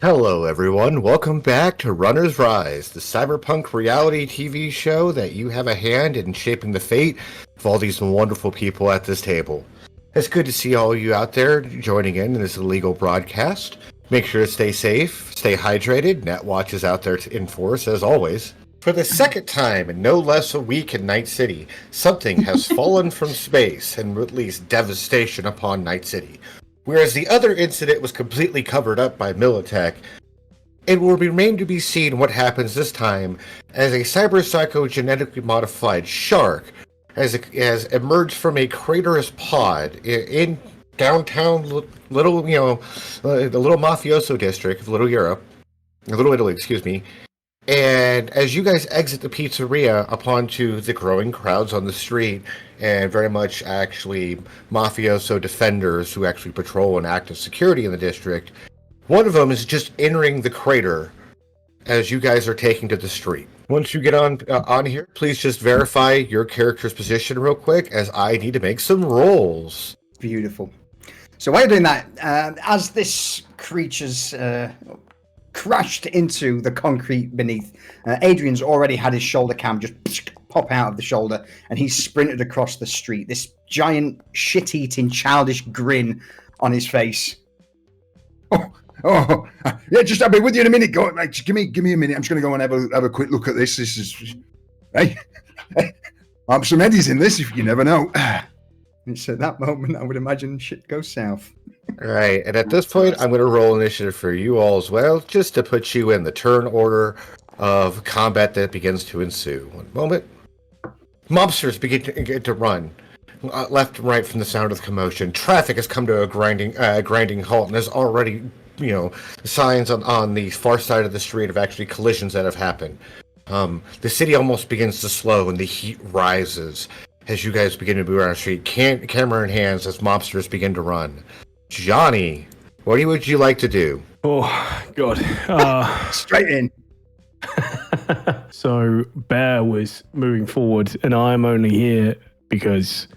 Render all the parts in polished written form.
Hello, everyone. Welcome back to Runner's Rise, the cyberpunk reality TV show that you have a hand in shaping the fate of all these wonderful people at this table. It's good to see all you out there joining in this illegal broadcast. Make sure to stay safe, stay hydrated. Netwatch is out there to enforce, as always. For the second time in no less a week in Night City, something has fallen from space and released devastation upon Night City. Whereas the other incident was completely covered up by Militech, it will remain to be seen what happens this time as a cyberpsycho genetically modified shark has emerged from a craterous pod in downtown the little mafioso district of Little Italy, excuse me. And as you guys exit the pizzeria upon to the growing crowds on the street, and very much actually mafioso defenders who actually patrol and act as security in the district, one of them is just entering the crater as you guys are taking to the street. Once you get on here, please just verify your character's position real quick, as I need to make some rolls. Beautiful. So while you're doing that, as this creature's crashed into the concrete beneath, Adrian's already had his shoulder cam just pop out of the shoulder, and he's sprinted across the street, this giant shit-eating childish grin on his face. Yeah, I'll be with you in a minute. Go, like, just give me a minute. I'm just going to go and have a quick look at this. This is, hey, I'm some eddies in this, if you never know. It's at that moment I would imagine shit goes south. Right, and at this point, I'm going to roll initiative for you all as well, just to put you in the turn order of combat that begins to ensue. One moment. Mobsters begin to run left and right from the sound of the commotion. Traffic has come to a grinding halt, and there's already, signs on the far side of the street of actually collisions that have happened. The city almost begins to slow, and the heat rises as you guys begin to move around the street, camera in hands, as mobsters begin to run. Johnny, what would you like to do? Oh, God. Straight in. So Bear was moving forward, and I'm only here because,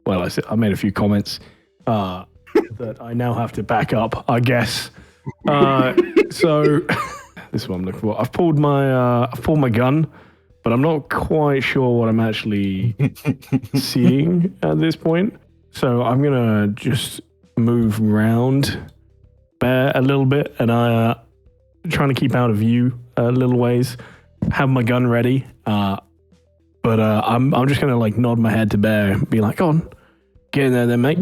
well, I made a few comments that I now have to back up, I guess. So this is what I'm looking for. I've pulled my gun, but I'm not quite sure what I'm actually seeing at this point. So I'm gonna just move around Bear a little bit, and I trying to keep out of view a little ways. Have my gun ready, but I'm just gonna like nod my head to Bear and be like, "Go on, get in there, then, mate."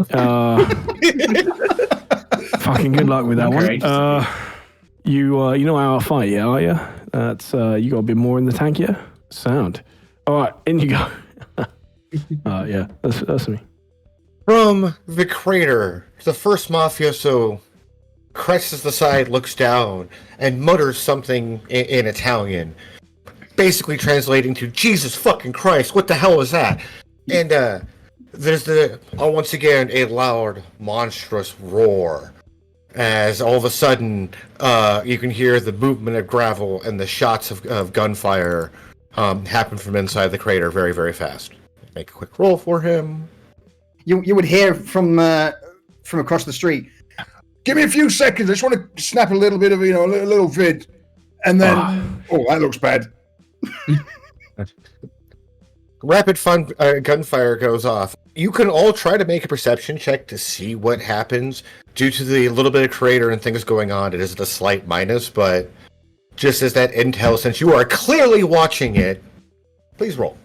Fucking good luck with that one. You know how I fight, yeah, are you? That's you got a bit more in the tank, yeah. Sound. All right, in you go. Yeah, that's me. From the crater, the first mafioso crests the side, looks down, and mutters something in Italian, basically translating to "Jesus fucking Christ, what the hell was that?" And there's once again a loud, monstrous roar, as all of a sudden you can hear the movement of gravel and the shots of gunfire happen from inside the crater very, very fast. Make a quick roll for him. You would hear from across the street. Give me a few seconds. I just want to snap a little bit of, a little vid. And then, that looks bad. Rapid gunfire goes off. You can all try to make a perception check to see what happens. Due to the little bit of crater and things going on, it is a slight minus, but just as that intel, since you are clearly watching it, please roll.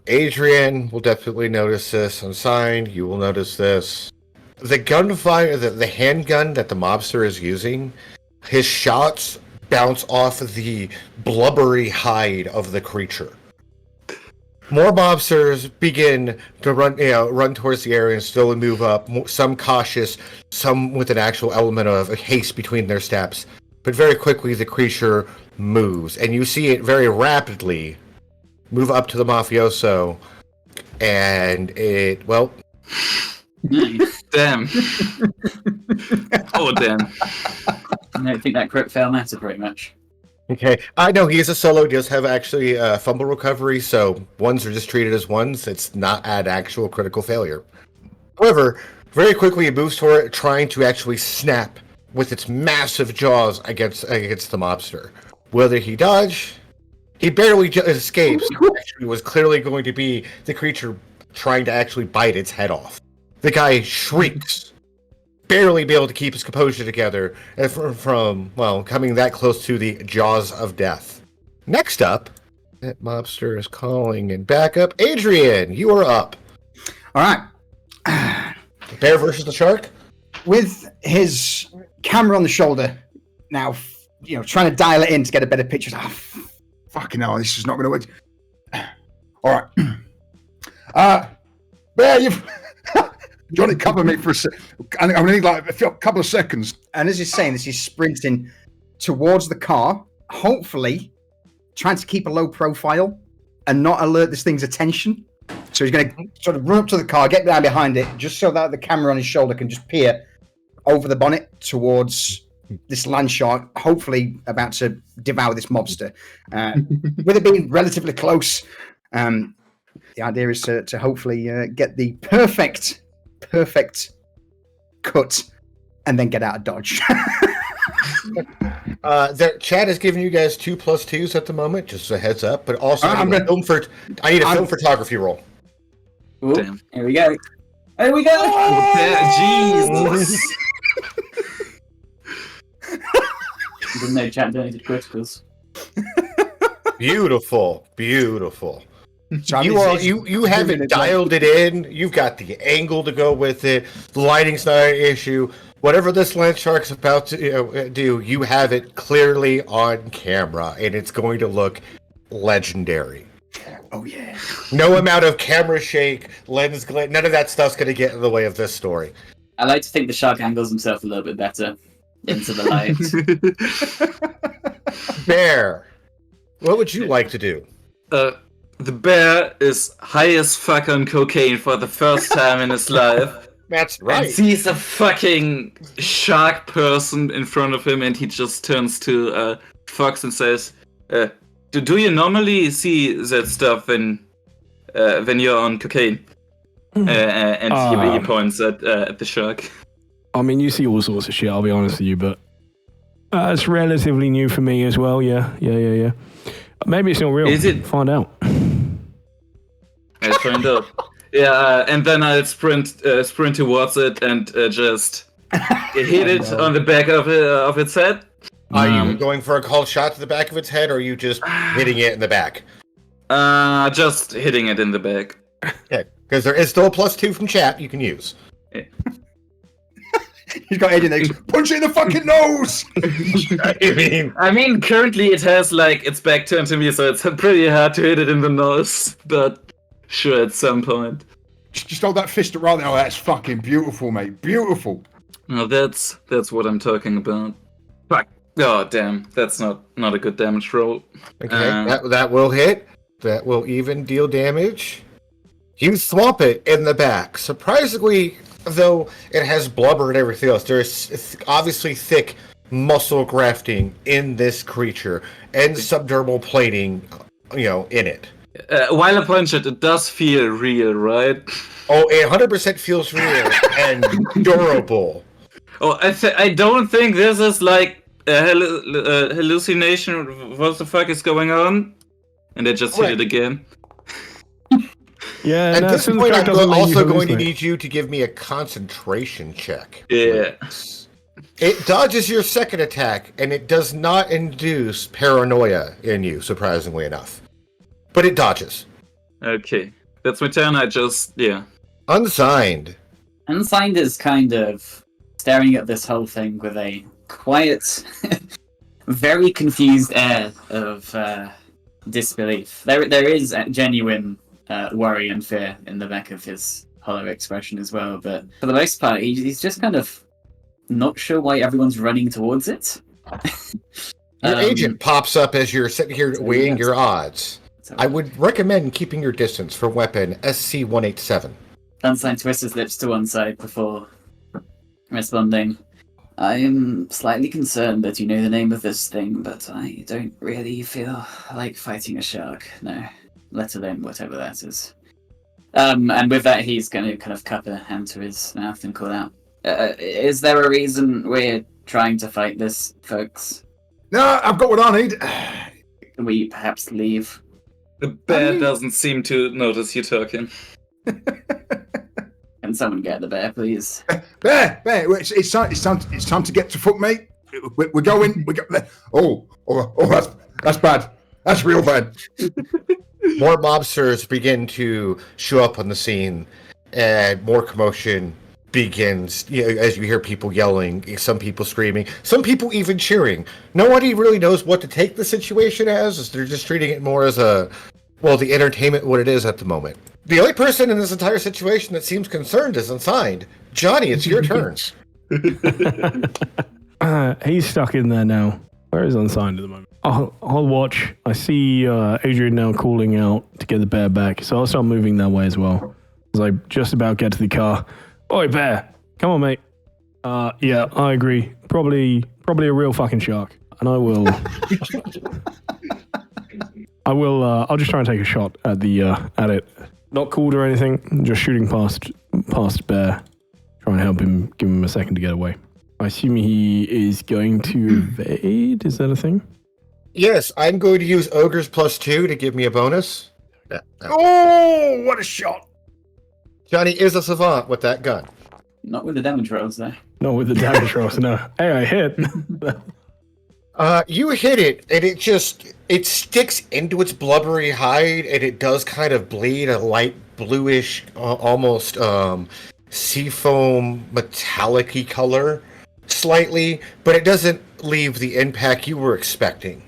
Adrian will definitely notice this. Unsigned, you will notice this. The gunfire, the handgun that the mobster is using, his shots bounce off of the blubbery hide of the creature. More mobsters begin to run towards the area and slowly move up, some cautious, some with an actual element of haste between their steps. But very quickly the creature moves, and you see it very rapidly move up to the mafioso, and it, well... Damn. Oh, damn. I think that crit fail matter pretty much. Okay, I know he is a solo, he does have actually fumble recovery, so ones are just treated as ones. It's not an actual critical failure. However, very quickly he moves toward it, trying to actually snap with its massive jaws against the mobster. Whether he dodge, he barely escapes. It actually was clearly going to be the creature trying to actually bite its head off. The guy shrieks, barely be able to keep his composure together from coming that close to the jaws of death. Next up, that mobster is calling in backup. Adrian, you are up. All right. The bear versus the shark? With his camera on the shoulder, now, trying to dial it in to get a better picture. Fucking hell, this is not going to work. All right. Bear, you've... Johnny, cover me for a sec. I'm going to need like a couple of seconds. And as he's saying this, he's sprinting towards the car, hopefully trying to keep a low profile and not alert this thing's attention. So he's going to sort of run up to the car, get down behind it, just so that the camera on his shoulder can just peer over the bonnet towards this land shark, hopefully about to devour this mobster. With it being relatively close, the idea is to hopefully get the perfect cut and then get out of dodge. Chad is giving you guys 2+2s at the moment, just a heads up. But also, I need a film photography roll. Ooh, Damn. Here we go. Here we go. Jesus. Didn't know chat donated criticals. Beautiful. So You have it dialed it in. You've got the angle to go with it. The lighting's not an issue. Whatever this land shark's about to do, you have it clearly on camera, and it's going to look legendary. Oh yeah. No amount of camera shake, lens glare, none of that stuff's going to get in the way of this story. I like to think the shark angles himself a little bit better into the light. Bear, what would you like to do? The bear is high as fuck on cocaine for the first time in his life. That's And right. sees a fucking shark person in front of him, and he just turns to Fox and says, do you normally see that stuff when you're on cocaine? And he points at the shark. I mean, you see all sorts of shit, I'll be honest with you, but it's relatively new for me as well, yeah. Maybe it's not real. Is it? Find out. I'll find out. Yeah, and then I'll sprint towards it and just hit it on the back of its head. Are you going for a called shot to the back of its head, or are you just hitting it in the back? Just hitting it in the back. Okay, because there is still a +2 from chat you can use. He's got Aiden there. Punch it in the fucking nose! I mean, currently it has its back turned to me, so it's pretty hard to hit it in the nose. But sure, at some point. Just hold that fist around there. Oh, that's fucking beautiful, mate. Beautiful. No, that's what I'm talking about. Fuck. Oh, damn. That's not a good damage roll. Okay, that will hit. That will even deal damage. You swamp it in the back. Surprisingly, though, it has blubber and everything else. There's obviously thick muscle grafting in this creature and subdermal plating, in it. While I punch it, it does feel real, right? Oh, it 100% feels real and durable. Oh, I don't think this is a hallucination. What the fuck is going on? And I just hit it again. Yeah, At this point, I'm also going to hallucinate. need you to give me a concentration check. Yeah. It dodges your second attack, and it does not induce paranoia in you, surprisingly enough. But it dodges. Okay. That's my turn. Unsigned. Unsigned is kind of staring at this whole thing with a quiet, very confused air of disbelief. There is a genuine worry and fear in the back of his hollow expression as well, but for the most part, he's just kind of not sure why everyone's running towards it. Your agent pops up as you're sitting here weighing your odds. I would recommend keeping your distance for weapon SC-187. Unsigned twists his lips to one side before responding. I am slightly concerned that you know the name of this thing, but I don't really feel like fighting a shark. No, let alone whatever that is. And with that, he's going to kind of cup a hand to his mouth and call out, Is there a reason we're trying to fight this, folks? No, I've got what I need. Can we perhaps leave? The bear doesn't seem to notice you talking. Can someone get the bear, please? Bear, it's time to get to foot, mate. We're going. We go. Oh, that's bad. That's real bad. More mobsters begin to show up on the scene, and more commotion begins. As you hear people yelling, some people screaming, some people even cheering. Nobody really knows what to take the situation as. They're just treating it more as the entertainment what it is at the moment. The only person in this entire situation that seems concerned is Unsigned. Johnny, it's your turn. He's stuck in there now. Where is Unsigned at the moment? I'll watch. I see Adrian now calling out to get the bear back, so I'll start moving that way as well. As I just about get to the car. Oi, bear! Come on, mate. Yeah, I agree. Probably a real fucking shark. And I will... I'll just try and take a shot at it. Not called or anything, just shooting past bear. Try and help him, give him a second to get away. I assume he is going to evade. Is that a thing? Yes, I'm going to use Ogres +2 to give me a bonus. Oh, what a shot! Johnny is a savant with that gun. Not with the damage rolls, though. Not with the damage rolls, no. Hey, I hit. You hit it, and it sticks into its blubbery hide, and it does kind of bleed a light bluish, almost seafoam metallic-y color slightly, but it doesn't leave the impact you were expecting.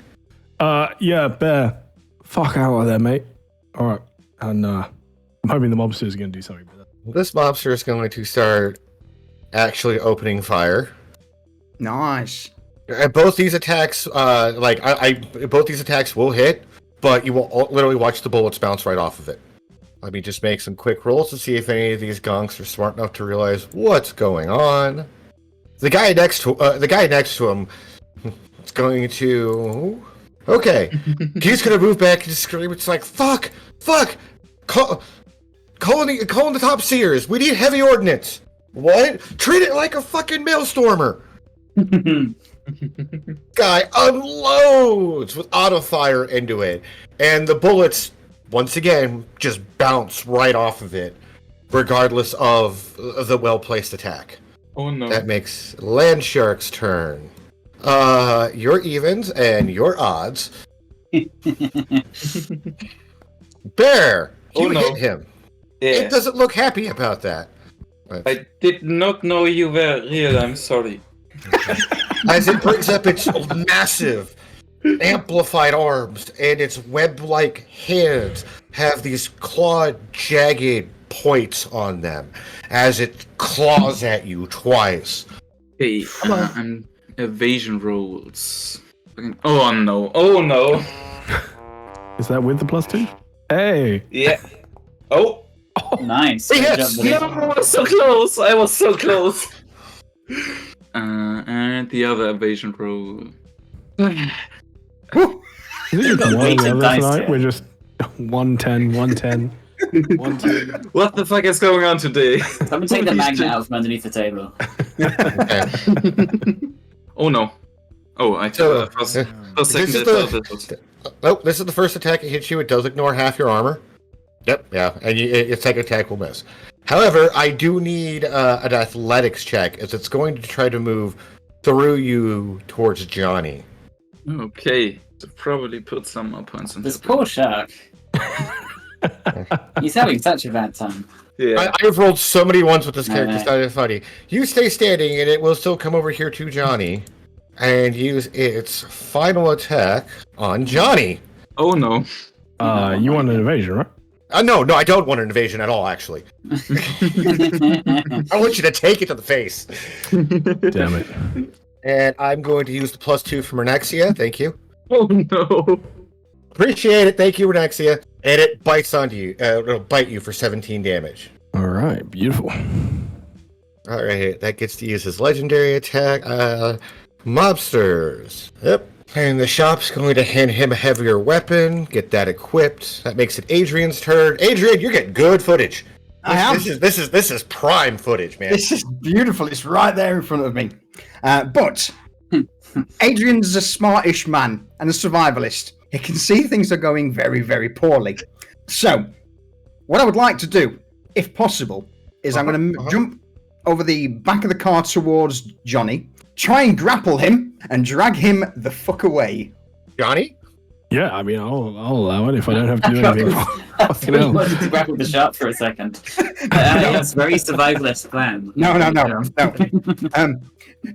Yeah, bear. Fuck out of there, mate. Alright, and I'm hoping the mobster is going to do something with that. This mobster is going to start actually opening fire. Nice. Both these attacks, both these attacks will hit, but you will literally watch the bullets bounce right off of it. Let me just make some quick rolls to see if any of these gonks are smart enough to realize what's going on. The guy next to him is going to. Okay, he's gonna move back and scream. It's like fuck, calling the top seers. We need heavy ordnance. What? Treat it like a fucking maelstormer. Guy unloads with auto fire into it, and the bullets once again just bounce right off of it, regardless of the well-placed attack. Oh no. That makes Landshark's turn. Your evens and your odds. Bear, you hit him. Yeah. It doesn't look happy about that. I did not know you were real, I'm sorry. As it brings up its massive, amplified arms and its web-like hands have these clawed, jagged points on them as it claws at you twice. Okay, I'm evasion rolls. Oh no. Is that with the +2? Hey! Yeah. Oh! Nice. Yes! Good job, No, I was so close! And the other evasion roll. Is it just one or the weighted other dice tonight? here. We're just 110, 110, 110. What the fuck is going on today? Someone take the magnet out from underneath the table. Oh no. Oh, I So, took first this second is this is the first attack it hits you. It does ignore half your armor. Yep, yeah, and its second attack will miss. However, I do need an athletics check, as it's going to try to move through you towards Johnny. Okay. So probably put some more points on This top. poor shark. He's having such a bad time. Yeah. I've rolled so many ones with this character, Alright. it's not even funny. You stay standing, and it will still come over here to Johnny, and use its final attack on Johnny. Oh no. You want an evasion, right? No, I don't want an invasion at all, actually. I want you to take it to the face. Damn it. And I'm going to use the +2 from Renexia. Thank you. Oh no. Appreciate it. Thank you, Renexia. And it bites onto you. It'll bite you for 17 damage. All right, beautiful. All right, that gets to use his legendary attack. Mobsters. Yep. And the shop's going to hand him a heavier weapon. Get that equipped. That makes it Adrian's turn. Adrian, you're getting good footage. I have. This is prime footage, man. This is beautiful. It's right there in front of me. But Adrian's a smartish man and a survivalist. He can see things are going very, very poorly. So, what I would like to do, if possible, is I'm going to jump over the back of the car towards Johnny, try and grapple him, and drag him the fuck away. Johnny? Yeah, I mean, I'll allow it if I don't have to do anything. I wanted to grapple the shark for a second. That's very survivalist plan. No.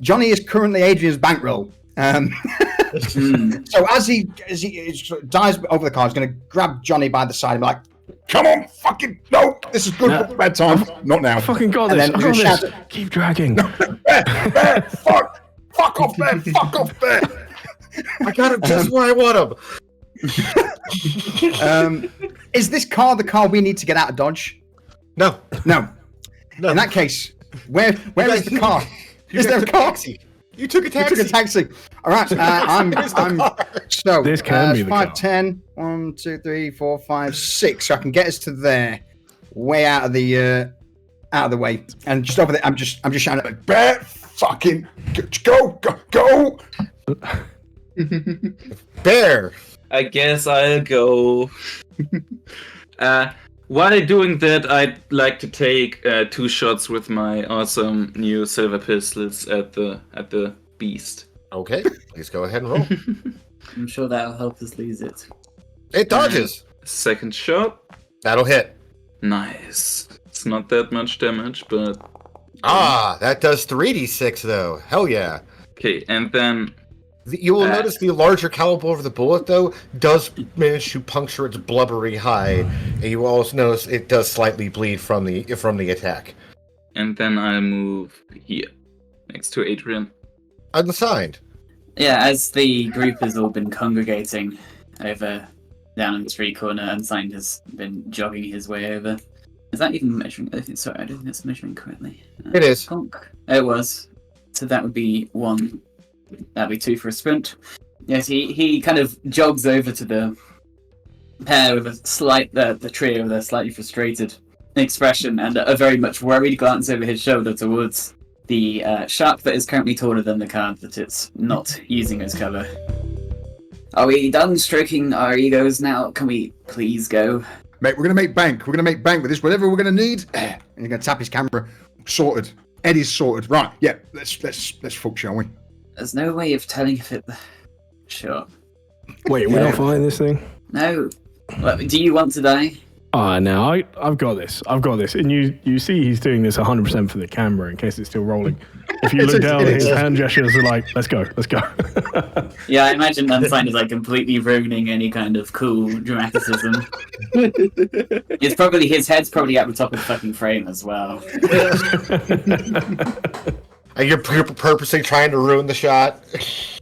Johnny is currently Adrian's bankroll. So as he dives over the car, he's going to grab Johnny by the side and be like, Come on, fucking no! This is good for bedtime. Not now. I fucking got And this. then I got shout this. Keep dragging. Bear, fuck off, Bear! Fuck off, Bear! I got him just where I want him. Is this car the car we need to get out of Dodge? No. No. In that case, where is the car? Is there a car? Taxi. You took a You taxi. took a taxi. All right. I'm so This can be the 5, car. 10, 1, 2, 3, 4, 5, 6. So I can get us to there, way out of the way, and just over there. I'm just shouting at Bear, fucking go! Bear. I guess I'll go. While doing that, I'd like to take 2 shots with my awesome new silver pistols at the beast. Okay, please go ahead and roll. I'm sure that'll help us lose it. It dodges. Second shot. That'll hit. Nice. It's not that much damage, but That does 3d6 though. Hell yeah. okay. And then You will notice the larger caliber of the bullet, though, does manage to puncture its blubbery hide, and you will also notice it does slightly bleed from the attack. I move here, next to Adrian. Unsigned. Yeah, as the group has all been congregating over down in the street corner, Unsigned has been jogging his way over. Is that even measuring? Sorry, I don't think that's measuring correctly. It is. It was. So that would be 1. That'd be 2 for a sprint. Yes, he kind of jogs over to the pair with the trio with a slightly frustrated expression and a very much worried glance over his shoulder towards the shark that is currently taller than the card that it's not using as cover. Are we done stroking our egos now? Can we please go? Mate, we're gonna make bank. We're gonna make bank with this. Whatever we're gonna need. And you're gonna tap his camera. Sorted. Eddie's sorted. Right. Yeah. Let's fuck, shall we? There's no way of telling if it... Sure. Wait, we're not fighting this thing? No. Well, do you want to die? No, I've got this. And you see he's doing this 100% for the camera in case it's still rolling. If you look down, his hand gestures are like, let's go. Yeah, I imagine Unsigned is like completely ruining any kind of cool dramaticism. It's probably, his head's probably at the top of the fucking frame as well. And you're purposely trying to ruin the shot.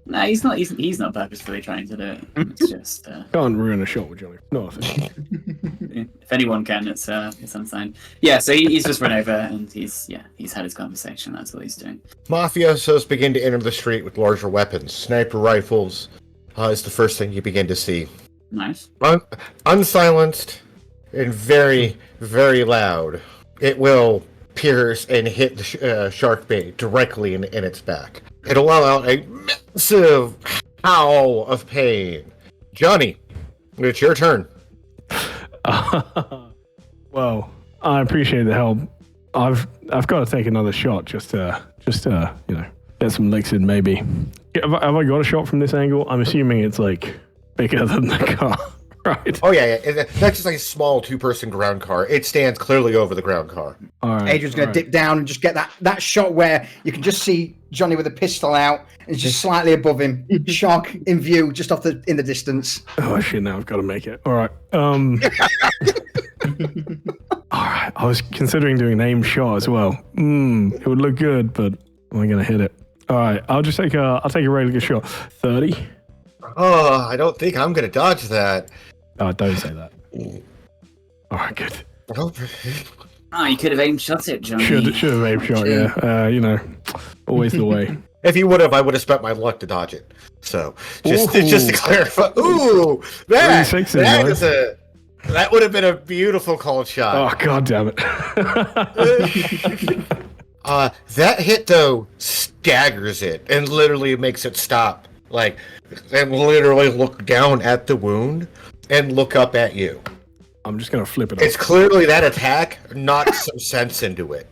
No, he's not purposefully trying to do it. It's just Can't ruin a shot with Johnny. No offense. if anyone can, it's Unsigned. Yeah, so he's just run over and he's had his conversation. That's what he's doing. Mafiosos begin to enter the street with larger weapons. Sniper rifles is the first thing you begin to see. Nice. Unsilenced and very, very loud. It will pierce and hit the Sharkbait directly in its back. It'll allow out a massive howl of pain. Johnny, it's your turn. Well, I appreciate the help. I've got to take another shot just to get some licks in maybe. Have I got a shot from this angle? I'm assuming it's like bigger than the car, right? Oh yeah. That's just like a small 2-person ground car. It stands clearly over the ground car. All right, Adrian's going to dip down and just get that shot where you can just see Johnny with a pistol out and just slightly above him. Shark in view, just in the distance. Oh shit! Now I've got to make it. All right. All right. I was considering doing an aim shot as well. It would look good, but am I gonna hit it? All right. I'll take a really good shot. 30. Oh, I don't think I'm gonna dodge that. Oh, don't say that. All right, good. You could have aimed shot it, Johnny. Should have aim shot. Yeah. Always the way. If you would have, I would have spent my luck to dodge it. So, just to clarify. Ooh, that 3 6s, is nice. That would have been a beautiful called shot. Oh, god damn it. That hit though staggers it and literally makes it stop. Like, and literally look down at the wound and look up at you. I'm just going to flip it It's off. clearly that attack knocked some sense into it.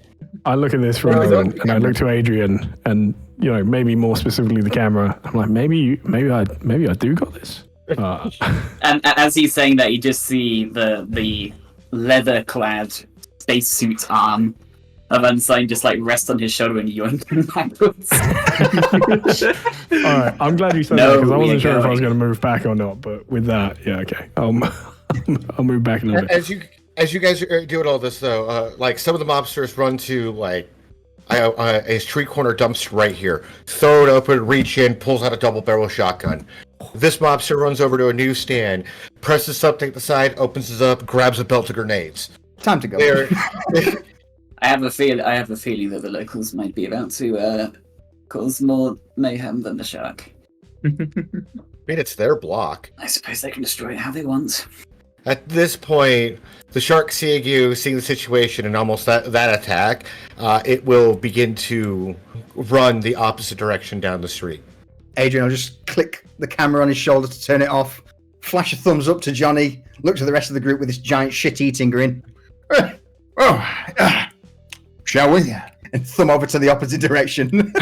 I look at this for a moment and I look to Adrian and, you know, maybe more specifically the camera. I'm like, maybe I do got this. And as he's saying that, you just see the leather-clad spacesuit arm of Unsigned just like rest on his shoulder and yoink backwards. All right, I'm glad you said No, that because I we wasn't ain't sure if I was going. going to move back or not. But with that, yeah, okay, I'll move back a little bit. As you guys are doing all this though, like some of the mobsters run to like a street corner dumpster right here, throw it open, reach in, pulls out a double barrel shotgun. This mobster runs over to a newsstand, presses something at the side, opens it up, grabs a belt of grenades. Time to go. I have a feeling that the locals might be about to cause more mayhem than the shark. I mean, it's their block. I suppose they can destroy it how they want. At this point, the shark seeing you, seeing the situation, and almost that attack, it will begin to run the opposite direction down the street. Adrian will just click the camera on his shoulder to turn it off, flash a thumbs up to Johnny, look to the rest of the group with this giant shit-eating grin, Shall we? and thumb over to the opposite direction.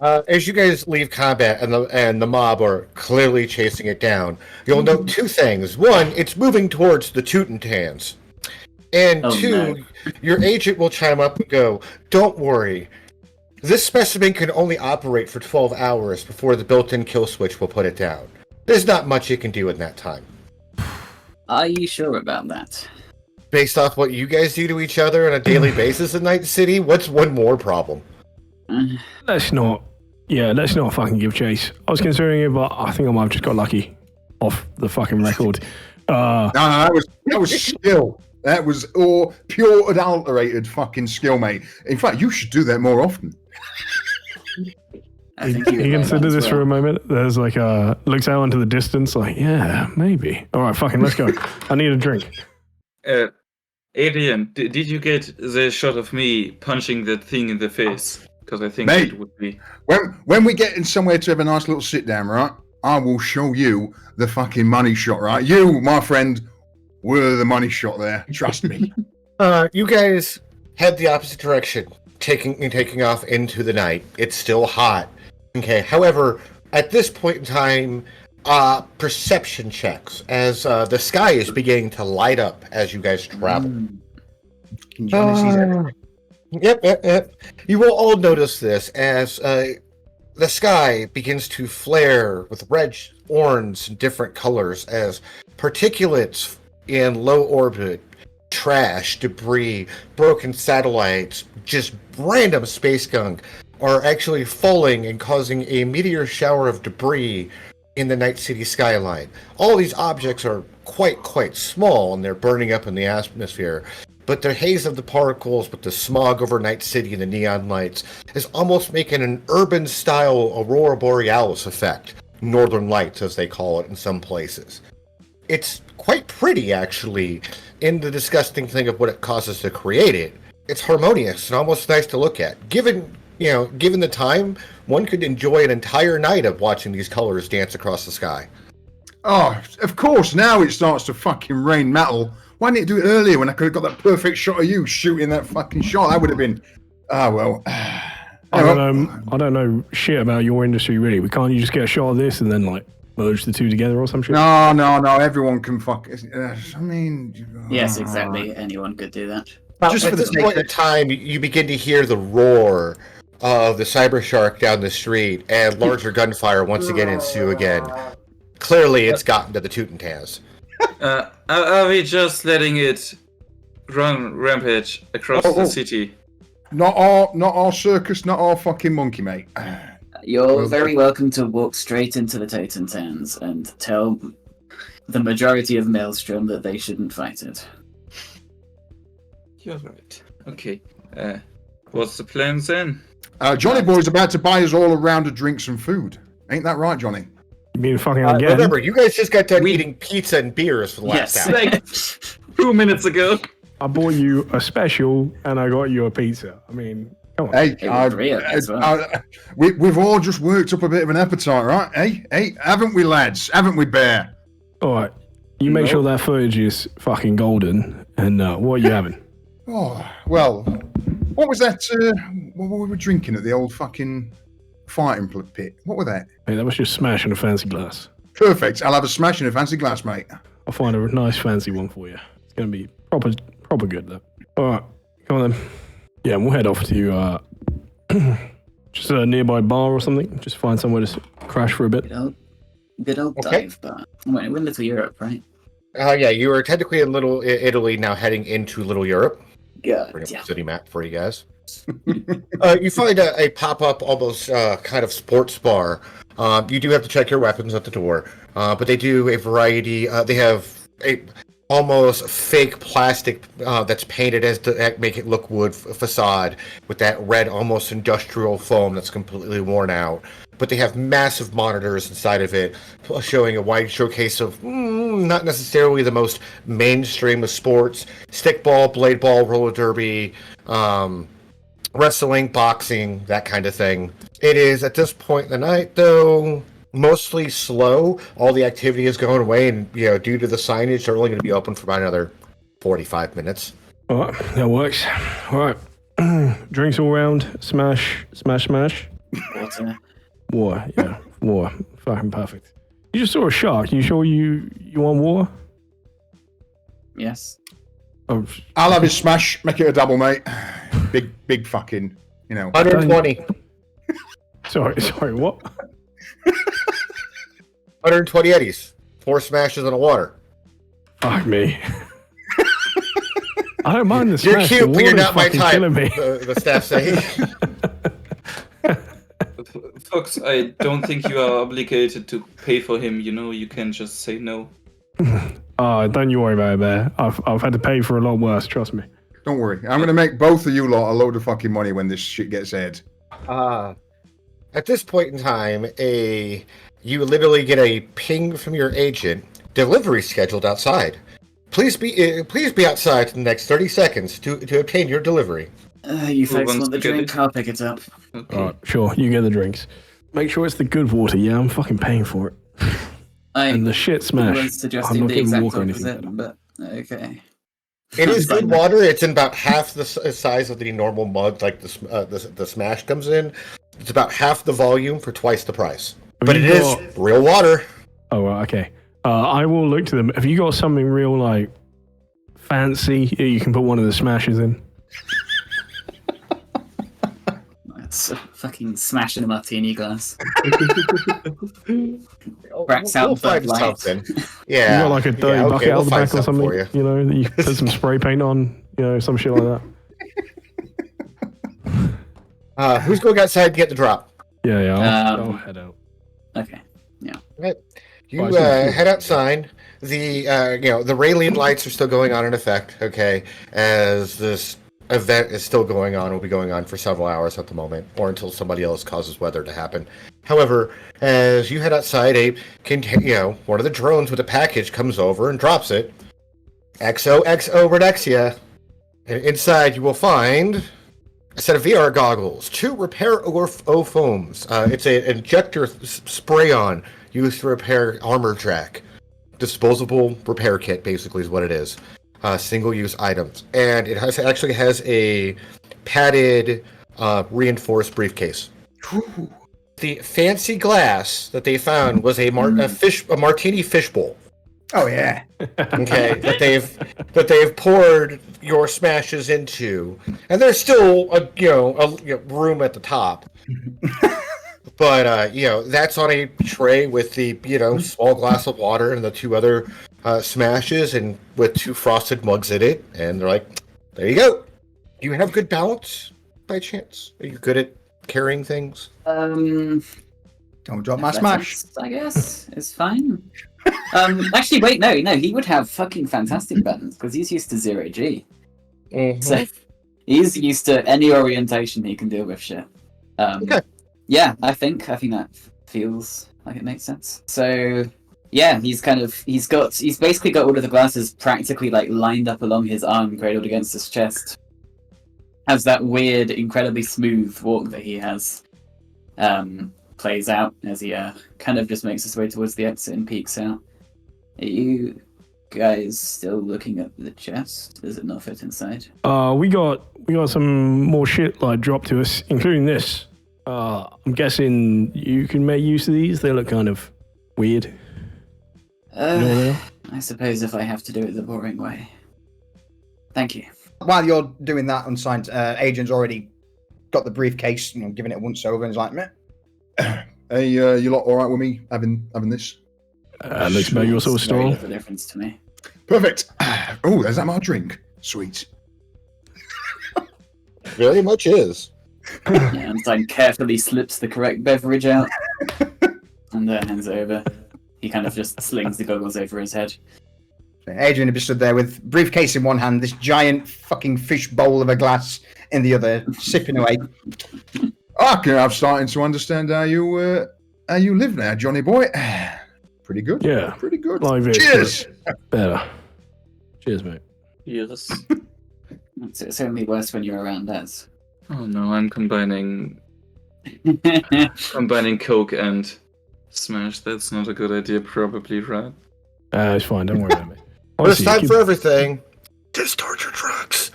As you guys leave combat and the mob are clearly chasing it down, you'll note two things. One, it's moving towards the Teutons. And two, no. your agent will chime up and go, "Don't worry. This specimen can only operate for 12 hours before the built-in kill switch will put it down. There's not much it can do in that time." Are you sure about that? Based off what you guys do to each other on a daily basis in Night City, what's one more problem? Let's not fucking give chase. I was considering it, but I think I might have just got lucky off the fucking record. No, that was skill. That was all pure adulterated fucking skill, mate. In fact, you should do that more often. I think You consider this for a moment. There's like looks out into the distance, like, yeah, maybe. All right, fucking, let's go. I need a drink. Adrian, did you get the shot of me punching that thing in the face? Because I think Mate. it would be. When we get in somewhere to have a nice little sit down, right? I will show you the fucking money shot, right? You, my friend, were the money shot there. Trust me. You guys head the opposite direction, taking off into the night. It's still hot. Okay. However, at this point in time, perception checks as the sky is beginning to light up as you guys travel. Can Johnny see that? Yep. You will all notice this as the sky begins to flare with red, orange, and different colors as particulates in low orbit, trash, debris, broken satellites, just random space gunk are actually falling and causing a meteor shower of debris in the Night City skyline. All these objects are quite small and they're burning up in the atmosphere. But the haze of the particles with the smog over Night City and the neon lights is almost making an urban-style aurora borealis effect. Northern lights, as they call it in some places. It's quite pretty, actually, in the disgusting thing of what it causes to create it. It's harmonious and almost nice to look at. Given the time, one could enjoy an entire night of watching these colors dance across the sky. Oh, of course, now it starts to fucking rain metal. Why didn't it do it earlier when I could have got that perfect shot of you shooting that fucking shot? That would have been... well. I don't know shit about your industry, really. We can't you just get a shot of this and then, like, merge the two together or some shit? No. Everyone can fuck... I mean... Yes, exactly. Anyone could do that. Just At for the this sake point in of- time, you begin to hear the roar of the cyber shark down the street, and larger gunfire once again ensue again. Clearly, it's gotten to the Teutons. Are we just letting it run rampage across the city? Not our circus, not our fucking monkey, mate. You're very welcome to walk straight into the Teutons and tell the majority of Maelstrom that they shouldn't fight it. You're right. Okay. What's the plan then? Johnny Boy's about to buy us all a round of drinks and food. Ain't that right, Johnny? mean fucking again. Remember, you guys just got done We- eating pizza and beers for the last Yes. hour. Like 2 minutes ago. I bought you a special and I got you a pizza. I mean, come on. Hey, It was real as well. we've all just worked up a bit of an appetite, right? Hey, haven't we, lads? Haven't we, Bear? All right. You make sure that footage is fucking golden. And what are you having? Oh, well, what was that? What we were drinking at the old fucking fighting pit? What was that? Hey, that was just smashing a fancy glass. Perfect. I'll have a smash in a fancy glass, mate. I'll find a nice fancy one for you. It's going to be proper good, though. All right. Come on, then. Yeah, we'll head off to just a nearby bar or something. Just find somewhere to crash for a bit. Good old Okay. dive bar. We're in Little Europe, right? Yeah, you were technically in Little Italy, now heading into Little Europe. Good. Bring up Yeah. the city map for you guys. You find a pop-up, almost kind of sports bar. You do have to check your weapons at the door, but they do a variety. They have a almost fake plastic that's painted as to make it look wood facade with that red, almost industrial foam that's completely worn out. But they have massive monitors inside of it, showing a wide showcase of not necessarily the most mainstream of sports: stickball, blade ball, roller derby, wrestling, boxing, that kind of thing. It is, at this point in the night, though, mostly slow. All the activity is going away, and due to the signage, they're only going to be open for about another 45 minutes. All right. That works. All right. Drinks all round. Smash. Water. War. Yeah. War. Fucking perfect. You just saw a shark. You sure you want war? Yes. Oh, I'll have his smash. Make it a double, mate. Big fucking, 120. sorry, what? 120 eddies. 4 smashes in the water. Fuck me. I don't mind the You're smash. cute, The but you're water's not my fucking type, killing me. the staff say. Fox, I don't think you are obligated to pay for him. You can just say no. Don't you worry about it, Bear. I've had to pay for a lot worse, trust me. Don't worry. I'm going to make both of you lot a load of fucking money when this shit gets aired. At this point in time, you literally get a ping from your agent. Delivery scheduled outside. Please be outside in the next 30 seconds to obtain your delivery. You folks wants want the to get drink? I'll pick it up. Okay. Alright, sure, you get the drinks. Make sure it's the good water, yeah? I'm fucking paying for it. And the shit was smash. I'm suggesting not the getting exact walk or anything. opposite, but okay. It is good water. It's in about half the size of the normal mug, like the smash comes in. It's about half the volume for twice the price. But it is real water. Oh, right, okay. I will look to them. Have you got something real, like, fancy you can put one of the smashes in? It's fucking smashing a martini glass. We'll Cracks out find Bud Light. something. You Yeah. got like a dirty Yeah, bucket out we'll the find back or something something, for you. that you put some spray paint on, some shit like that. Who's going outside to get the drop? Yeah, I'll head out. Okay. You head outside. The the Raylene lights are still going on in effect. Okay, as this event is still going on, will be going on for several hours at the moment, or until somebody else causes weather to happen. However, as you head outside, one of the drones with a package comes over and drops it. XOXO Redexia. And inside you will find a set of VR goggles, 2 repair O foams. It's an injector spray-on used to repair armor track. Disposable repair kit, basically, is what it is. Single-use items. And it actually has a padded, reinforced briefcase. The fancy glass that they found was a martini fishbowl. Oh yeah. Okay, that they've poured your smashes into, and there's still a room at the top. But that's on a tray with the small glass of water and the 2 other smashes, and with 2 frosted mugs in it. And they're like, "There you go. Do you have good balance by chance? Are you good at carrying things?" Don't drop my smash. Athletics, I guess it's fine. Actually, wait, no, he would have fucking fantastic buttons because he's used to 0G. Mhm. So he's used to any orientation he can deal with shit. Okay. Yeah, I think that feels like it makes sense. So yeah, he's basically got all of the glasses practically like lined up along his arm, cradled against his chest. Has that weird, incredibly smooth walk that he has. Plays out as he kind of just makes his way towards the exit and peeks out. Are you guys still looking at the chest? Does it not fit inside? We got some more shit like dropped to us, including this. I'm guessing you can make use of these. They look kind of weird. You know what they are? I suppose if I have to do it the boring way. Thank you. While you're doing that, unsigned, Adrian's already got the briefcase, giving it a once over, and he's like, meh. Hey, you lot all right with me having this? Looks about your sort of Very style. little difference to me. Perfect. Oh, there's that my drink. Sweet. Very much is. Yeah, Einstein carefully slips the correct beverage out and hands it over. He kind of just slings the goggles over his head. Adrian had just stood there with briefcase in one hand, this giant fucking fish bowl of a glass in the other, sipping away. Okay, I'm starting to understand how you live now, Johnny boy. Pretty good. Yeah. Pretty good. Like this, Cheers. but better. Cheers, mate. Yes. It's only worse when you're around us. Oh no, I'm combining Coke and Smash. That's not a good idea, probably, right? It's fine. Don't worry about it. But it's Honestly, time keep- for everything. Just torture drugs.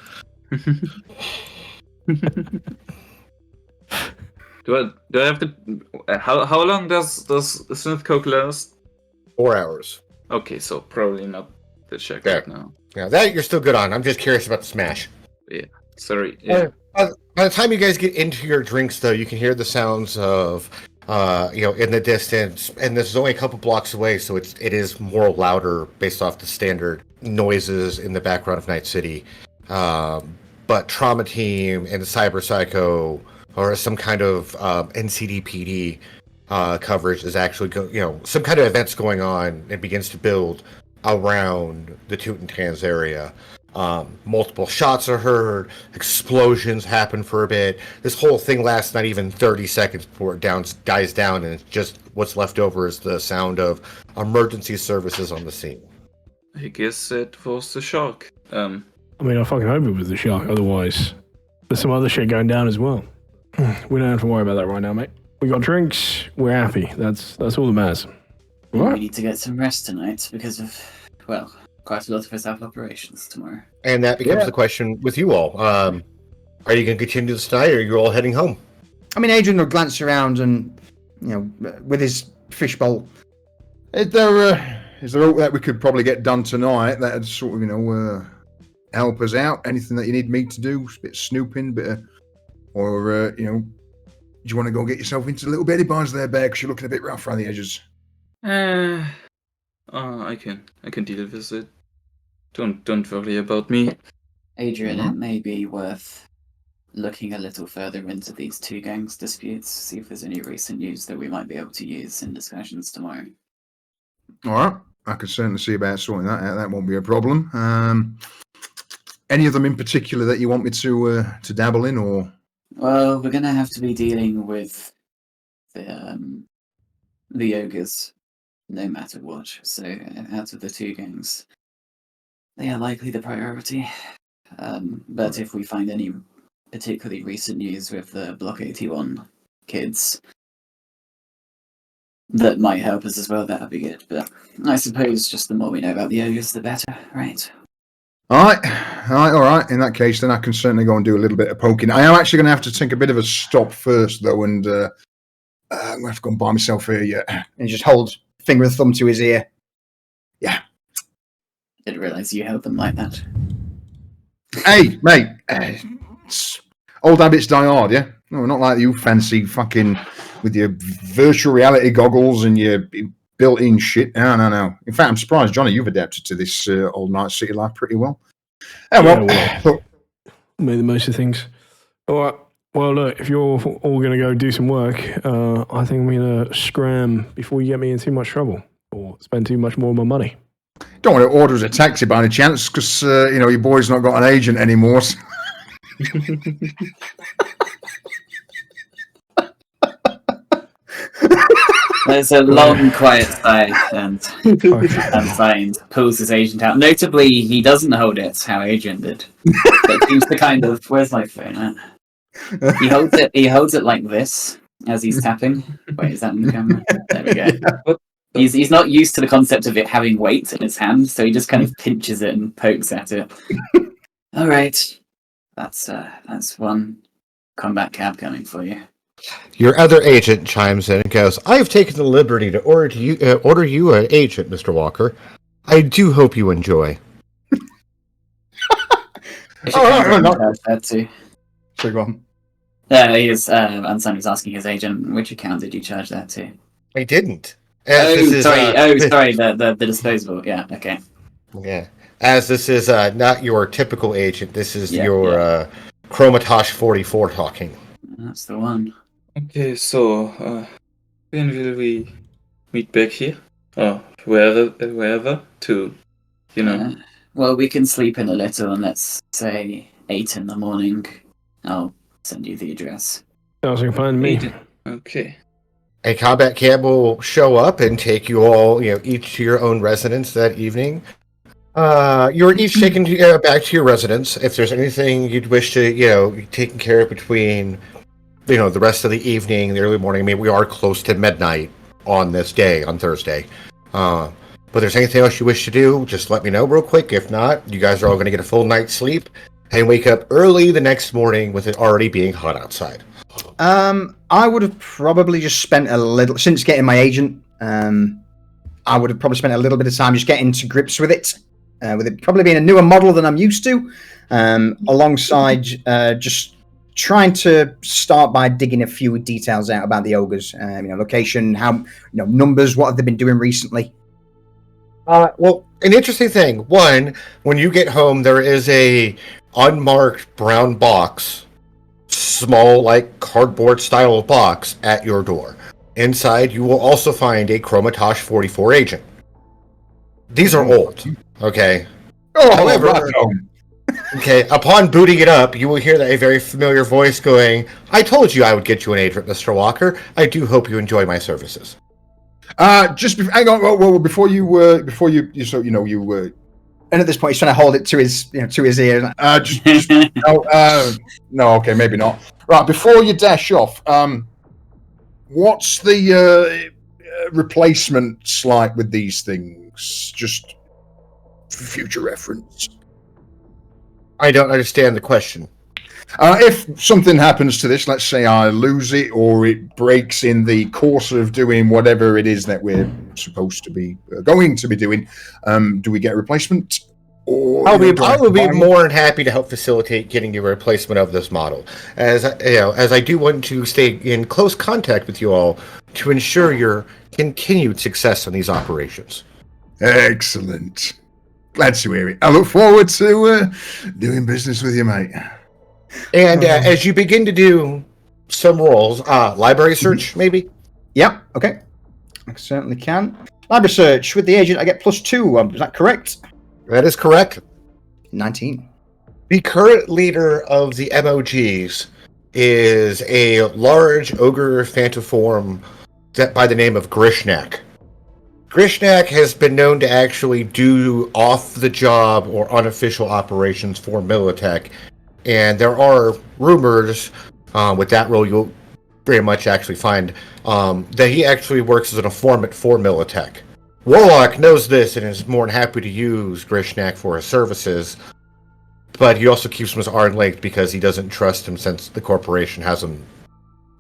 Do I have to? How long does Smith Coke last? 4 hours. Okay, so probably not the checkout Yeah. now. Yeah, that you're still good on. I'm just curious about the smash. Sorry. Yeah. By the time you guys get into your drinks, though, you can hear the sounds of, in the distance, and this is only a couple blocks away, so it is more louder based off the standard noises in the background of Night City. But Trauma Team and the Cyberpsycho, or some kind of NCDPD coverage is actually, some kind of events going on. It begins to build around the Teutons area. Multiple shots are heard, explosions happen for a bit. This whole thing lasts not even 30 seconds before it dies down, and it's just what's left over is the sound of emergency services on the scene. I guess it was the shark. I mean, I fucking hope it was the shark. Otherwise, there's some other shit going down as well. We don't have to worry about that right now, mate. We got drinks. We're happy. That's all that matters. All We right. need to get some rest tonight because of, well, quite a lot of us have operations tomorrow. And that becomes the question with you all. Are you going to continue this tonight, or are you all heading home? I mean, Adrian will glance around and, with his fishbowl. Is there hope that we could probably get done tonight? That'd sort of, help us out. Anything that you need me to do? A bit of snooping, or do you want to go get yourself into the little beddy bars there, Bear? Because you're looking a bit rough around the edges. I can deal with it. Don't worry about me. Adrian, it may be worth looking a little further into these two gangs' disputes, see if there's any recent news that we might be able to use in discussions tomorrow. All right, I can certainly see about sorting that out. That won't be a problem. Any of them in particular that you want me to dabble in, or? Well, we're going to have to be dealing with the ogres, no matter what. So, out of the two gangs, they are likely the priority. But if we find any particularly recent news with the Block 81 kids, that might help us as well, that'd be good. But I suppose just the more we know about the ogres, the better, right? All right. In that case, then I can certainly go and do a little bit of poking. I am actually going to have to take a bit of a stop first, though, and I'm going to have to go and buy myself here. And he just holds finger and thumb to his ear. Yeah. Didn't realise you held them like that. Hey, mate. Old habits die hard, yeah? No, not like you fancy fucking with your virtual reality goggles and your built-in shit. No. In fact, I'm surprised, Johnny, you've adapted to this old Night City life pretty well. Well, made the most of things. All right. Well, look, if you're all going to go do some work, I think I'm going to scram before you get me in too much trouble or spend too much more of my money. Don't want to order us a taxi by any chance, because, your boy's not got an agent anymore. So. There's a long, quiet sigh, and Fiend pulls his agent out. Notably, he doesn't hold it how Adrian did. It seems to kind of. Where's my phone at? He holds it. He holds it like this as he's tapping. Wait, is that in the camera? There we go. He's not used to the concept of it having weight in his hand, so he just kind of pinches it and pokes at it. All right, that's one combat cab coming for you. Your other agent chimes in and goes, "I have taken the liberty to order you an agent, Mr. Walker. I do hope you enjoy." That too. So go on. He is. Ansoni's asking his agent, which account did you charge that to? I didn't. Sorry. The disposable. Yeah. Okay. Yeah. As this is not your typical agent, this is your Chromatosh 44 talking. That's the one. Okay, so when will we meet back here? Oh, wherever to, Well, we can sleep in a little, and let's say 8 in the morning. I'll send you the address. Sounds like fun to me. Okay. A combat cab will show up and take you all, each to your own residence that evening. You're each taken back to your residence. If there's anything you'd wish to, taken care of between, the rest of the evening, the early morning. I mean, we are close to midnight on this day, on Thursday. But if there's anything else you wish to do, just let me know real quick. If not, you guys are all going to get a full night's sleep and wake up early the next morning with it already being hot outside. I would have probably just spent a little, since getting my agent, I would have probably spent a little bit of time just getting to grips with it probably being a newer model than I'm used to, alongside just trying to start by digging a few details out about the ogres, location, how, numbers, what have they been doing recently. Well, an interesting thing. One, when you get home, there is a unmarked brown box, small, like cardboard style box at your door. Inside, you will also find a Chromatosh 44 agent. These are old, okay? However, okay, upon booting it up, you will hear a very familiar voice going, "I told you I would get you an agent, Mr. Walker. I do hope you enjoy my services." Hang on. Before you were. And at this point, he's trying to hold it to his ear. No, okay, maybe not. Right, before you dash off, what's the replacements like with these things? Just for future reference. I don't understand the question. If something happens to this, let's say I lose it or it breaks in the course of doing whatever it is that we're supposed to be going to be doing, do we get a replacement? Or I will be more than happy to help facilitate getting you a replacement of this model, as I do want to stay in close contact with you all to ensure your continued success on these operations. Excellent. Glad to hear it. I look forward to doing business with you, mate. And as you begin to do some roles, library search, maybe? Yep, okay. I certainly can. Library search. With the agent, I get +2. Is that correct? That is correct. 19. The current leader of the MOGs is a large ogre phantoform by the name of Grishnak. Grishnak has been known to actually do off-the-job or unofficial operations for Militech, and there are rumors with that role you'll very much actually find that he actually works as an informant for Militech. Warlock knows this and is more than happy to use Grishnak for his services, but he also keeps him as arm's length because he doesn't trust him since the corporation has him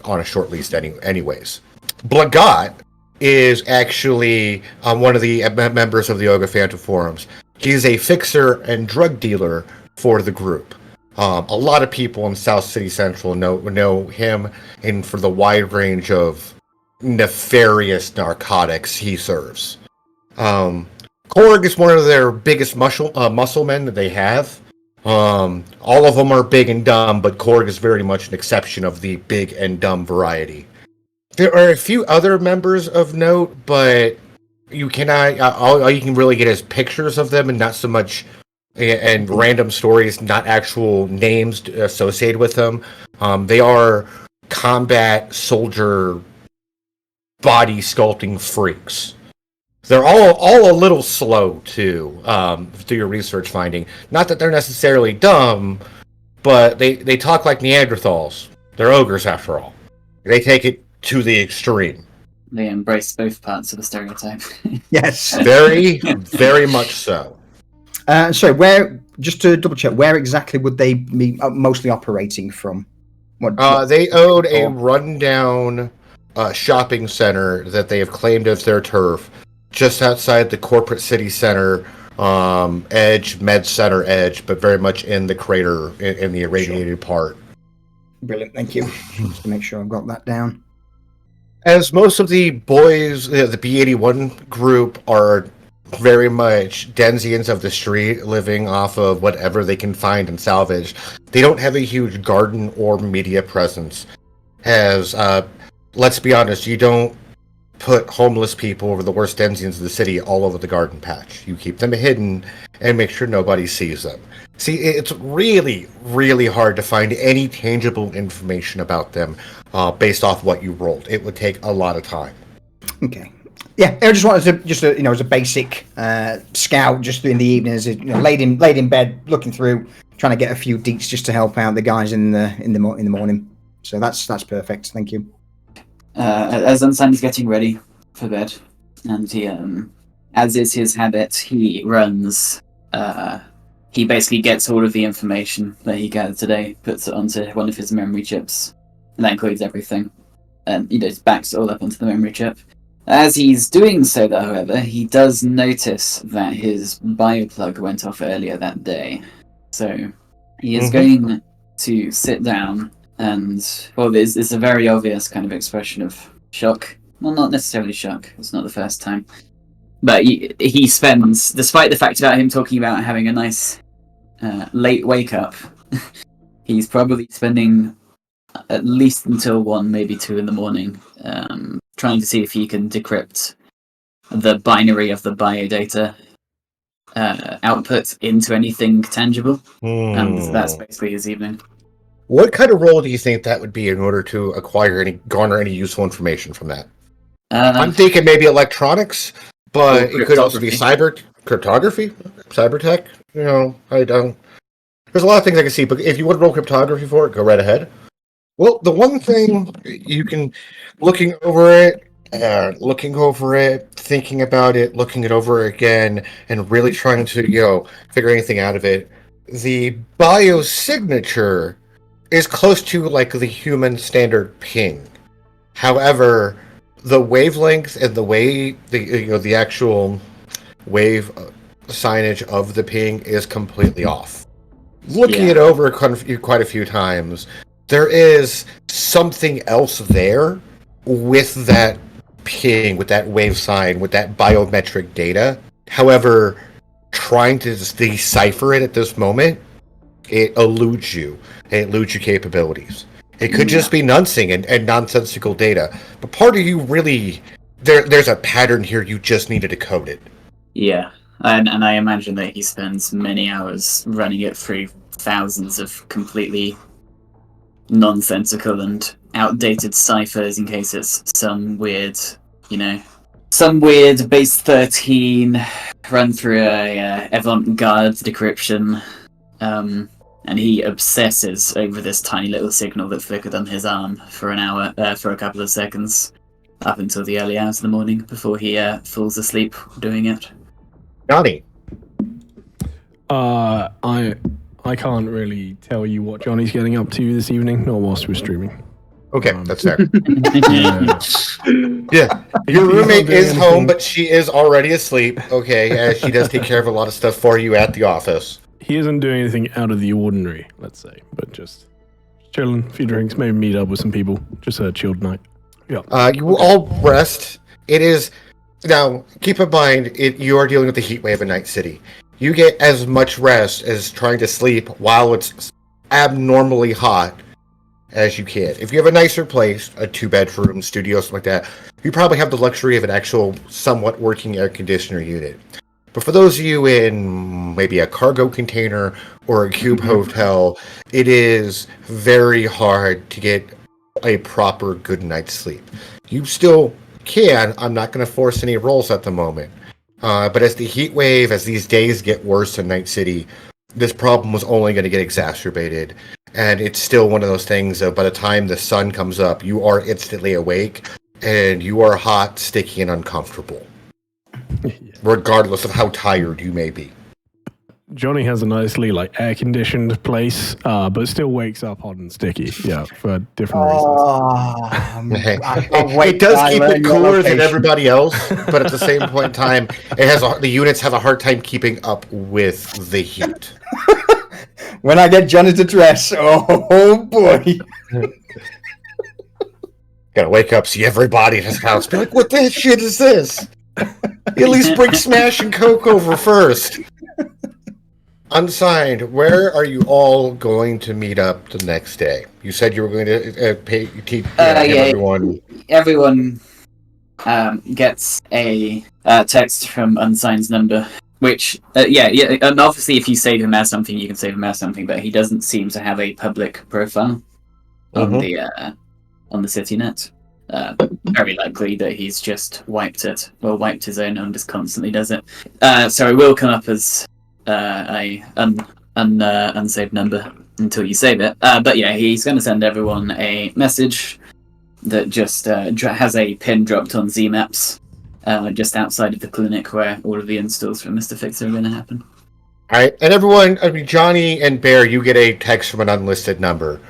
on a short lease anyways. Blagat is actually one of the members of the Ogre Phantom Forums. He's a fixer and drug dealer for the group. A lot of people in South City Central know him, and for the wide range of nefarious narcotics he serves. Korg is one of their biggest muscle men that they have. All of them are big and dumb, but Korg is very much an exception of the big and dumb variety. There are a few other members of note, but you cannot. All you can really get is pictures of them, and not so much, and random stories, not actual names associated with them. They are combat soldier body sculpting freaks. They're all a little slow too, through your research finding. Not that they're necessarily dumb, but they talk like Neanderthals. They're ogres after all. They take it to the extreme. They embrace both parts of the stereotype. Yes. Very, very much so. So where, just to double check, where exactly would they be mostly operating from? They own a rundown shopping center that they have claimed as their turf, just outside the corporate city center, edge, med center edge, but very much in the crater, in the irradiated part. Brilliant, thank you. Just to make sure I've got that down. As most of the boys, the B81 group, are very much denizens of the street, living off of whatever they can find and salvage. They don't have a huge garden or media presence. Let's be honest, you don't put homeless people or the worst denizens of the city all over the garden patch. You keep them hidden and make sure nobody sees them. See, it's really, really hard to find any tangible information about them based off what you rolled. It would take a lot of time. Okay. Yeah, I just wanted to, as a basic scout, just in the evenings, laid in bed, looking through, trying to get a few deets just to help out the guys in the morning. So that's perfect. Thank you. As Unsigned is getting ready for bed, and he, as is his habit, he runs. He basically gets all of the information that he gathered today, puts it onto one of his memory chips, and that includes everything, and just backs it all up onto the memory chip. As he's doing so, though, however, he does notice that his bioplug went off earlier that day. So he is going to sit down and, well, it's a very obvious kind of expression of shock. Well, not necessarily shock. It's not the first time. But he spends, despite the fact about him talking about having a nice late wake-up, he's probably spending at least until 1, maybe 2 in the morning, trying to see if he can decrypt the binary of the biodata output into anything tangible. And that's basically his evening. What kind of role do you think that would be in order to garner any useful information from that? I'm thinking maybe electronics, but it could also be cryptography, cyber tech. I don't. There's a lot of things I can see, but if you want to roll cryptography for it, go right ahead. Well, the one thing you can, looking over it, thinking about it, looking it over again, and really trying to, figure anything out of it, the biosignature is close to like the human standard ping. However, the wavelength and the way the actual wave signage of the ping is completely off. Looking it over quite a few times, there is something else there with that ping, with that wave sign, with that biometric data. However, trying to decipher it at this moment, it eludes you. It eludes your capabilities. It could just be nuncing and nonsensical data. But part of you really, there's a pattern here, you just need to decode it. Yeah, and I imagine that he spends many hours running it through thousands of completely nonsensical and outdated ciphers in case it's some weird base 13 run through a avant-garde decryption. And he obsesses over this tiny little signal that flickered on his arm for an hour, for a couple of seconds, up until the early hours of the morning before he falls asleep doing it. Johnny. I can't really tell you what Johnny's getting up to this evening, nor whilst we're streaming. Okay, that's fair. Yeah. Your roommate is home, but she is already asleep, okay, as she does take care of a lot of stuff for you at the office. He isn't doing anything out of the ordinary, let's say, but just chilling, a few drinks, maybe meet up with some people. Just a chilled night. Yeah. You will all rest. It is... Now, keep in mind, you are dealing with the heat wave in Night City. You get as much rest as trying to sleep while it's abnormally hot as you can. If you have a nicer place, a 2-bedroom studio, something like that, you probably have the luxury of an actual somewhat working air conditioner unit. But for those of you in maybe a cargo container or a cube hotel, it is very hard to get a proper good night's sleep. You still can. I'm not going to force any rolls at the moment. But as the heat wave, as these days get worse in Night City, this problem was only going to get exacerbated. And it's still one of those things that by the time the sun comes up, you are instantly awake, and you are hot, sticky, and uncomfortable. Regardless of how tired you may be. Johnny has a nicely air-conditioned place, but still wakes up hot and sticky. Yeah, for different reasons. It does keep it cooler than everybody else, but at the same point in time, the units have a hard time keeping up with the heat. When I get Johnny to dress, oh boy. Gotta wake up, see everybody in his house, be like, what the shit is this? At least bring Smash and Coke over first. Unsigned, where are you all going to meet up the next day? You said you were going to everyone. Everyone gets a text from Unsigned's number, which, and obviously if you save him as something, you can save him as something, but he doesn't seem to have a public profile on the CityNet. Very likely that he's just wiped his own and just constantly does it. So it will come up as unsaved number until you save it. But yeah, he's going to send everyone a message that just has a pin dropped on Z-Maps just outside of the clinic where all of the installs from Mr. Fixer are going to happen. All right, and everyone, Johnny and Bear, you get a text from an unlisted number.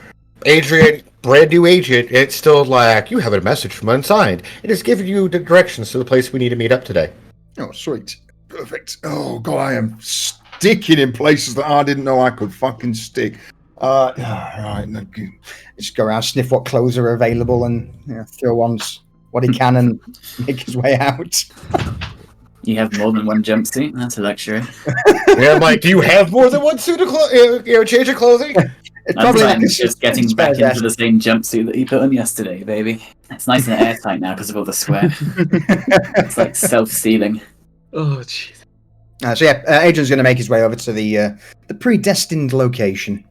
Adrian, brand new agent, it's still you have a message from Unsigned. It is giving you the directions to the place we need to meet up today. Oh, sweet. Perfect. Oh, God, I am sticking in places that I didn't know I could fucking stick. Right. Just go around, sniff what clothes are available, and throw on what he can and make his way out. You have more than one jumpsuit? That's a luxury. Yeah, I'm like, do you have more than one suit of change of clothing? It's probably just getting back into the same jumpsuit that you put on yesterday, baby. It's nice and airtight now because of all the sweat. It's like self-sealing. Oh, jeez. Adrian's going to make his way over to the predestined location.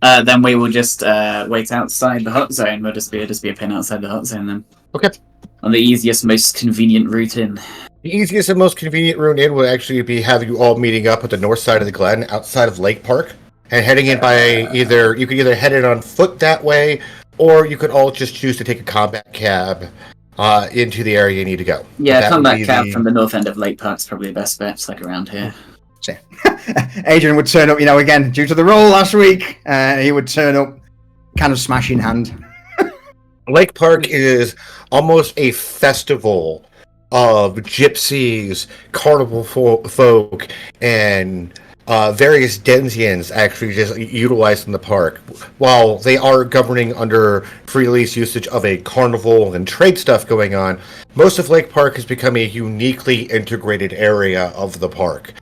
Then we will just wait outside the hot zone. We'll just be a pin outside the hot zone then. Okay. On the easiest, most convenient route in. The easiest and most convenient route in will actually be having you all meeting up at the north side of the Glen, outside of Lake Park, and heading in by you could either head in on foot that way, or you could all just choose to take a combat cab into the area you need to go. Yeah, combat cab from the north end of Lake Park's probably the best bet. It's around here. Adrian would turn up, again, due to the roll last week, he would turn up kind of smash in hand. Lake Park is almost a festival of gypsies, carnival folk, and various denizens actually just utilizing the park. While they are governing under free lease usage of a carnival and trade stuff going on, most of Lake Park has become a uniquely integrated area of the park.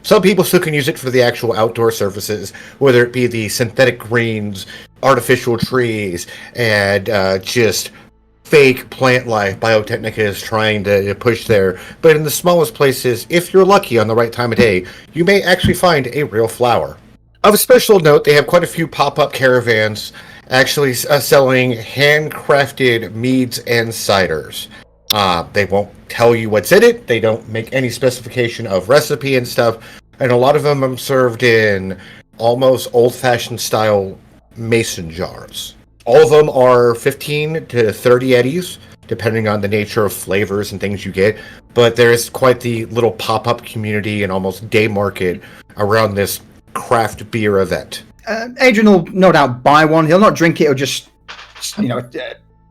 Some people still can use it for the actual outdoor services, whether it be the synthetic greens, artificial trees, and just fake plant life Biotechnica is trying to push there. But in the smallest places, if you're lucky on the right time of day, you may actually find a real flower. Of a special note, they have quite a few pop-up caravans actually selling handcrafted meads and ciders. They won't tell you what's in it. They don't make any specification of recipe and stuff. And a lot of them are served in almost old-fashioned style mason jars. All of them are 15 to 30 eddies, depending on the nature of flavors and things you get. But there's quite the little pop-up community and almost day market around this craft beer event. Adrian will no doubt buy one. He'll not drink it. He'll just,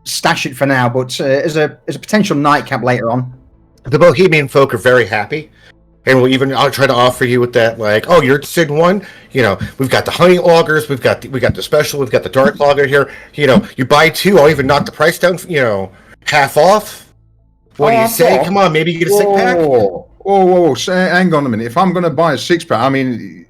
stash it for now. But as a potential nightcap later on. The Bohemian folk are very happy. And I'll try to offer you with that, you're interested in one? We've got the honey lagers, we've got the special, we've got the dark lager here. You buy two, I'll even knock the price down, half off. What do you say? Come on, maybe you get a six-pack? Whoa, hang on a minute. If I'm going to buy a six-pack, man's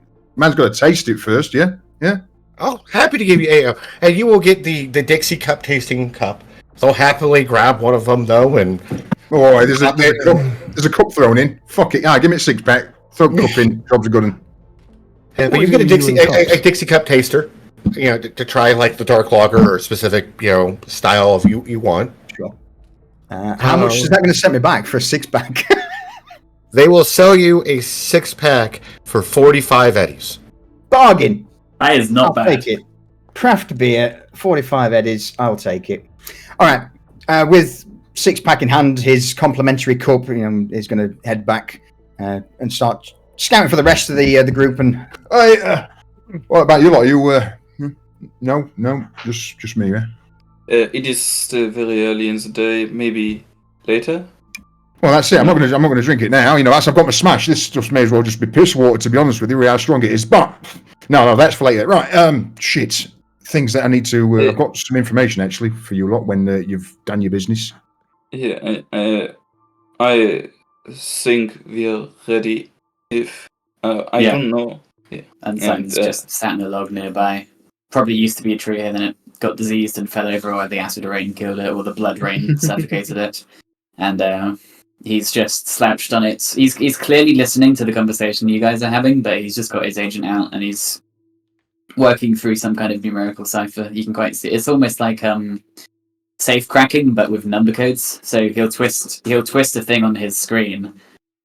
got to taste it first, yeah? Yeah? Oh, happy to give you a... And you will get the Dixie Cup tasting cup. So happily grab one of them, though, and... Oh, there's a cup thrown in. Fuck it. Give me a six-pack. Throw a cup in. Job's a good one. Yeah, but you get a Dixie Cup taster, to try, the dark lager or specific, style of you want. Sure. How much is that going to set me back for a 6-pack? They will sell you a 6-pack for 45 eddies. Bargain. That is not I'll bad. take it. Craft beer, 45 eddies. I'll take it. All right. With 6-pack in hand, his complimentary cup, is going to head back and start scouting for the rest of the group. And Hey, what about you lot? You, no, just me, yeah? It is still very early in the day. Maybe later. Well, that's it. I'm not going to drink it now. As I've got my smash, this stuff may as well just be piss water, to be honest with you, how strong it is. But no, that's for later. Right, shit. Things that I need to. I've got some information actually for you lot when you've done your business. Yeah, I think we're ready. If I don't know. Yeah. And Simon's just sat in a log nearby. Probably used to be a tree, and then it got diseased and fell over, or the acid rain killed it, or the blood rain suffocated it. And he's just slouched on it. He's clearly listening to the conversation you guys are having, but he's just got his agent out and he's working through some kind of numerical cipher. You can quite see it's almost like safe cracking, but with number codes. So he'll twist a thing on his screen,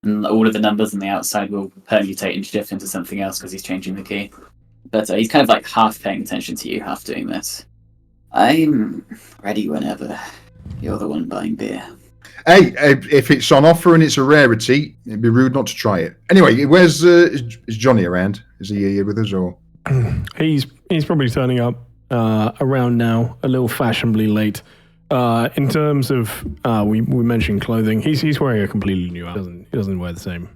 and all of the numbers on the outside will permutate and shift into something else because he's changing the key. But he's kind of like half paying attention to you, half doing this. I'm ready whenever. You're the one buying beer. Hey, if it's on offer and it's a rarity, it'd be rude not to try it. Anyway, where's is Johnny around? Is he here with us or? He's probably turning up around now, a little fashionably late. In terms of we mentioned clothing, he's wearing a completely new outfit. He doesn't wear the same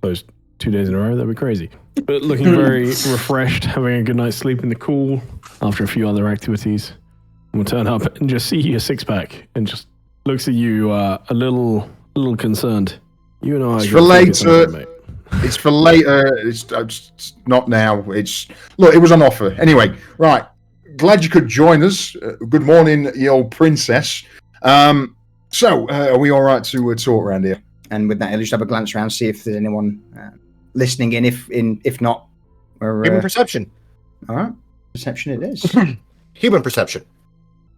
clothes 2 days in a row. That'd be crazy. But looking very refreshed, having a good night's sleep in the cool after a few other activities. And we'll turn up and just see your 6-pack and just looks at you a little concerned. You know, it's for later. It's for later. It's not now. Look, it was on offer. Anyway, right. Glad you could join us. Good morning, you old princess. So, are we all right to talk around here? And with that, I'll just have a glance around, see if there's anyone listening in. If not, we're Human perception. all right. Perception it is. Human perception.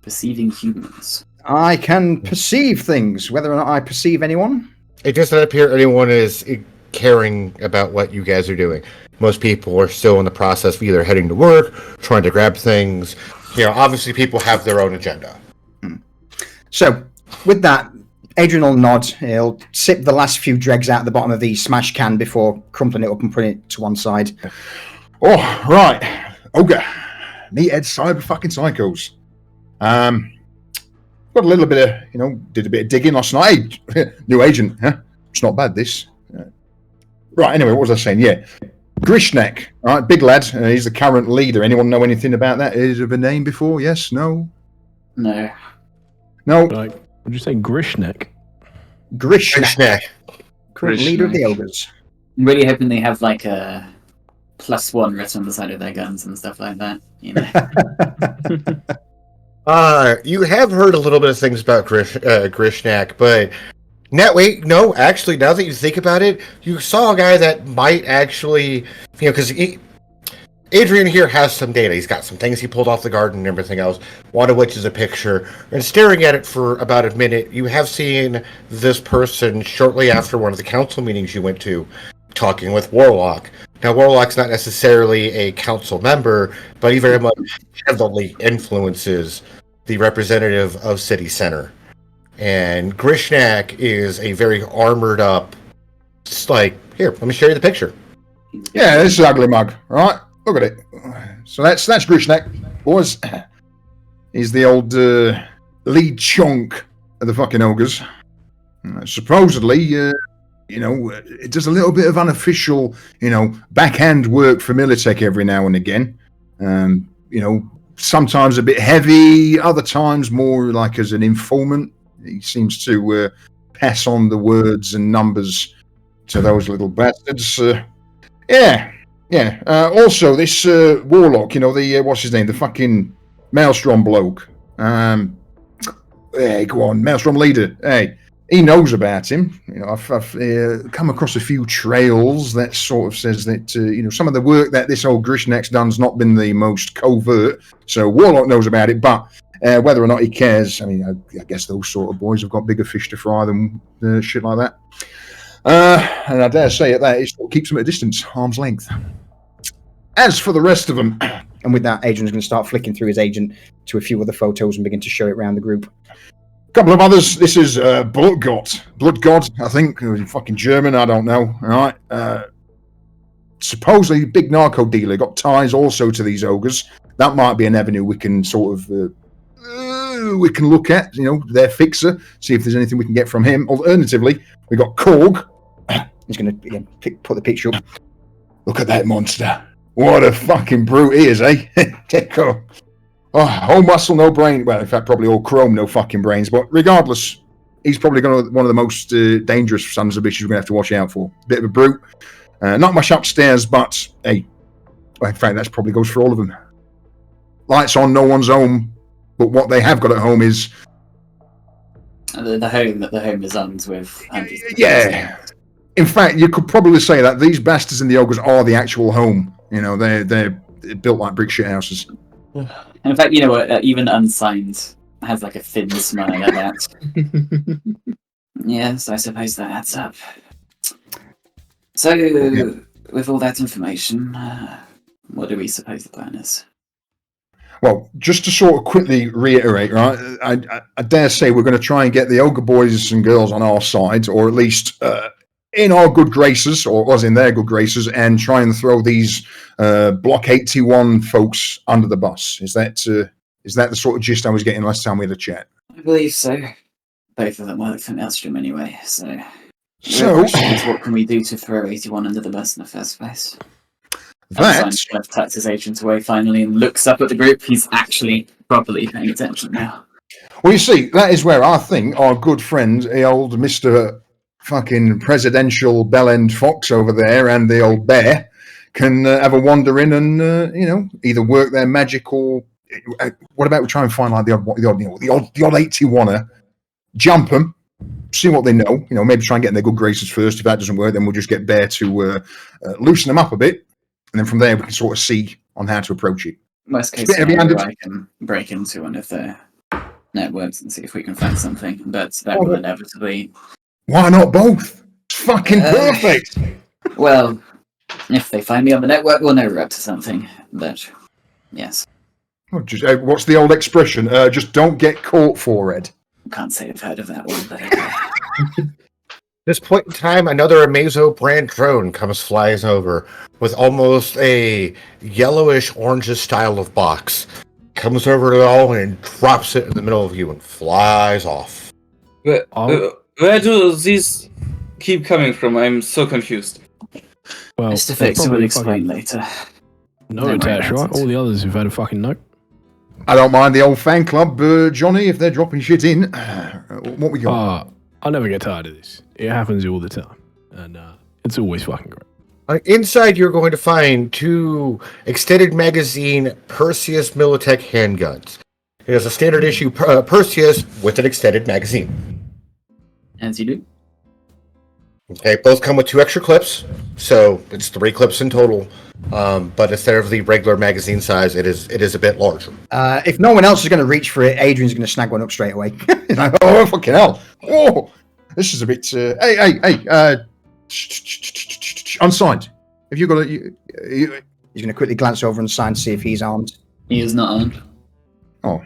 Perceiving humans. I can perceive things. Whether or not I perceive anyone, It does not appear anyone is caring about what you guys are doing. Most people are still in the process of either heading to work, trying to grab things. Obviously people have their own agenda. So, with that, Adrian will nod. He'll sip the last few dregs out of the bottom of the smash can before crumpling it up and putting it to one side. Oh, right. Okay. Meathead cyberpsychos. Got a little bit of, did a bit of digging last night. Hey, new agent, huh? It's not bad, this. Right, anyway, what was I saying? Yeah. Grishnek, all right, big lad. He's the current leader. Anyone know anything about that? Is of a name before? Yes? No? No. No? Like, would you say Grishnek? Grishnek, current Grishnek. leader of the ogres. I'm really hoping they have like a +1 written on the side of their guns and stuff like that. You have heard a little bit of things about Grishnak, but no, actually, now that you think about it, you saw a guy that might actually, because Adrian here has some data. He's got some things he pulled off the garden and everything else, one of which is a picture. And staring at it for about a minute, you have seen this person shortly after one of the council meetings you went to, talking with Warlock. Now, Warlock's not necessarily a council member, but he very much heavily influences the representative of City Center. And Grishnak is a very armored up, here, let me show you the picture. Yeah, this is ugly mug, right? Look at it. So that's Grishnak, boys. He's the old lead chunk of the fucking ogres. Supposedly, it does a little bit of unofficial, backhand work for Militech every now and again. Sometimes a bit heavy, other times more like as an informant. He seems to pass on the words and numbers to those little bastards. Also, this Warlock, what's his name? The fucking Maelstrom bloke. Hey, go on, Maelstrom leader. Hey, he knows about him. I've come across a few trails that sort of says that, some of the work that this old Grishnek's done's not been the most covert. So Warlock knows about it, but Whether or not he cares, I mean, I guess those sort of boys have got bigger fish to fry than shit like that. And I dare say it keeps them at a distance, arm's length. As for the rest of them, And with that, Adrian's going to start flicking through his agent to a few other photos and begin to show it around the group. a couple of others. This is Blood God, I think. Fucking German, I don't know. All right. Supposedly, big narco dealer, got ties also to these ogres. That might be an avenue we can sort of we can look at. You know, their fixer, see if there's anything we can get from him. Alternatively, we got Korg. He's going to put the picture up. Look at that monster. What a fucking brute he is, eh? Oh, all muscle, no brain. Well, in fact, probably all chrome, no fucking brains. But regardless, he's probably one of the most dangerous sons of bitches we're going to have to watch out for. Bit of a brute. Not much upstairs, but hey, well, in fact, that probably goes for all of them. Lights on, no one's home. But what they have got at home is the home is armed with. Yeah. In fact, you could probably say that these bastards and the ogres are the actual home. You know, they're built like brick shit houses. And in fact, you know what? Even unsigned has like a thin smile at that. Yes, I suppose that adds up. So, with all that information, what do we suppose the plan is? Well, just to sort of quickly reiterate, right? I dare say we're going to try and get the ogre boys and girls on our side, or at least in our good graces, or us in their good graces, and try and throw these Block 81 folks under the bus. Is that the sort of gist I was getting last time we had a chat? I believe so. Both of them work for Maelstrom anyway, so... So, what can we do to throw 81 under the bus in the first place? that Tucks his agent away finally and looks up at the group. He's actually properly paying attention now. well, you see, that is where I think our good friend, the old Mr. fucking presidential bell-end fox over there, and the old bear can have a wander in and either work their magic or what about we try and find like the odd 81er, jump them, see what they know. You know, maybe try and get in their good graces first. If that doesn't work, then we'll just get Bear to loosen them up a bit, and then from there we can sort of see on how to approach it. Worst case scenario, I can break into one of their networks and see if we can find something, but that will inevitably... Why not both? It's fucking perfect. Well, if they find me on the network, we'll know we're up to something, but yes. What's the old expression? Just don't get caught, forehead. Can't say I've heard of that one, but okay. This point in time, another Amazo brand drone flies over with almost a yellowish orangish style of box. Comes over to it all and drops it in the middle of you and flies off. Where do these keep coming from? I'm so confused. Well, Mr. Fixer will explain later. No attach, right? All the others who've had a fucking note. I don't mind the old fan club, Johnny, if they're dropping shit in. What we got? I never get tired of this. It happens all the time. And it's always fucking great. Inside, you're going to find 2 extended magazine Perseus Militech handguns. It is a standard issue Perseus with an extended magazine. As you do. Okay, both come with 2 extra clips, so it's 3 clips in total. But instead of the regular magazine size, it is a bit larger. If no one else is going to reach for it, Adrian's going to snag one up straight away. He's like, oh, fucking hell. Oh, this is a bit... Hey, unsigned. Have you got a... He's going to quickly glance over and sign to see if he's armed. He is not armed. Oh.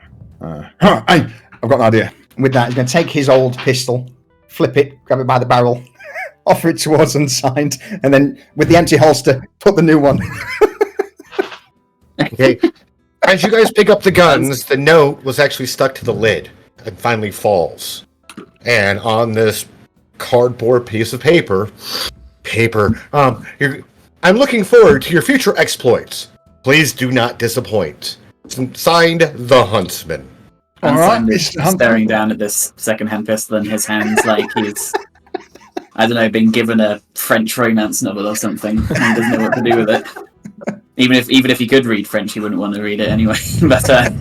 Hey, I've got an idea. With that, he's going to take his old pistol, flip it, grab it by the barrel, offer it towards unsigned, and then with the empty holster, put the new one. Okay. As you guys pick up the guns, the note was actually stuck to the lid and finally falls. And on this cardboard piece of paper, I'm looking forward to your future exploits. Please do not disappoint. Signed, The Huntsman. Unsigned is staring down at this second-hand pistol in his hands like he's, I don't know, been given a French romance novel or something and doesn't know what to do with it. Even if he could read French, he wouldn't want to read it anyway. But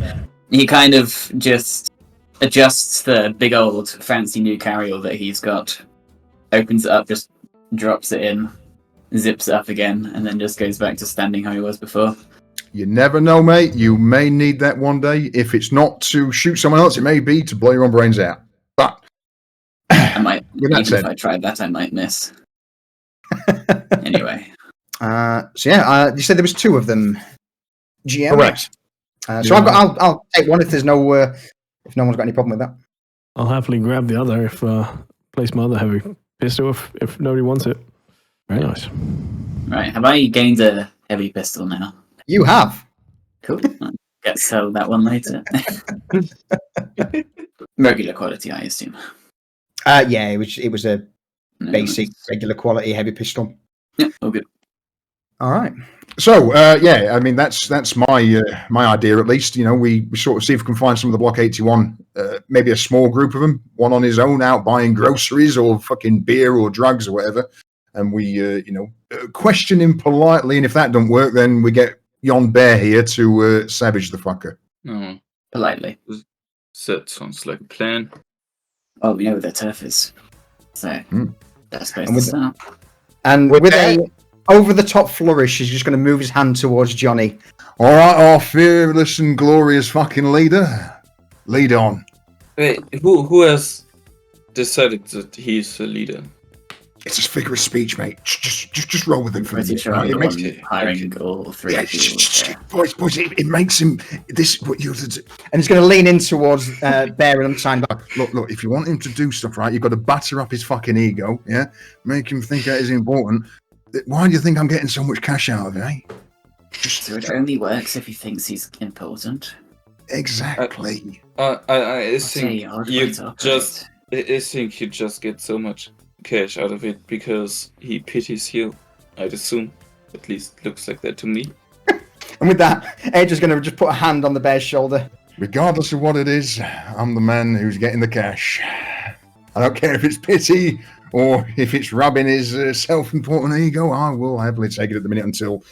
he kind of just adjusts the big old fancy new carryall that he's got, opens it up, just drops it in, zips it up again, and then just goes back to standing how he was before. You never know, mate. You may need that one day. If it's not to shoot someone else, it may be to blow your own brains out. But I might, with that even said, if I tried that, I might miss. Anyway. You said there was 2 of them. GM. correct. So I'll take one if there's if no one's got any problem with that. I'll happily grab the other if place my other heavy pistol if nobody wants it. Very nice. Right, have I gained a heavy pistol now? You have. Cool. I'll get to sell that one later. Regular quality, I assume. Yeah, it was a No basic, worries. regular quality heavy pistol. Yeah, all good. All right. So yeah, I mean that's my idea at least. You know, we sort of see if we can find some of the Block 81, maybe a small group of them, one on his own out buying groceries or fucking beer or drugs or whatever, and we question him politely, and if that don't work, then we get yon bear here to savage the fucker. Oh, Politely. that sounds like a plan. Oh, we know where the turf is. So, that's supposed And to with start. And With with that- a over-the-top flourish, he's just going to move his hand towards Johnny. All right, our fearless and glorious fucking leader, lead on. Wait, who has decided that he's the leader? It's a figure of speech, mate. Just roll with it for a Pretty minute. sure right? I'm It the makes one hiring all 3 yeah, of you. boys, it makes him this what you. And he's going to lean in towards Bear and sign back. Look. If you want him to do stuff right, you've got to batter up his fucking ego. Yeah, make him think that is important. Why do you think I'm getting so much cash out of it? Eh? So it only works if he thinks he's important. Exactly. I What's think a odd you way to operate? just I think you just get so much cash out of it because he pities you. I'd assume. At least looks like that to me. And with that, Edge is going to just put a hand on the bear's shoulder. Regardless of what it is, I'm the man who's getting the cash. I don't care if it's pity or if it's rubbing his self-important ego. I will happily take it at the minute until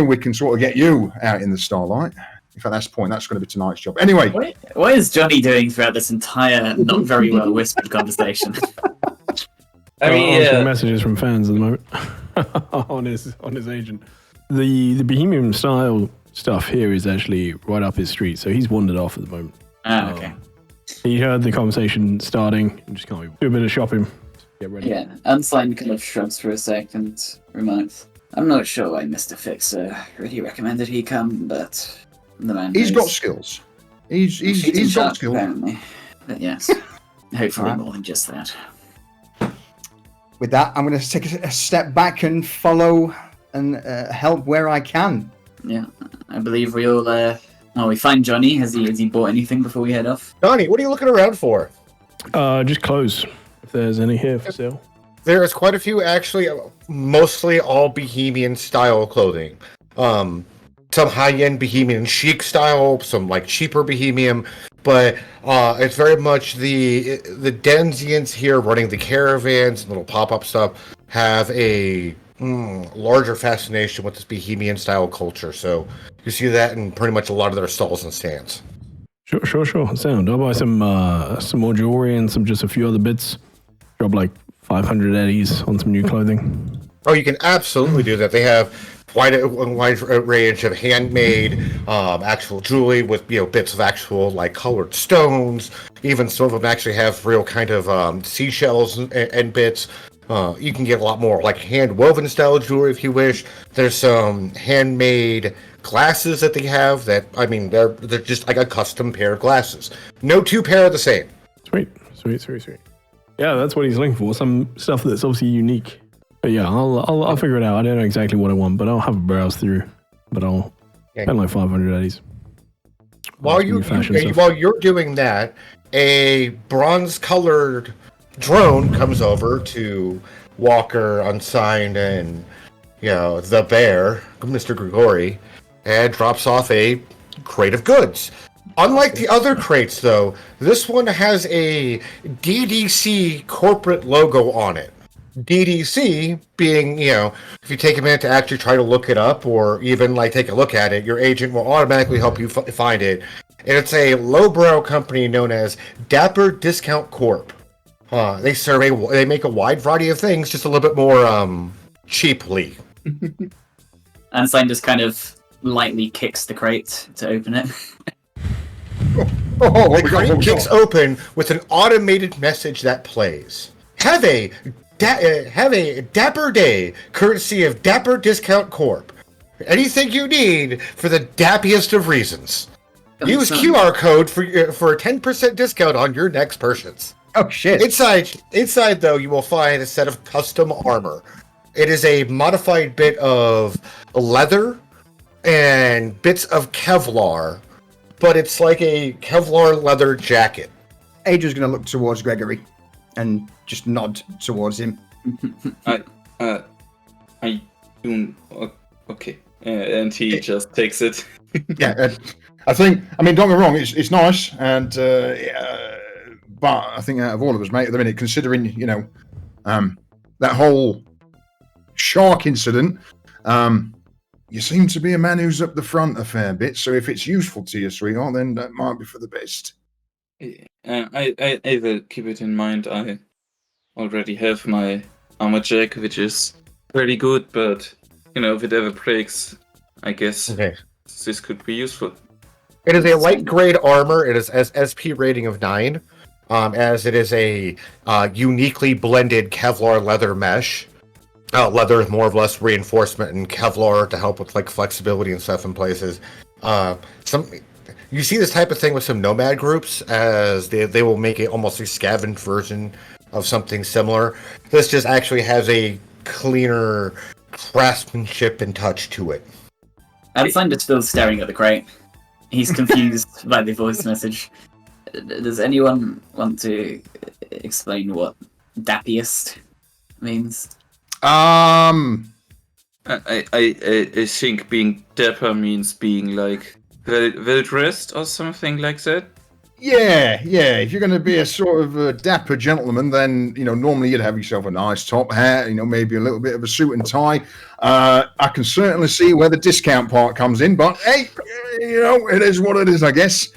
we can sort of get you out in the starlight. In fact, that's the point. That's going to be tonight's job. Anyway, What is Johnny doing throughout this entire not very well whispered conversation? I mean, answering yeah. messages from fans at the moment on his agent. The Bohemian style stuff here is actually right up his street, so he's wandered off at the moment. Ah, okay. He heard the conversation starting and just can't do a bit of shopping. Get ready. Yeah, Unsigned kind of shrugs for a second, remarks, I'm not sure why Mr. Fixer really recommended he come, but the man he's knows. got skills. He's Shooting got sharp, skills. apparently. But yes, hopefully Alright. more than just that. With that, I'm going to take a step back and follow and help where I can. Yeah, I believe we all, we find Johnny. Has he bought anything before we head off? Donnie, what are you looking around for? Just clothes, if there's any here for sale. There is quite a few, actually, mostly all Bohemian style clothing. Some high-end Bohemian chic style, some like cheaper Bohemian, but it's very much the Denzians here running the caravans and little pop-up stuff have a larger fascination with this Bohemian style culture. So you see that in pretty much a lot of their stalls and stands. Sure. Sound. I'll buy some more jewelry and just a few other bits. Drop like 500 eddies on some new clothing. Oh, you can absolutely do that. They have quite a wide range of handmade actual jewelry with bits of actual like colored stones. Even some of them actually have real kind of seashells and bits. You can get a lot more like hand woven style jewelry if you wish. There's some handmade glasses that they have that they're just like a custom pair of glasses. No two pair are the same. Sweet. Yeah, that's what he's looking for. Some stuff that's obviously unique. But yeah, I'll figure it out. I don't know exactly what I want, but I'll have a browse through. But I'll spend like 500 eddies. While you're doing that, a bronze-colored drone comes over to Walker, Unsigned, and the bear, Mr. Grigori, and drops off a crate of goods. Unlike the other crates, though, this one has a DDC corporate logo on it. DDC being, if you take a minute to actually try to look it up or even like take a look at it, your agent will automatically help you find it. And it's a lowbrow company known as Dapper Discount Corp. They make a wide variety of things, just a little bit more cheaply. Unsigned just kind of lightly kicks the crate to open it. The crate kicks open with an automated message that plays. Have a dapper day, courtesy of Dapper Discount Corp. Anything you need for the dappiest of reasons. Use QR code for a 10% discount on your next purchase. Oh shit! Inside though, you will find a set of custom armor. It is a modified bit of leather and bits of Kevlar, but it's like a Kevlar leather jacket. Adrian's going to look towards Gregory and just nod towards him. I do. Okay, and he just takes it. Yeah, I mean, don't get me wrong, it's nice, and but I think out of all of us, mate, at the minute, considering that whole shark incident, you seem to be a man who's up the front a fair bit. So if it's useful to you, sweetheart, then that might be for the best. I will keep it in mind. I already have my armor jack, which is pretty good, but if it ever breaks, I guess this could be useful. It is a light grade armor. It is SP rating of 9, as it is a uniquely blended Kevlar leather mesh. Leather is more or less reinforcement and Kevlar to help with like flexibility and stuff in places. You see this type of thing with some nomad groups, as they will make it almost a scavenged version of something similar. This just actually has a cleaner craftsmanship and touch to it. Alexander's still staring at the crate. He's confused by the voice message. Does anyone want to explain what dappiest means? I think being dapper means being like well dressed or something like that. Yeah. If you're going to be a sort of a dapper gentleman, then normally you'd have yourself a nice top hat, maybe a little bit of a suit and tie. I can certainly see where the discount part comes in, but hey, it is what it is, I guess.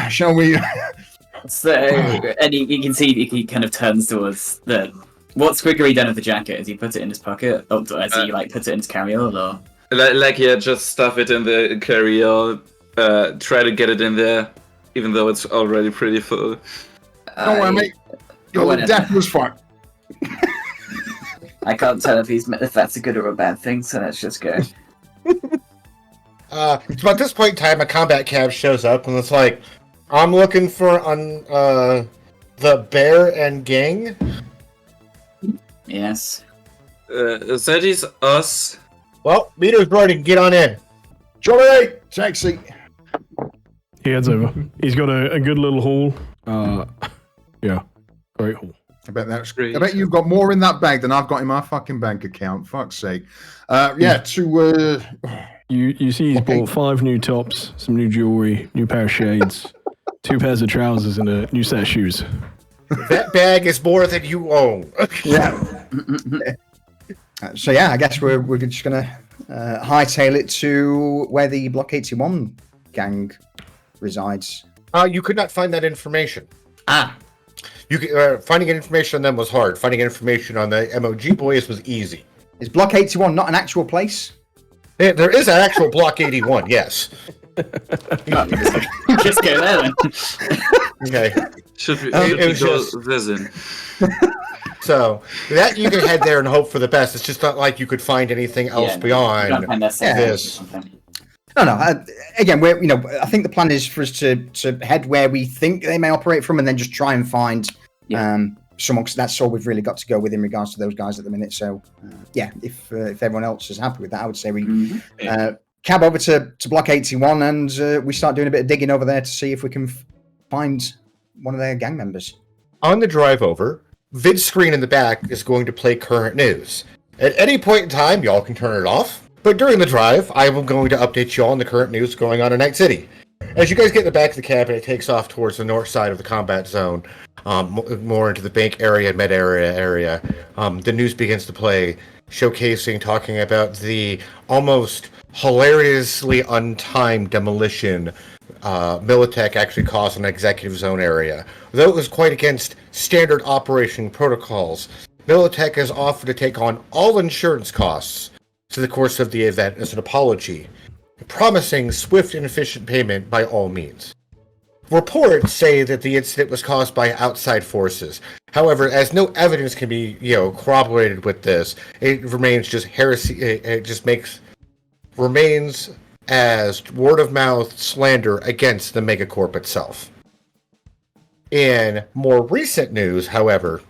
Shall we? So, and you can see he kind of turns towards the. What's Gregory done with the jacket? Has he put it in his pocket? Or has he put it in his carry-on? Or Just stuff it in the carry-on. Try to get it in there, even though it's already pretty full. Don't worry, mate. Your dapper was fine. I can't tell if that's a good or a bad thing, so let's just go. So at this point in time, a combat cab shows up, and it's like, I'm looking for the bear and gang. Yes. That is us. Well, meter's running. Get on in. Jolly, taxi. He heads over. He's got a good little haul. Yeah, great haul. I bet that's great. I bet you've got more in that bag than I've got in my fucking bank account. Fuck's sake. You see he's bought 5 new tops, some new jewelry, new pair of shades, 2 pairs of trousers, and a new set of shoes. That bag is more than you own. Yeah. So I guess we're just gonna hightail it to where the Block 81 gang resides. You could not find that information. You Finding information on them was hard. Finding information on the MOG boys was easy. Is Block 81 not an actual place? There is an actual Block 81, yes. Just go there then. Okay. Should we It go was visit? So that you can head there and hope for the best. It's just not like you could find anything else beyond this. No. Again, I think the plan is for us to head where we think they may operate from, and then just try and find someone. Cause that's all we've really got to go with in regards to those guys at the minute. So, if everyone else is happy with that, I would say we cab over to Block 81 and we start doing a bit of digging over there to see if we can find one of their gang members. On the drive over, vid screen in the back is going to play current news. At any point in time, y'all can turn it off. But during the drive, I am going to update you all on the current news going on in Night City. As you guys get in the back of the cab and it takes off towards the north side of the combat zone, more into the bank area, med area, the news begins to play, talking about the almost hilariously untimed demolition Militech actually caused an executive zone area. Though it was quite against standard operation protocols, Militech has offered to take on all insurance costs to the course of the event as an apology. promising swift and efficient payment by all means. Reports say that the incident was caused by outside forces. However, as no evidence can be, corroborated with this, it remains just heresy. It just remains as word of mouth slander against the megacorp itself. In more recent news, however,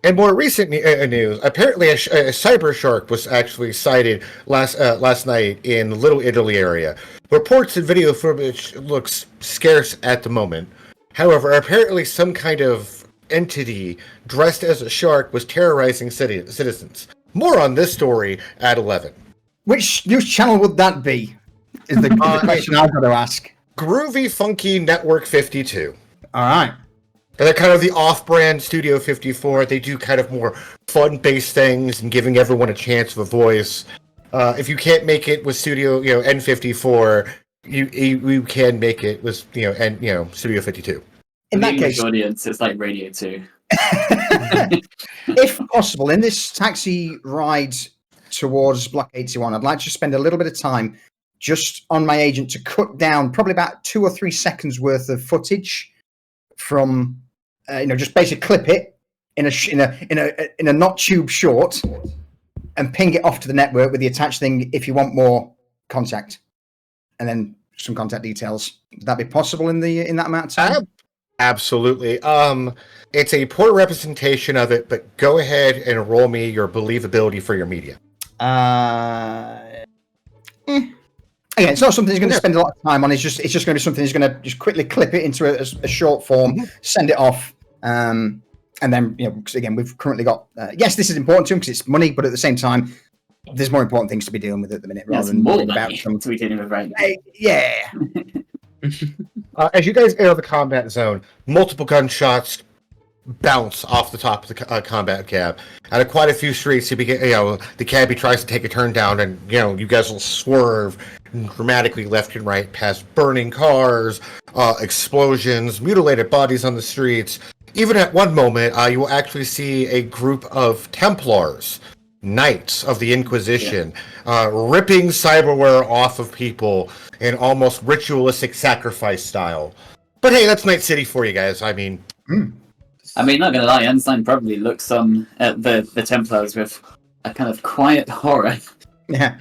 apparently a cyber shark was actually sighted last night in the Little Italy area. Reports and video footage looks scarce at the moment. However, apparently some kind of entity dressed as a shark was terrorizing citizens. More on this story at 11. Which news channel would that be? Is the question I've got to ask. Groovy Funky Network 52. All right. They're kind of the off-brand Studio 54. They do kind of more fun-based things and giving everyone a chance of a voice. If you can't make it with Studio, N54, you can make it with Studio 52. In that case, audience, it's like Radio 2. If possible, in this taxi ride towards Block 81, I'd like to spend a little bit of time just on my agent to cut down probably about 2 or 3 seconds worth of footage from, just basically clip it in a not tube short and ping it off to the network with the attached thing if you want more contact, and then some contact details. Would that be possible in that amount of time? Absolutely. It's a poor representation of it, but go ahead and roll me your believability for your media. Again, it's not something he's going to spend a lot of time on. It's just going to be something he's going to just quickly clip it into a short form, send it off, and then because again we've currently got. Yes, this is important to him because it's money, but at the same time, there's more important things to be dealing with at the minute rather than more worrying money about some. to be dealing with right now. Yeah. As you guys enter the combat zone, multiple gunshots bounce off the top of the combat cab. Out of quite a few streets, the cabbie tries to take a turn down, and you guys will swerve dramatically left and right past burning cars, explosions, mutilated bodies on the streets. Even at one moment, you will actually see a group of Templars, Knights of the Inquisition, ripping cyberware off of people in almost ritualistic sacrifice style. But hey, that's Night City for you guys. I mean, not gonna lie, Einstein probably looks on at the Templars with a kind of quiet horror. Yeah.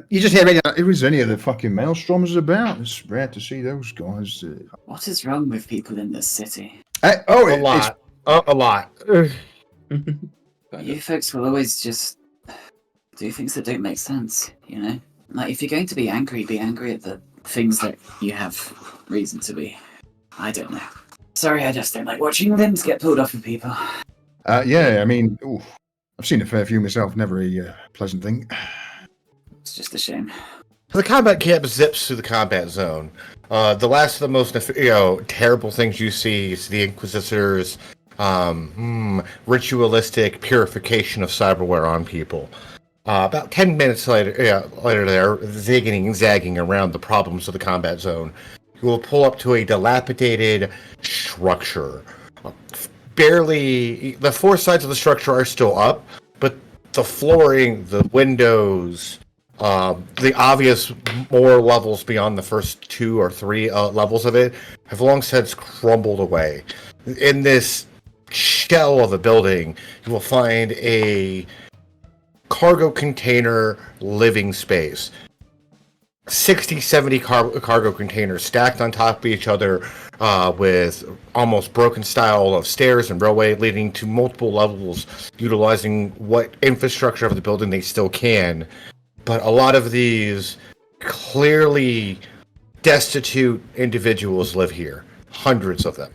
You just hear radio. It was any of the fucking maelstroms about. It's rare to see those guys. What is wrong with people in this city? A lot. You folks will always just do things that don't make sense, Like, if you're going to be angry at the things that you have reason to be. I don't know. Sorry, I just don't like watching limbs get pulled off of people. Yeah, I mean, I've seen a fair few myself. Never a pleasant thing. It's just a shame. The combat camp zips through the combat zone. The last of the most terrible things you see is the Inquisitors' ritualistic purification of cyberware on people. About 10 minutes later, they're zigging and zagging around the problems of the combat zone. You will pull up to a dilapidated structure. Barely, the 4 sides of the structure are still up, but the flooring, the windows, the obvious more levels beyond the first 2 or 3 levels of it have long since crumbled away. In this shell of a building, you will find a cargo container living space. 60, 70 cargo containers stacked on top of each other with almost broken style of stairs and railway leading to multiple levels, utilizing what infrastructure of the building they still can. But a lot of these clearly destitute individuals live here. Hundreds of them.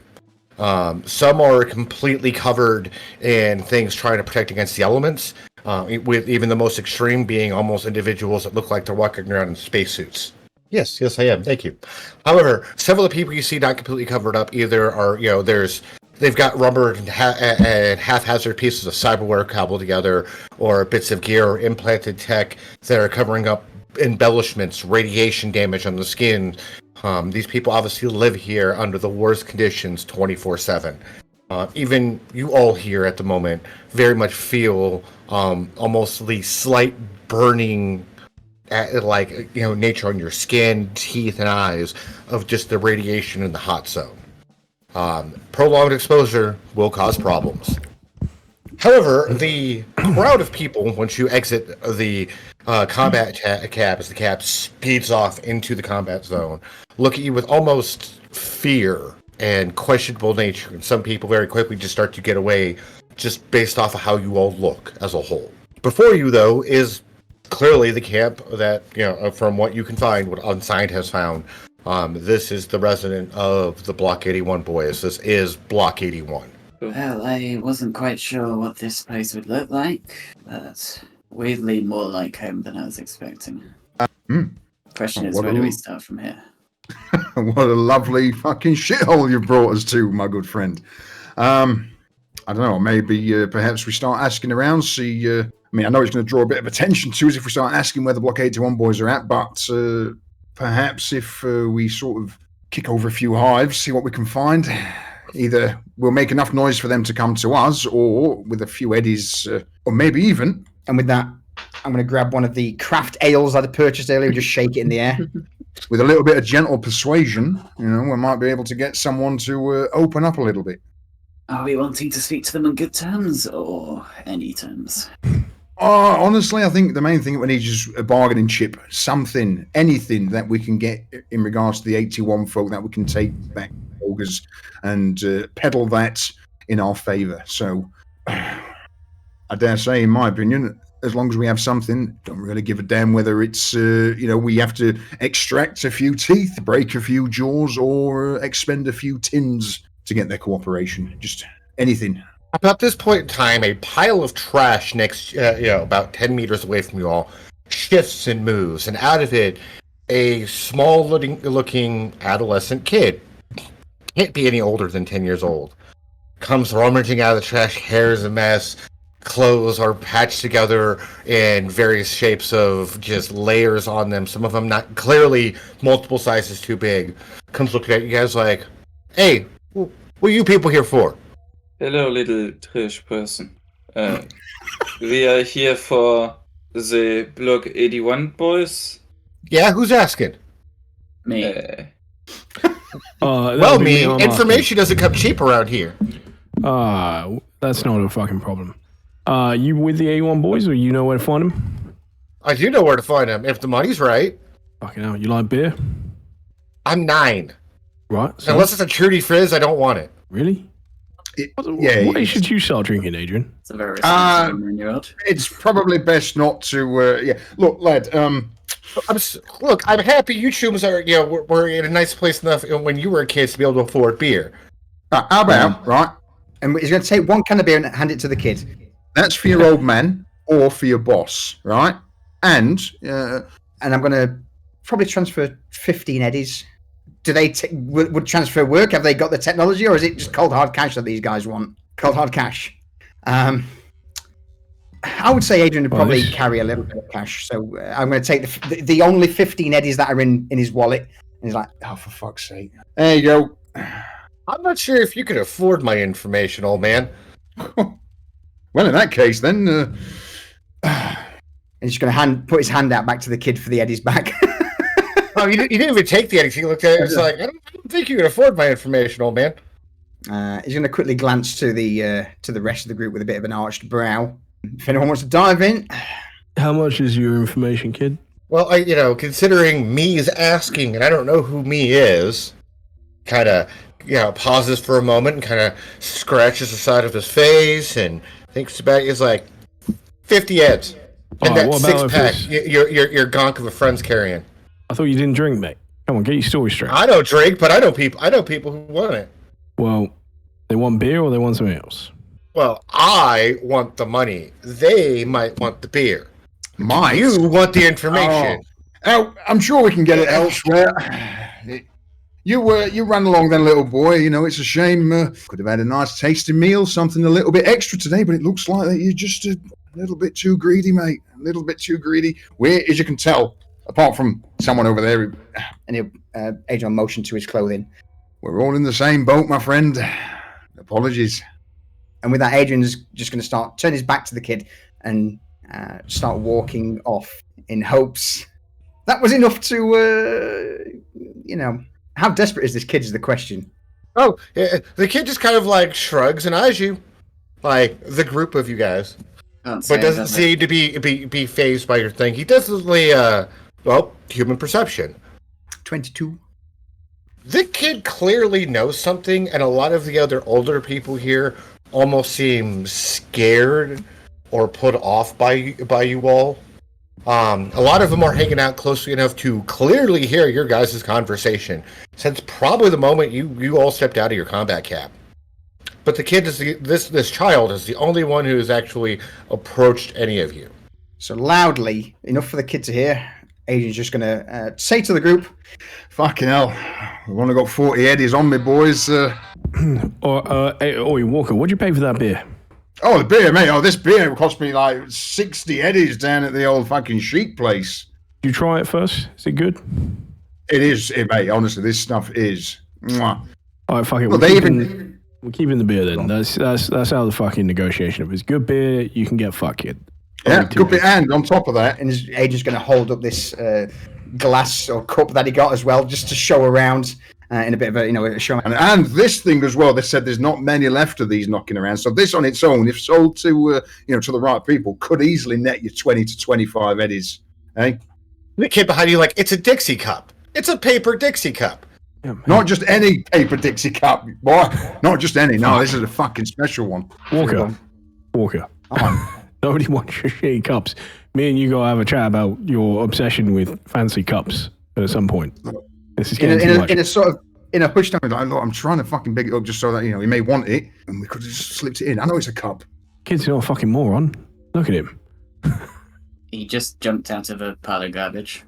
Some are completely covered in things trying to protect against the elements, with even the most extreme being almost individuals that look like they're walking around in spacesuits. Yes, I am. Thank you. However, several of the people you see not completely covered up either are, they've got rubber and haphazard pieces of cyberware cobbled together, or bits of gear or implanted tech that are covering up embellishments, radiation damage on the skin. These people obviously live here under the worst conditions 24/7. Even you all here at the moment very much feel almost the slight burning nature on your skin, teeth, and eyes of just the radiation in the hot zone. Prolonged exposure will cause problems. However, the crowd of people, once you exit the combat cab, as the cab speeds off into the combat zone, look at you with almost fear and questionable nature. And some people very quickly just start to get away just based off of how you all look as a whole. Before you, though, is clearly the camp that, from what you can find, what Unsigned has found. This is the resident of the Block 81 boys. This is Block 81. Well, I wasn't quite sure what this place would look like, but weirdly more like home than I was expecting. Question is, where do we start from here? What a lovely fucking shithole you've brought us to, my good friend. I don't know, maybe perhaps we start asking around, see... I know it's going to draw a bit of attention to us if we start asking where the Block 81 boys are at, but perhaps if we sort of kick over a few hives, see what we can find, either we'll make enough noise for them to come to us, or with a few eddies, or maybe even... And with that, I'm going to grab one of the craft ales that I purchased earlier and just shake it in the air. With a little bit of gentle persuasion, we might be able to get someone to open up a little bit. Are we wanting to speak to them on good terms, or any terms? Honestly, I think the main thing that we need is a bargaining chip. Something, anything that we can get in regards to the 81 folk that we can take back to ogres and peddle that in our favour. So, I dare say, in my opinion, as long as we have something, don't really give a damn whether it's, we have to extract a few teeth, break a few jaws, or expend a few tins to get their cooperation. Just anything. About this point in time, a pile of trash next, about 10 meters away from you all, shifts and moves, and out of it, a small-looking adolescent kid, can't be any older than 10 years old, comes rummaging out of the trash. Hair is a mess, clothes are patched together in various shapes of just layers on them, some of them not clearly multiple sizes too big. Comes looking at you guys like, hey, what are you people here for? Hello, little trash person. We are here for the Block 81 boys. Yeah, who's asking? Me. Well, me. Information doesn't come cheap around here. That's not a fucking problem. You with the 81 boys, or you know where to find them? I do know where to find them, if the money's right. Fucking hell, you like beer? I'm 9. Right. So unless it's a Trudy Frizz, I don't want it. Really? Yeah. Why should you start drinking, Adrian? It's a very responsible number in your old. It's probably best not to. Look, lad. I'm happy you chums are. We're in a nice place enough when you were a kid to be able to afford beer. How about right? And he's going to take one can of beer and hand it to the kid. That's for your old man or for your boss, right? And I'm going to probably transfer 15 eddies. Do they would transfer work? Have they got the technology, or is it just cold hard cash that these guys want? Cold hard cash. I would say Adrian would probably carry a little bit of cash, so I'm going to take the only 15 eddies that are in his wallet. And he's like, "Oh, for fuck's sake!" There you go. I'm not sure if you could afford my information, old man. Well, in that case, then. And he's going to put his hand out back to the kid for the eddies back. Oh, you didn't even take the eddies. He looked at it. It's like, I don't think you can afford my information, old man. He's going to quickly glance to the rest of the group with a bit of an arched brow. If anyone wants to dive in. How much is your information, kid? Well, considering me is asking, and I don't know who me is, kind of, pauses for a moment and kind of scratches the side of his face and thinks about it. He's like, 50 eds. And that 6-pack your gonk of a friend's carrying. I thought you didn't drink, mate. Come on, get your story straight. I don't drink, but I know people who want it. Well, they want beer or they want something else? Well, I want the money. They might want the beer. Might. You want the information. Oh, I'm sure we can get it elsewhere. You run along then, little boy. It's a shame. Could have had a nice tasty meal, something a little bit extra today, but it looks like that you're just a little bit too greedy, mate. A little bit too greedy. As you can tell, apart from someone over there, and Adrian motioned to his clothing. We're all in the same boat, my friend. Apologies. And with that, Adrian's just going to turn his back to the kid and start walking off in hopes That was enough to, how desperate is this kid is the question. Oh, yeah, the kid just kind of like shrugs and eyes you, like the group of you guys, Can't say but doesn't that- seem to be phased by your thing. He definitely, human perception. 22. The kid clearly knows something, and a lot of the other older people here almost seem scared or put off by you all. A lot of them are hanging out closely enough to clearly hear your guys' conversation, since probably the moment you all stepped out of your combat cap. But the kid is this child is the only one who has actually approached any of you. So loudly, enough for the kid to hear, Adrian's just going to say to the group, Fucking hell. I've only got 40 eddies on me, boys. Oi, Walker, what'd you pay for that beer? Oh, the beer, mate. Oh, this beer cost me like 60 eddies down at the old fucking chic place. Did you try it first? Is it good? It is, mate. Honestly, this stuff is. Mwah. All right, fuck it. Well, We're keeping the beer then. That's how the fucking negotiation. If it's good beer, you can get fuck it. Yeah, good bit. And on top of that, and Adrian's going to hold up this glass or cup that he got as well, just to show around in a bit of a show. and this thing as well, they said there's not many left of these knocking around. So this on its own, if sold to to the right people, could easily net you 20 to 25 eddies. Hey, The kid behind you, like, it's a Dixie cup. It's a paper Dixie cup. Yeah, not just any paper Dixie cup, boy. Not just any. No, this is a fucking special one. Walker. Nobody wants your shitty cups. Me and you gotta have a chat about your obsession with fancy cups at some point. This is getting too much. In a hushed tone. Like, look, I'm trying to fucking big it up just so that he may want it, and we could have just slipped it in. I know it's a cup. Kid's not a fucking moron. Look at him. He just jumped out of a pile of garbage.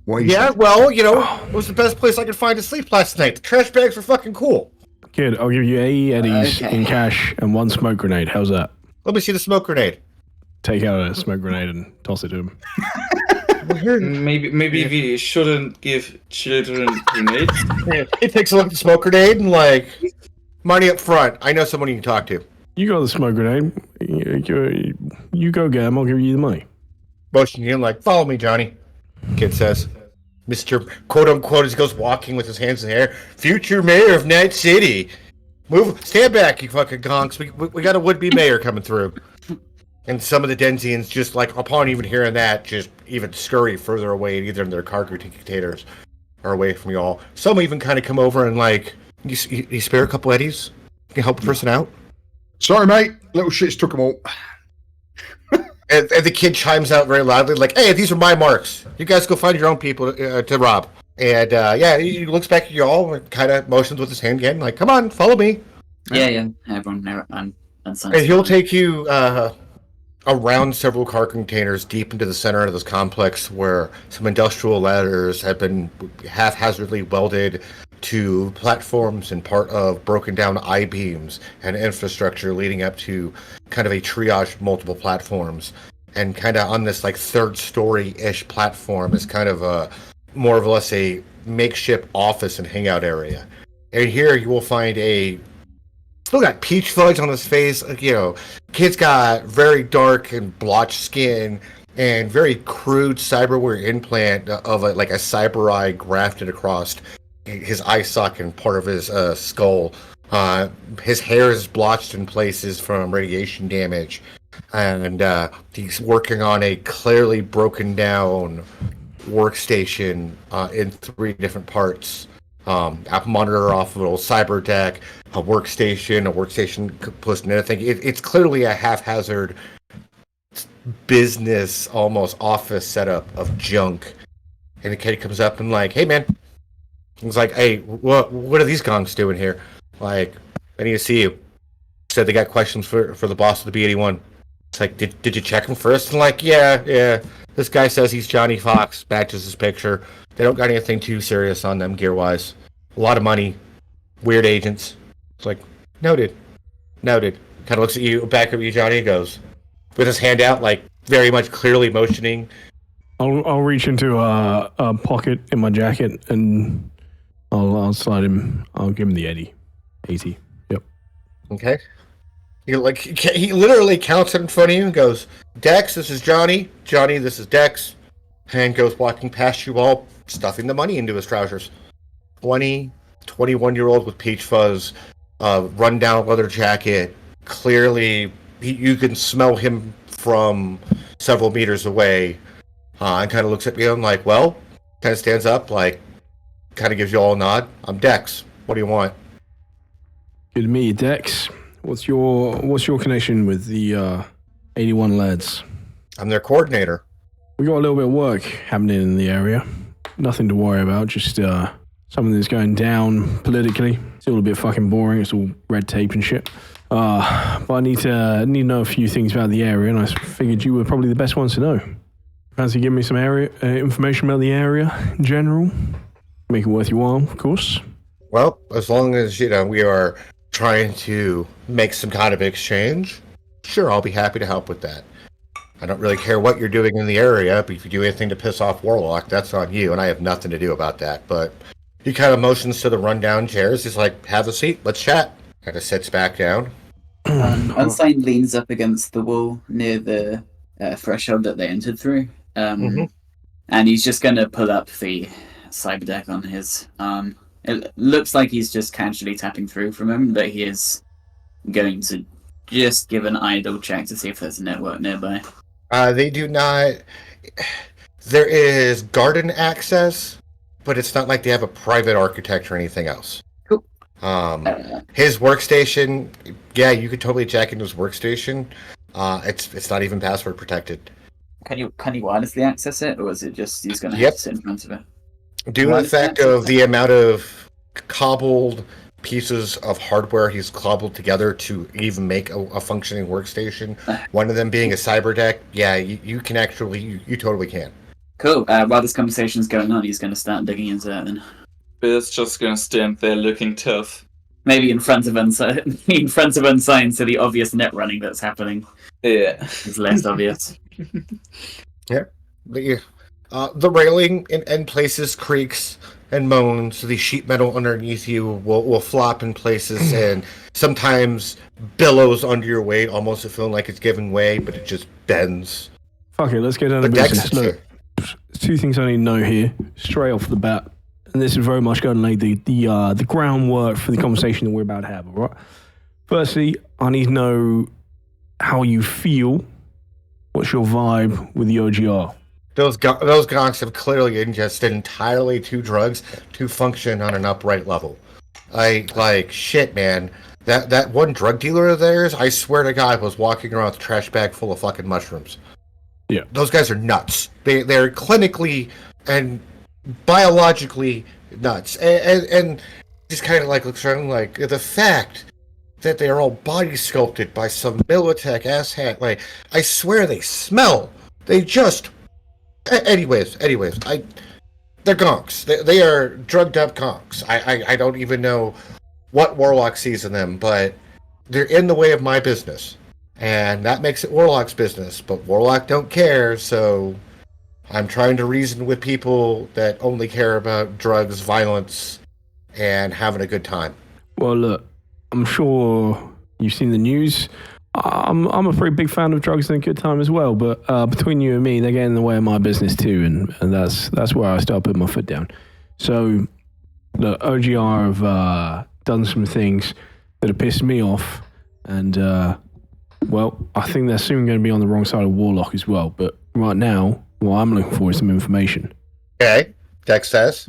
What? He Yeah, said. well, it was the best place I could find to sleep last night. The trash bags were fucking cool. Kid, I'll give you 80 eddies Okay. in cash and 1 smoke grenade. How's that? Let me see the smoke grenade. Take out a smoke grenade and toss it to him. Maybe we shouldn't give children grenades. He takes a look at the smoke grenade and like, money up front. I know someone you can talk to. You got the smoke grenade. You go get him. I'll give you the money. Motioning him like, follow me, Johnny. Kid says, Mr. quote unquote, as he goes walking with his hands in the air, future mayor of Night City. Stand back, you fucking gonks. We got a would-be mayor coming through. And some of the Denzians just like, upon even hearing that, just even scurry further away, either in their cargo containers or away from you all. Some even kind of come over and like, you spare a couple eddies? Can you help a person out? Sorry, mate. Little shits took them all. And the kid chimes out very loudly, like, hey, these are my marks. You guys go find your own people to rob. And, he looks back at you all and kind of motions with his hand again, like, come on, follow me. Yeah. Everyone, and And he'll take you around several car containers deep into the center of this complex where some industrial ladders have been haphazardly welded to platforms and part of broken down I-beams and infrastructure leading up to kind of a triage multiple platforms. And kind of on this like third story-ish platform is kind of a more or less a makeshift office and hangout area. And here you will find still got peach fudge on his face. Kid's got very dark and blotched skin and very crude cyberware implant of a cyber eye grafted across his eye socket and part of his skull. His hair is blotched in places from radiation damage, and he's working on a clearly broken down workstation in 3 different parts. A monitor off of a little cyber deck, a workstation plus another thing. It's clearly a haphazard business, almost office setup of junk. And the kid comes up and like, hey man. He's like, hey, what are these gongs doing here? Like, I need to see you. Said they got questions for the boss of the B-81. It's like, did you check him first? And like, yeah. This guy says he's Johnny Fox, matches his picture. They don't got anything too serious on them gear-wise. A lot of money. Weird agents. It's like, noted. Kind of looks at you, back at you, Johnny, and goes, with his hand out, like, very much clearly motioning. I'll reach into a pocket in my jacket and I'll slide him. I'll give him the Eddie. 80. Yep. Okay. He literally counts it in front of you and goes, Dex, this is Johnny. Johnny, this is Dex. and goes walking past you all, stuffing the money into his trousers. 21-year-old with peach fuzz, run-down leather jacket. Clearly, you can smell him from several meters away. And kind of looks at me and like, well, kind of stands up, like, kind of gives you all a nod. I'm Dex. What do you want? Good to meet you, Dex. What's your connection with the 81 lads? I'm their coordinator. We got a little bit of work happening in the area. Nothing to worry about, just something that's going down politically. It's all a bit fucking boring. It's all red tape and shit. But I need to know a few things about the area, and I figured you were probably the best ones to know. Fancy giving me some area information about the area in general? Make it worth your while, of course. Well, as long as, we are trying to make some kind of exchange, sure, I'll be happy to help with that. I don't really care what you're doing in the area, but if you do anything to piss off Warlock, that's on you, and I have nothing to do about that. But he kind of motions to the rundown chairs. He's like, have a seat, let's chat. Kind of sits back down. Unsigned leans up against the wall near the threshold that they entered through. And he's just going to pull up the cyber deck on his arm. It looks like he's just casually tapping through from him, but he is going to just give an idle check to see if there's a network nearby. They do not... There is garden access, but it's not like they have a private architect or anything else. Cool. His workstation, yeah, you could totally jack into his workstation. It's not even password protected. Can you wirelessly access it, or is it just he's going to Yep. have to sit in front of it? Due to the fact of the amount of cobbled pieces of hardware he's cobbled together to even make a functioning workstation, one of them being a cyber deck, yeah, you can actually, you totally can. Cool. While this conversation's going on, he's going to start digging into that then. Bill's just gonna stand there looking tough. Maybe in front of Unsigned, so the obvious net running that's happening Yeah. is less obvious. The railing in places creaks and moans. The sheet metal underneath you will flop in places and sometimes billows under your weight, almost feeling like it's giving way, but it just bends. Fuck it, let's get down to The business. Dex, Look, there's two things I need to know here, straight off the bat. And this is very much going to lay the groundwork for the conversation that we're about to have, all right? Firstly, I need to know how you feel. What's your vibe with the OGR? Those gonks have clearly ingested entirely two drugs to function on an upright level. Shit, man. That one drug dealer of theirs, I swear to God, was walking around with a trash bag full of fucking mushrooms. Yeah. Those guys are nuts. They're clinically and biologically nuts. And just kind of looks around like the fact that they are all body sculpted by some Militech asshat. I swear they smell. They just... Anyways, they're gonks. They are drugged up gonks. I don't even know what Warlock sees in them, but they're in the way of my business. And that makes it Warlock's business, but Warlock don't care, so I'm trying to reason with people that only care about drugs, violence, and having a good time. Well, look, I'm sure you've seen the news. I'm a pretty big fan of drugs and a good time as well, but between you and me, they get in the way of my business too, and that's where I start putting my foot down. So, the OGR have done some things that have pissed me off, and well, I think they're soon going to be on the wrong side of Warlock as well. But right now, what I'm looking for is some information. Okay, Dex says.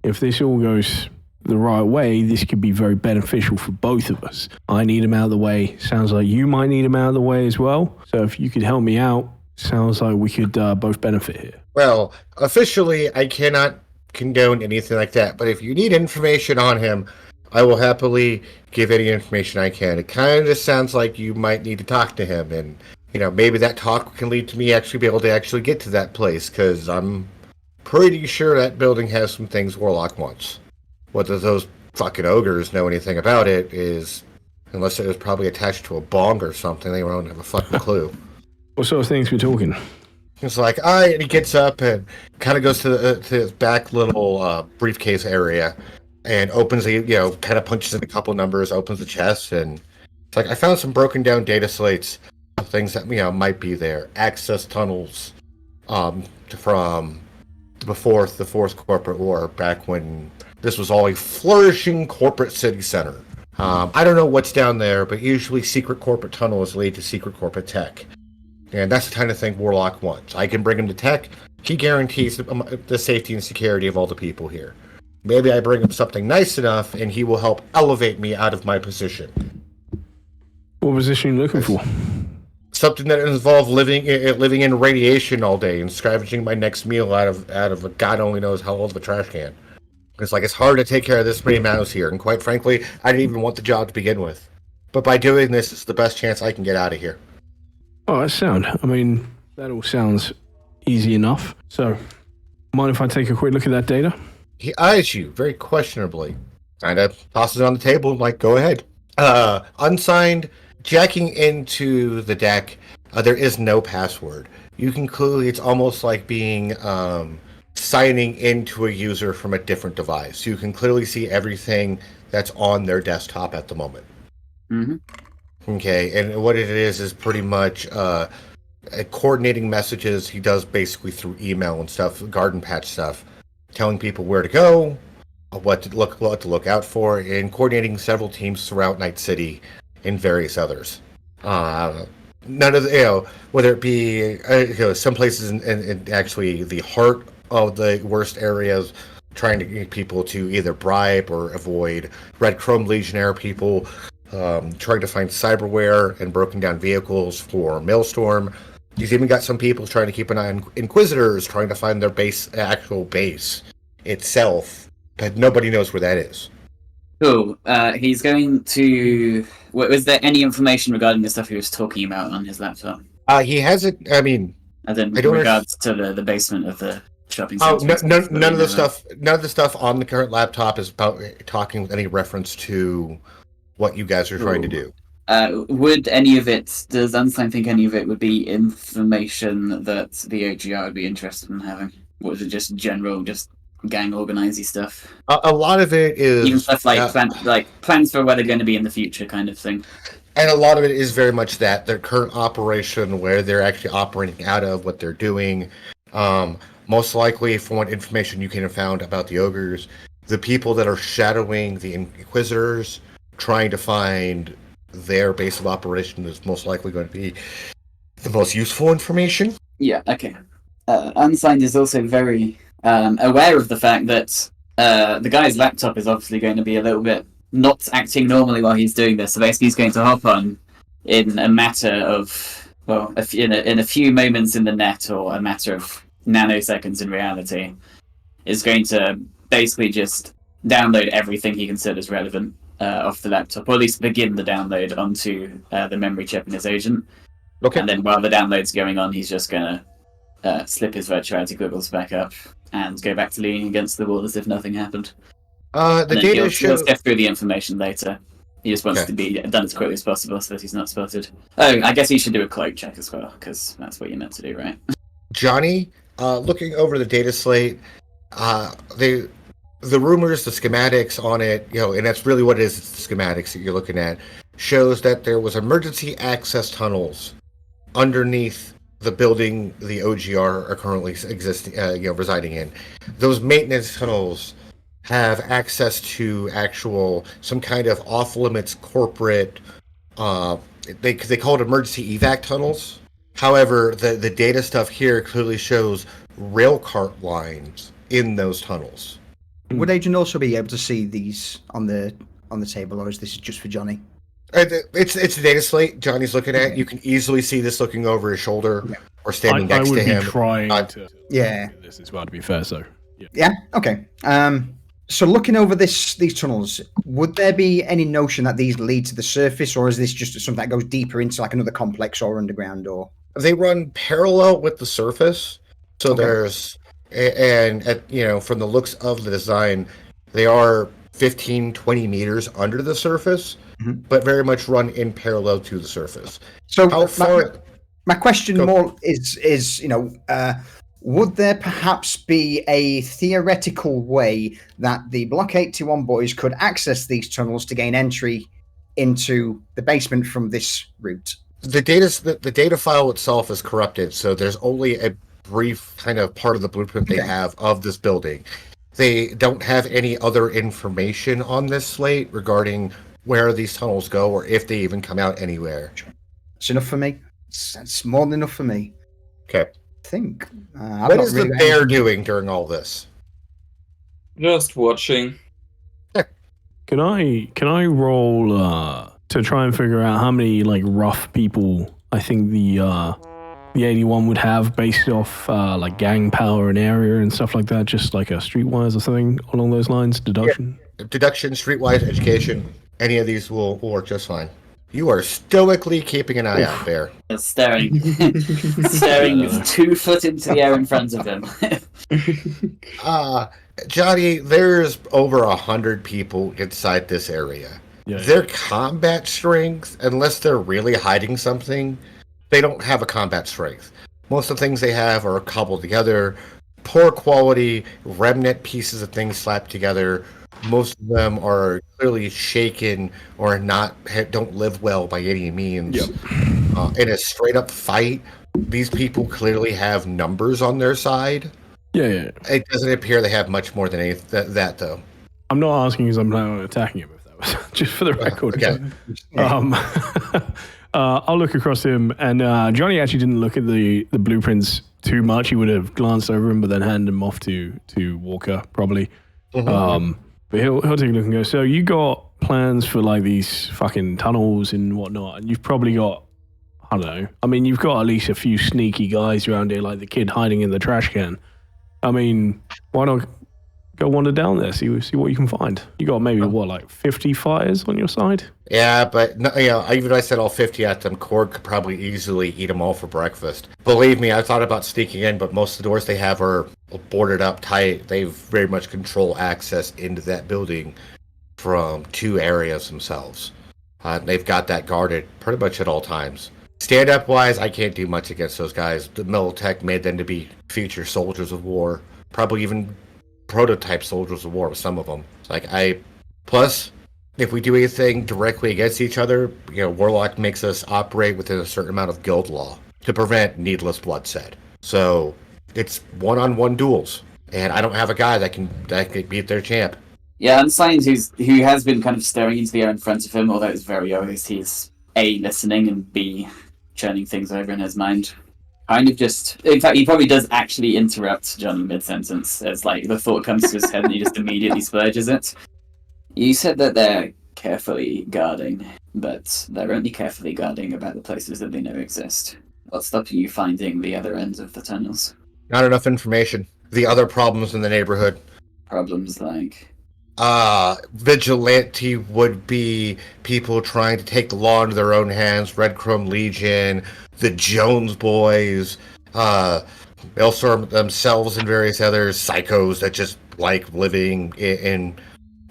If this all goes the right way, this could be very beneficial for both of us. I need him out of the way. Sounds like you might need him out of the way as well. So if you could help me out, sounds like we could both benefit here. Well, officially, I cannot condone anything like that, but if you need information on him, I will happily give any information I can. It kind of just sounds like you might need to talk to him, and maybe that talk can lead to me actually be able to actually get to that place, because I'm pretty sure that building has some things Warlock wants. Whether those fucking ogres know anything about it is, unless it was probably attached to a bong or something, they don't have a fucking clue. What sort of things we're talking? It's like, and he gets up and kind of goes to his back little briefcase area and opens the, kind of punches in a couple numbers, opens the chest, and it's like, I found some broken down data slates of things that, might be there. Access tunnels, from before the Fourth Corporate War, back when this was all a flourishing corporate city center. I don't know what's down there, but usually secret corporate tunnels lead to secret corporate tech. And that's the kind of thing Warlock wants. I can bring him to tech. He guarantees the safety and security of all the people here. Maybe I bring him something nice enough, and he will help elevate me out of my position. What position are you looking for? Something that involves living in radiation all day and scavenging my next meal out of a God only knows how old of a trash can. It's hard to take care of this many mouths here, and quite frankly, I didn't even want the job to begin with. But by doing this, it's the best chance I can get out of here. Oh, that's sound. I mean, that all sounds easy enough. So, mind if I take a quick look at that data? He eyes you very questionably. Kind of tosses it on the table, like, go ahead. Unsigned, jacking into the deck, there is no password. You can clearly, it's almost like being signing into a user from a different device. You can clearly see everything that's on their desktop at the moment. Mm-hmm. Okay, and what it is pretty much coordinating messages. He does basically through email and stuff, garden patch stuff, telling people where to go, what to look out for, and coordinating several teams throughout Night City and various others. None of the, whether it be some places in actually the heart of the worst areas, trying to get people to either bribe or avoid Red Chrome Legionnaire people. Trying to find cyberware and broken down vehicles for Maelstrom. He's even got some people trying to keep an eye on Inquisitors, trying to find their actual base itself, but nobody knows where that is. Cool. He's going to... Was there any information regarding the stuff he was talking about on his laptop? He hasn't, I mean... And then with regards to the basement of the shopping center. None of the stuff on the current laptop is about talking with any reference to what you guys are trying to do. Would any of it, does Unstein think any of it would be information that the OGR would be interested in having? Or was it just general, just gang organizing stuff? A lot of it is... Even stuff like plans for where they're going to be in the future kind of thing. And a lot of it is very much that, their current operation, where they're actually operating out of, what they're doing. Most likely, from what information you can have found about the ogres, the people that are shadowing the Inquisitors, trying to find their base of operation is most likely going to be the most useful information. Yeah, okay. Unsigned is also very aware of the fact that the guy's laptop is obviously going to be a little bit not acting normally while he's doing this. So basically he's going to hop on in a matter of, well, in a few moments in the net, or a matter of nanoseconds in reality, is going to basically just download everything he considers relevant off the laptop, or at least begin the download onto the memory chip in his agent. Okay. And then while the download's going on, he's just going to slip his virtuality goggles back up and go back to leaning against the wall as if nothing happened. The data shows... He'll get through the information later. He just wants to be done as quickly as possible so that he's not spotted. Oh, I guess he should do a cloak check as well, because that's what you're meant to do, right? Johnny, looking over the data slate, the rumors, the schematics on it, and that's really what it is, it's the schematics that you're looking at, shows that there was emergency access tunnels underneath the building the OGR are currently residing in. Those maintenance tunnels have access to some kind of off-limits corporate, they call it emergency evac tunnels. However, the data stuff here clearly shows rail cart lines in those tunnels. Would Agent also be able to see these on the table, or is this just for Johnny? It's a data slate Johnny's looking at. You can easily see this looking over his shoulder or standing next to him. I would be trying to this as well, to be fair, so... Yeah, okay. So looking over these tunnels, would there be any notion that these lead to the surface, or is this just something that goes deeper into like another complex or underground? Or they run parallel with the surface, so there's from the looks of the design, they are 15-20 meters under the surface, but very much run in parallel to the surface. So how far? My question more is would there perhaps be a theoretical way that the Block 821 boys could access these tunnels to gain entry into the basement from this route? The data file itself is corrupted, so there's only a brief kind of part of the blueprint they have of this building. They don't have any other information on this slate regarding where these tunnels go or if they even come out anywhere. It's enough for me. It's more than enough for me. Okay. I think. What is the bear doing during all this? Just watching. Can I roll to try and figure out how many like rough people I think the 81 would have based off like gang power and area and stuff like that, just like a streetwise or something along those lines? Deduction. Yeah. Deduction, streetwise, education. Any of these will work just fine. You are stoically keeping an eye out, Bear. Staring 2 foot into the air in front of him. Johnny, there's over 100 people inside this area. Yeah. Their combat strength, unless they're really hiding something, they don't have a combat strength. Most of the things they have are cobbled together, poor quality, remnant pieces of things slapped together. Most of them are clearly shaken or don't live well by any means. Yep. In a straight up fight, these people clearly have numbers on their side. Yeah. It doesn't appear they have much more than that though. I'm not asking because I'm planning on attacking him, if that was just for the record. Okay. I'll look across him, and Johnny actually didn't look at the blueprints too much. He would have glanced over him, but then handed them off to Walker, probably. Mm-hmm. But he'll take a look and go, so you got plans for like these fucking tunnels and whatnot, and you've probably got, I don't know, I mean, you've got at least a few sneaky guys around here, like the kid hiding in the trash can. I mean, why not go wander down there, see what you can find? You got maybe, like 50 fighters on your side? Yeah, but no, even if I said all 50 at them, Cord could probably easily eat them all for breakfast. Believe me, I thought about sneaking in, but most of the doors they have are boarded up tight. They very much control access into that building from 2 areas themselves. They've got that guarded pretty much at all times. Stand-up wise, I can't do much against those guys. The Militech made them to be future soldiers of war, probably even prototype soldiers of war with some of them. Plus, if we do anything directly against each other, Warlock makes us operate within a certain amount of guild law to prevent needless bloodshed. So it's one-on-one duels, and I don't have a guy that can beat their champ. Yeah, and Signs, who has been kind of staring into the air in front of him, although it's very obvious he's A, listening, and B, churning things over in his mind. Kind of in fact, he probably does actually interrupt Johnny mid-sentence, as like the thought comes to his head and he just immediately splurges it. You said that they're carefully guarding, but they're only carefully guarding about the places that they know exist. What's stopping you finding the other ends of the tunnels? Not enough information. The other problems in the neighborhood. Problems like? Vigilante would be people trying to take the law into their own hands, Red Chrome Legion, the Jones Boys, Maelstrom themselves and various other psychos that just like living in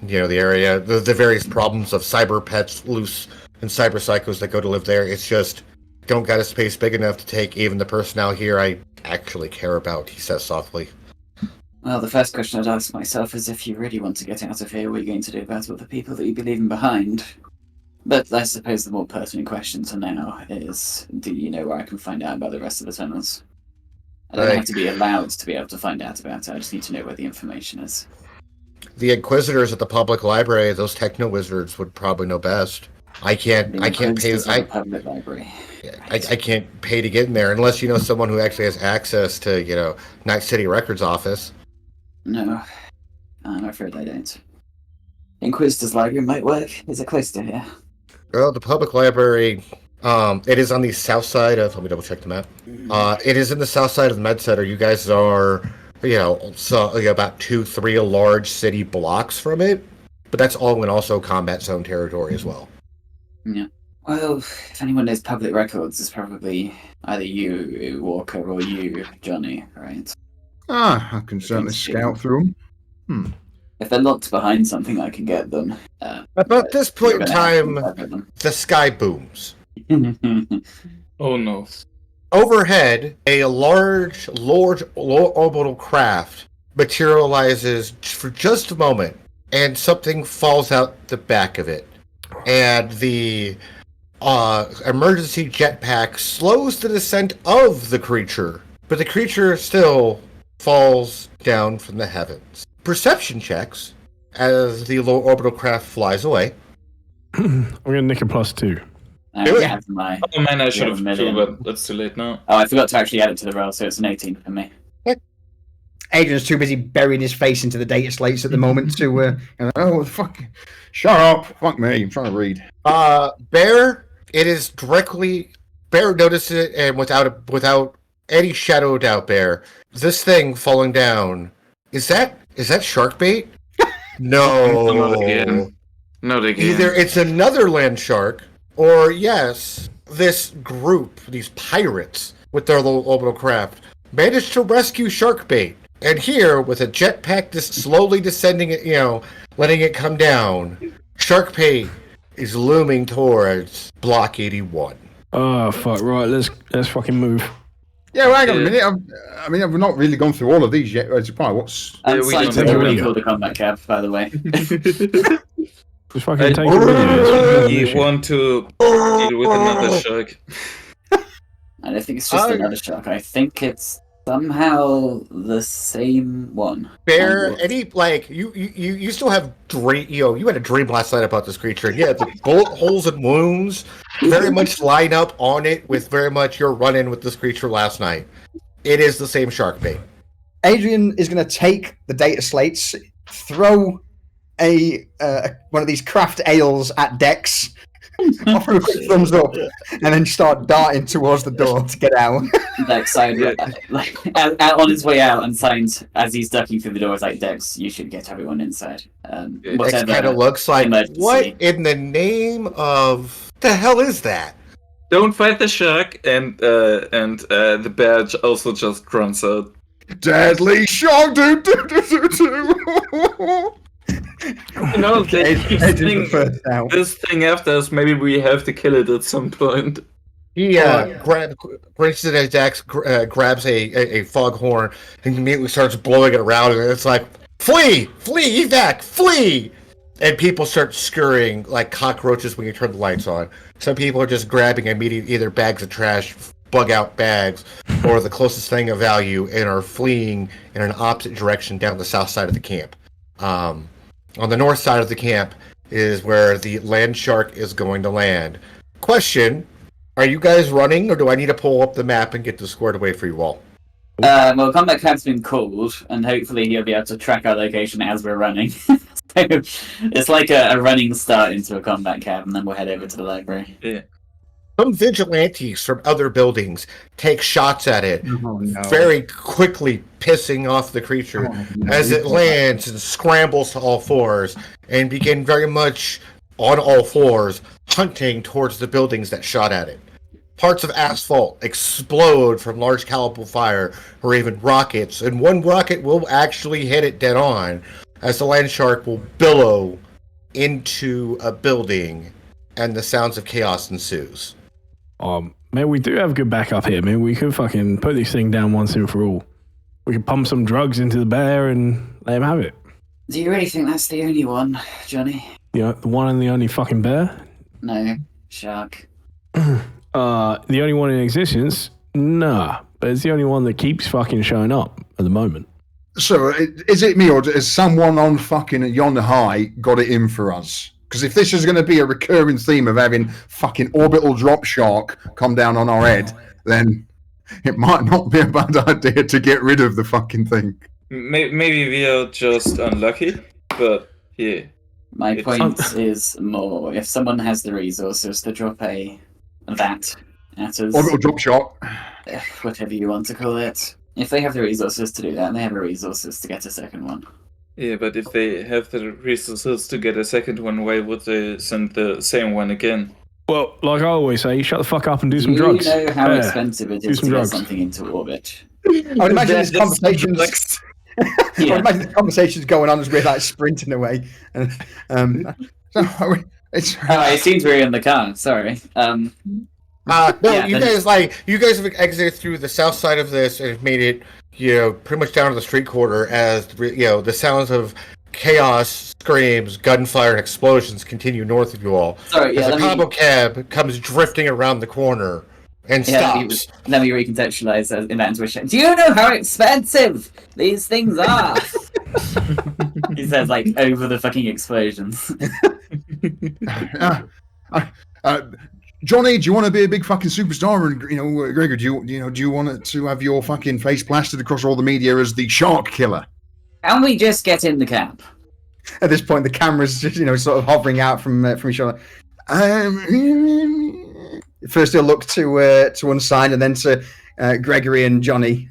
the area. The various problems of cyber pets loose and cyber psychos that go to live there. It's just don't got a space big enough to take even the personnel here I actually care about, he says softly. Well, the first question I'd ask myself is if you really want to get out of here, what are you going to do about all the people that you'd be leaving behind? But I suppose the more pertinent question to now is, do you know where I can find out about the rest of the tunnels? I don't have to be allowed to be able to find out about it, I just need to know where the information is. The Inquisitors at the public library, those techno wizards would probably know best. I can't pay. Public library. I can't pay to get in there unless you know someone who actually has access to Night City Records office. No, I'm afraid I don't. Inquisitor's library might work. Is it close to here? Well, the public library, it is on the south side of. Let me double check the map. It is in the south side of the Med Center. You guys are, about 2-3 large city blocks from it, but that's all in also combat zone territory as well. Yeah. Well, if anyone knows public records, it's probably either you, Walker, or you, Johnny, right? I can certainly scout through them. If they're locked behind something, I can get them. About this point in time, the sky booms. Oh no. Overhead, a large orbital craft materializes for just a moment, and something falls out the back of it. And the emergency jetpack slows the descent of the creature but the creature still falls down from the heavens. Perception checks as the low orbital craft flies away. I'm gonna nick a +2. Do it. Have my, Oh man, I should have million. too, but it's too late now. Oh, I forgot to actually add it to the roll, so it's an 18 for me. Adrian's too busy burying his face into the data slates at the moment to. Oh, fuck. Shut up. Fuck me. I'm trying to read. Bear, it is directly. Bear notices it, and without any shadow of doubt, Bear, this thing falling down. Is that Sharkbait? No. Not again. Not again. Either it's another land shark, or yes, this group, these pirates with their low orbital craft, managed to rescue Sharkbait. And here, with a jetpack just slowly descending it, letting it come down, Sharkbait is looming towards Block 81. Oh fuck! Right, let's fucking move. Yeah, well, hang on a minute. I've not really gone through all of these yet. Surprise, what's... And we Simon's don't know. already called a combat cab, by the way. Just fucking take I it. want to deal with another shark. I don't think it's just another shark. I think it's somehow the same one. Bear, you still have dream. You had a dream last night about this creature. And yeah, the bullet holes and wounds very much line up on it with very much your run-in with this creature last night. It is the same Sharkbait. Adrian is going to take the data slates, throw one of these craft ales at Dex, offer a quick thumbs up, and then start darting towards the door to get out. Dex signed, out on his way out and signed as he's ducking through the door. It's like, Dex, you should get everyone inside. Dex kind of looks like, emergency. what in the name of the hell is that? Don't fight the shark, and the bear also just grunts out. Deadly shark, dude. This thing after us, maybe we have to kill it at some point. He grabs it as Dex grabs a foghorn and immediately starts blowing it around, and it's like, flee, evac, flee! And people start scurrying like cockroaches when you turn the lights on. Some people are just grabbing either bags of trash, bug out bags, or the closest thing of value, and are fleeing in an opposite direction down the south side of the camp. On the north side of the camp is where the land shark is going to land. Question, are you guys running, or do I need to pull up the map and get this squared away for you all? Well, combat cab's been called, and hopefully he'll be able to track our location as we're running. So it's like a running start into a combat cab, and then we'll head over to the library. Yeah. Some vigilantes from other buildings take shots at it, no. very quickly pissing off the creature as it lands and scrambles to all fours and begin very much on all fours hunting towards the buildings that shot at it. Parts of asphalt explode from large caliber fire or even rockets, and one rocket will actually hit it dead on as the land shark will billow into a building and the sounds of chaos ensues. Man, we do have good backup here, man. We could fucking put this thing down once and for all. We could pump some drugs into the bear and let him have it. Do you really think that's the only one, Johnny? The one and the only fucking bear? No, shark. The only one in existence? Nah, but it's the only one that keeps fucking showing up at the moment. So, is it me, or has someone on fucking yonder high got it in for us? Because if this is going to be a recurring theme of having fucking orbital drop shark come down on our head, then it might not be a bad idea to get rid of the fucking thing. Maybe we are just unlucky, but yeah. My point is more, if someone has the resources to drop that at us, Orbital drop shark. whatever you want to call it, if they have the resources to do that, and they have the resources to get a second one. Yeah, but if they have the resources to get a second one, why would they send the same one again? Well, like I always say, shut the fuck up and do some drugs. You know how Bear, expensive it is to get something into orbit. I would imagine this conversation's... I would imagine the conversation's going on as we're like sprinting away. It seems we're in the car. Sorry. No, Yeah, you guys have exited through the south side of this and have made it, pretty much down to the street corner as, the sounds of chaos, screams, gunfire, and explosions continue north of you all. Sorry, As a combo cab comes drifting around the corner and stops. Let me recontextualize in that intuition. Do you know how expensive these things are? He says, like, over the fucking explosions. Johnny, do you want to be a big fucking superstar? And Gregor, do you want to have your fucking face plastered across all the media as the shark killer? Can we just get in the cab? At this point, the camera's just sort of hovering out from each other. First, he'll look to one side, and then to Gregory and Johnny.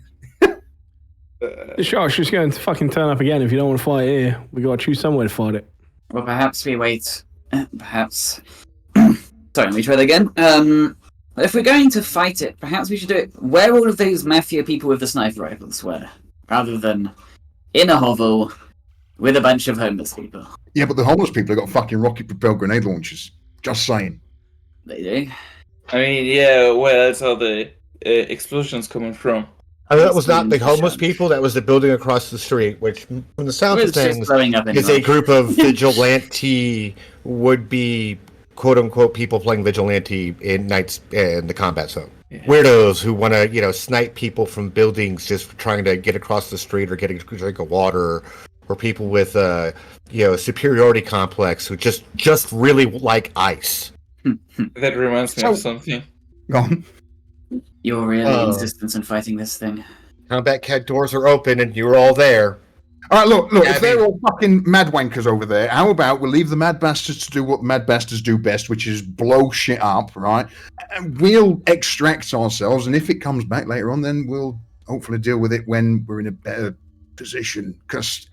The shark's just going to fucking turn up again. If you don't want to fight here, we got to choose somewhere to fight it. Well, perhaps we wait. Perhaps. Sorry, let me try that again. If we're going to fight it, perhaps we should do it where all of those mafia people with the sniper rifles were, rather than in a hovel with a bunch of homeless people. Yeah, but the homeless people have got fucking rocket-propelled grenade launchers. Just saying. They do. I mean, yeah, where else are the explosions coming from? I mean, that was not the homeless people. That was the building across the street, which, from the sound of things, is a group of vigilante would-be quote-unquote people playing vigilante in nights in the combat zone. Yeah. Weirdos who want to, snipe people from buildings just trying to get across the street or get a drink of water, or people with, superiority complex who just really like ice. That reminds me of something. Go on. Your really insistence in fighting this thing. Combat cat doors are open and you're all there. All right, look, if they're all fucking mad wankers over there, how about we leave the mad bastards to do what mad bastards do best, which is blow shit up, right? And we'll extract ourselves, and if it comes back later on, then we'll hopefully deal with it when we're in a better position. Because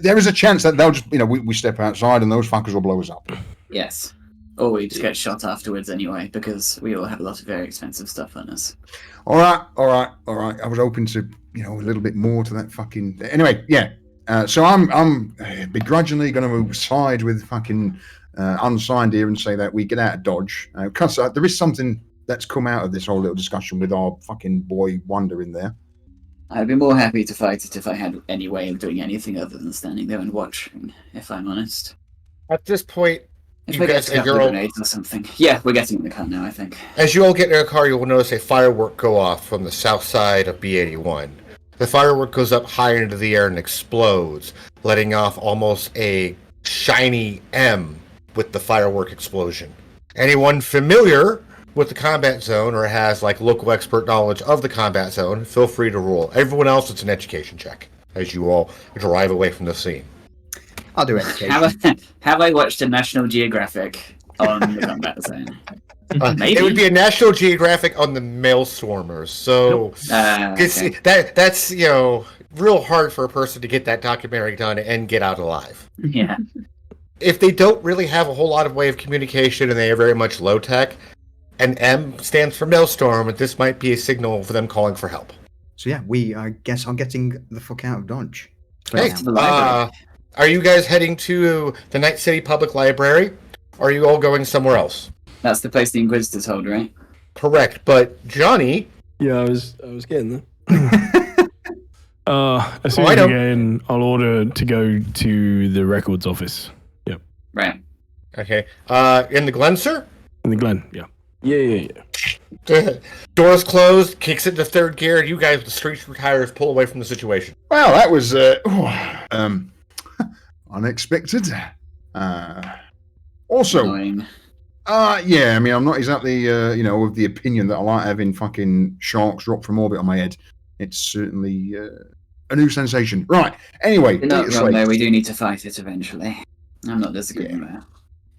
there is a chance that they'll just, we step outside and those fuckers will blow us up. Yes. Or we just get shot afterwards anyway, because we all have a lot of very expensive stuff on us. All right. I was hoping to, a little bit more to that fucking... Anyway, yeah. So I'm begrudgingly going to side with fucking Unsigned here and say that we get out of Dodge. Because there is something that's come out of this whole little discussion with our fucking boy Wonder in there. I'd be more happy to fight it if I had any way of doing anything other than standing there and watching, if I'm honest. At this point, if we get a grenades or something. Yeah, we're getting in the car now, I think. As you all get in a car, you will notice a firework go off from the south side of B81. The firework goes up high into the air and explodes, letting off almost a shiny M with the firework explosion. Anyone familiar with the combat zone or has local expert knowledge of the combat zone, feel free to roll. Everyone else, it's an education check as you all drive away from the scene. I'll do education. Have I watched a National Geographic on the combat zone? Maybe. It would be a National Geographic on the Maelstormers. So okay. that's real hard for a person to get that documentary done and get out alive. Yeah. If they don't really have a whole lot of way of communication and they are very much low tech, and M stands for Maelstorm, and this might be a signal for them calling for help. So yeah, I guess I'm getting the fuck out of Dodge. Hey, are you guys heading to the Night City Public Library? Or are you all going somewhere else? That's the place the Inquisitors hold, right? Correct, but Johnny... Yeah, I was getting there. As soon as we get in, I'll order to go to the records office. Yep. Right. Okay. In the Glen, sir? In the Glen, yeah. Yeah. Doors closed, kicks it into third gear, and you guys with the street tires pull away from the situation. Well, that was unexpected. Also, annoying. Yeah, I mean, I'm not exactly, of the opinion that I like having fucking sharks drop from orbit on my head. It's certainly a new sensation. Right, anyway. You're not wrong, though. We do need to fight it eventually. I'm not disagreeing there.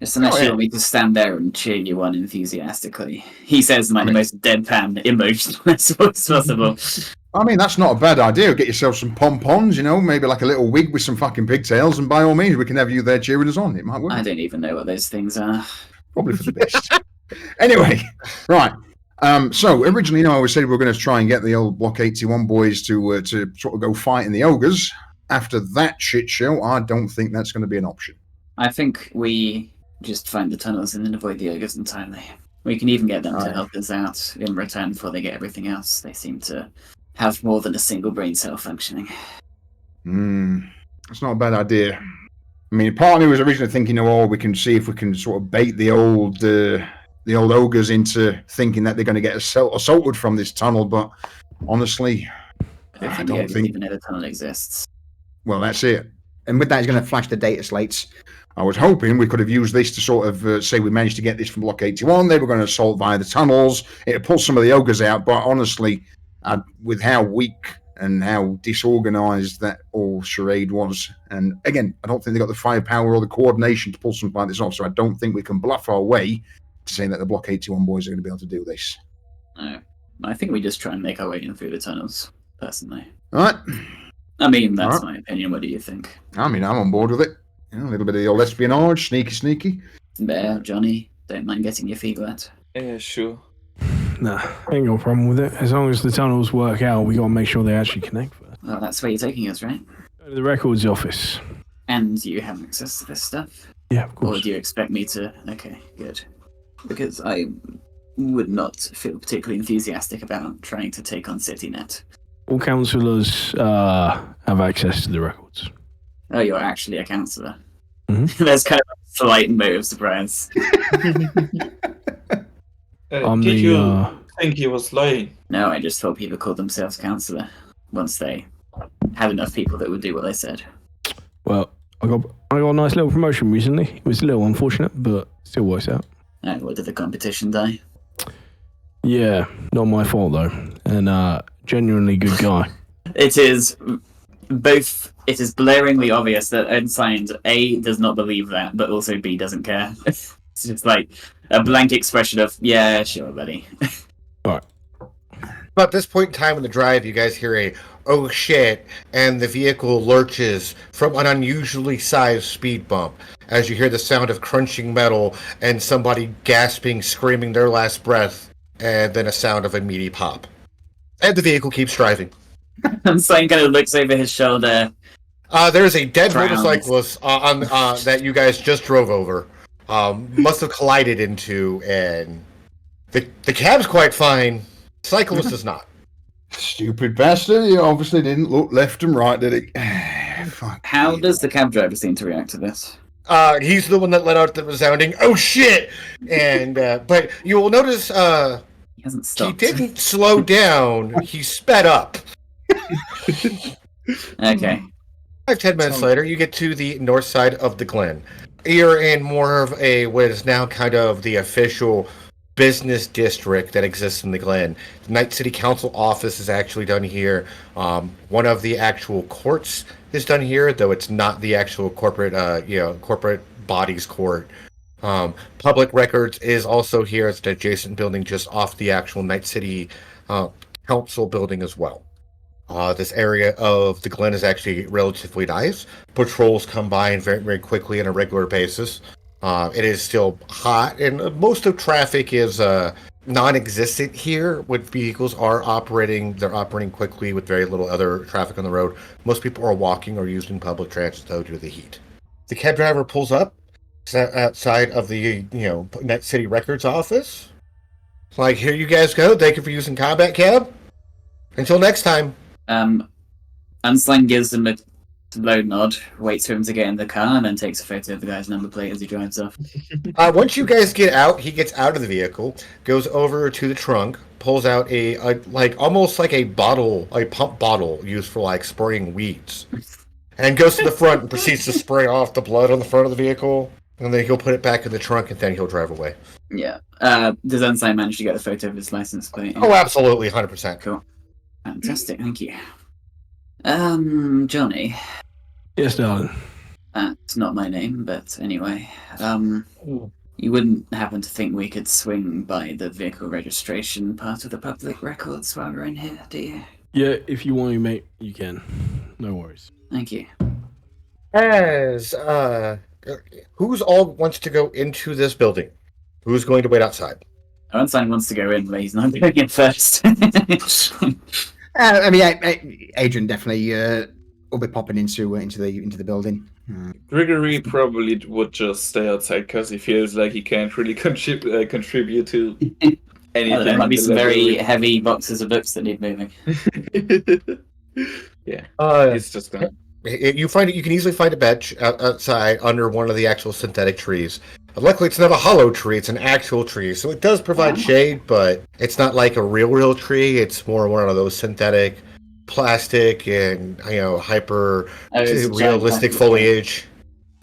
Just unless you want me to stand there and cheer you on enthusiastically. He says in the most deadpan, emotionless voice possible. I mean, that's not a bad idea. Get yourself some pom-poms, maybe like a little wig with some fucking pigtails, and by all means, we can have you there cheering us on. It might work. I don't even know what those things are. Probably for the best. Anyway, right. So originally, I said we were going to try and get the old Block 81 boys to sort of go fight in the ogres. After that shit show, I don't think that's going to be an option. I think we just find the tunnels and then avoid the ogres entirely. We can even get them to help us out in return before they get everything else. They seem to have more than a single brain cell functioning. That's not a bad idea. I mean, part of me was originally thinking, we can see if we can sort of bait the old the old ogres into thinking that they're going to get assaulted from this tunnel. But honestly, I don't think even know the tunnel exists. Well, that's it. And with that, he's going to flash the data slates. I was hoping we could have used this to sort of say we managed to get this from Block 81. They were going to assault via the tunnels. It'd pull some of the ogres out. But honestly, with how weak and how disorganized that whole charade was, and again, I don't think they got the firepower or the coordination to pull something like this off. So I don't think we can bluff our way to saying that the Block 81 boys are going to be able to do this. No, I think we just try and make our way in through the tunnels, personally. All right. I mean, that's my opinion. What do you think? I mean, I'm on board with it. A little bit of the old espionage, sneaky. Bear, Johnny, don't mind getting your feet wet. Yeah, sure. Nah, ain't no problem with it. As long as the tunnels work out, we gotta make sure they actually connect first. Well, that's where you're taking us, right? Go to the records office. And you have access to this stuff? Yeah, of course. Or do you expect me to... Okay, good. Because I would not feel particularly enthusiastic about trying to take on CityNet. All councillors have access to the records. Oh, you're actually a counsellor. Mm-hmm. There's kind of a slight motive of surprise. Did you think he was lying? No, I just thought people called themselves counsellor once they had enough people that would do what they said. Well, I got a nice little promotion recently. It was a little unfortunate, but still works out. What did the competition die? Yeah, not my fault though. And genuinely good guy. It is blaringly obvious that Unsigned A does not believe that, but also B doesn't care. It's just like a blank expression of, yeah, sure, buddy. Alright. But at this point in time in the drive, you guys hear a, oh shit, and the vehicle lurches from an unusually sized speed bump as you hear the sound of crunching metal and somebody gasping, screaming their last breath, and then a sound of a meaty pop. And the vehicle keeps driving. Unsigned kind of looks over his shoulder. There's a dead Frowns. motorcyclist on that you guys just drove over. Must have collided into, and the cab's quite fine. Cyclist is not. Stupid bastard. He obviously didn't look left and right, did he? Fuck. How does the cab driver seem to react to this? He's the one that let out the resounding, oh shit! And, but you will notice, He hasn't he stopped. didn't slow down, he sped up. Okay. 5-10 minutes later, you get to the north side of the Glen. You're in more of a, what is now kind of the official business district that exists in the Glen. The Night City Council office is actually done here. One of the actual courts is done here, though it's not the actual corporate, corporate bodies court. Public Records is also here. It's an adjacent building just off the actual Night City Council building as well. This area of the Glen is actually relatively nice. Patrols come by and very, very quickly on a regular basis. It is still hot, and most of traffic is non-existent here. When vehicles are operating, they're operating quickly with very little other traffic on the road. Most people are walking or using public transit, though, due to the heat. The cab driver pulls up outside of the, Night City Records office. It's like, here you guys go. Thank you for using Combat Cab. Until next time. Unslang gives him a low nod, waits for him to get in the car, and then takes a photo of the guy's number plate as he drives off. Once you guys get out, he gets out of the vehicle, goes over to the trunk, pulls out almost like a bottle, a pump bottle used for like spraying weeds, and goes to the front and proceeds to spray off the blood on the front of the vehicle, and then he'll put it back in the trunk, and then he'll drive away. Yeah. Does Unslang manage to get a photo of his license plate? Oh, absolutely, 100%. Cool. Fantastic, thank you. Johnny. Yes, darling. That's not my name, but anyway. You wouldn't happen to think we could swing by the vehicle registration part of the public records while we're in here, do you? Yeah, if you want to, mate, you can. No worries. Thank you. As, who's all wants to go into this building? Who's going to wait outside? Unslang wants to go in, but he's not going in first. Adrian definitely will be popping into the building. Gregory probably would just stay outside because he feels like he can't really contribute to anything. There might be some very heavy boxes of books that need moving. Yeah, It's just gonna... You can easily find a bench outside under one of the actual synthetic trees. Luckily, it's not a hollow tree; it's an actual tree, so it does provide shade, but it's not like a real tree. It's more one of those synthetic, plastic, and hyper it's a giant realistic plastic foliage.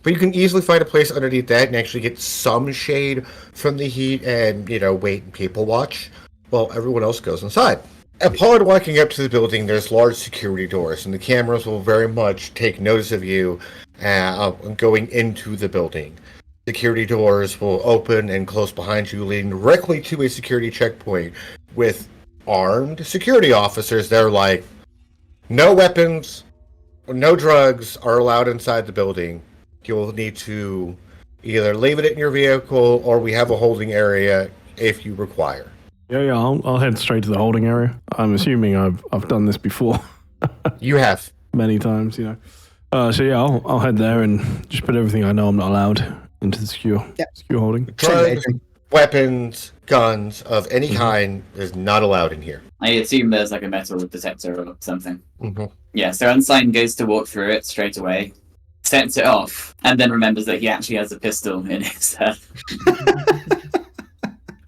But you can easily find a place underneath that and actually get some shade from the heat, and wait and people watch while everyone else goes inside. Upon walking up to the building, there's large security doors, and the cameras will very much take notice of you going into the building. Security doors will open and close behind you, leading directly to a security checkpoint with armed security officers. They're like, no weapons, no drugs are allowed inside the building. You'll need to either leave it in your vehicle, or we have a holding area if you require. Yeah, I'll head straight to the holding area. I'm assuming I've done this before. You have. Many times, So yeah, I'll head there and just put everything I know I'm not allowed into the secure holding. Drugs, weapons, guns of any kind is not allowed in here. I assume there's like a metal detector or something. Mm-hmm. Yeah, so Unsigned goes to walk through it straight away, sets it off, and then remembers that he actually has a pistol in his head.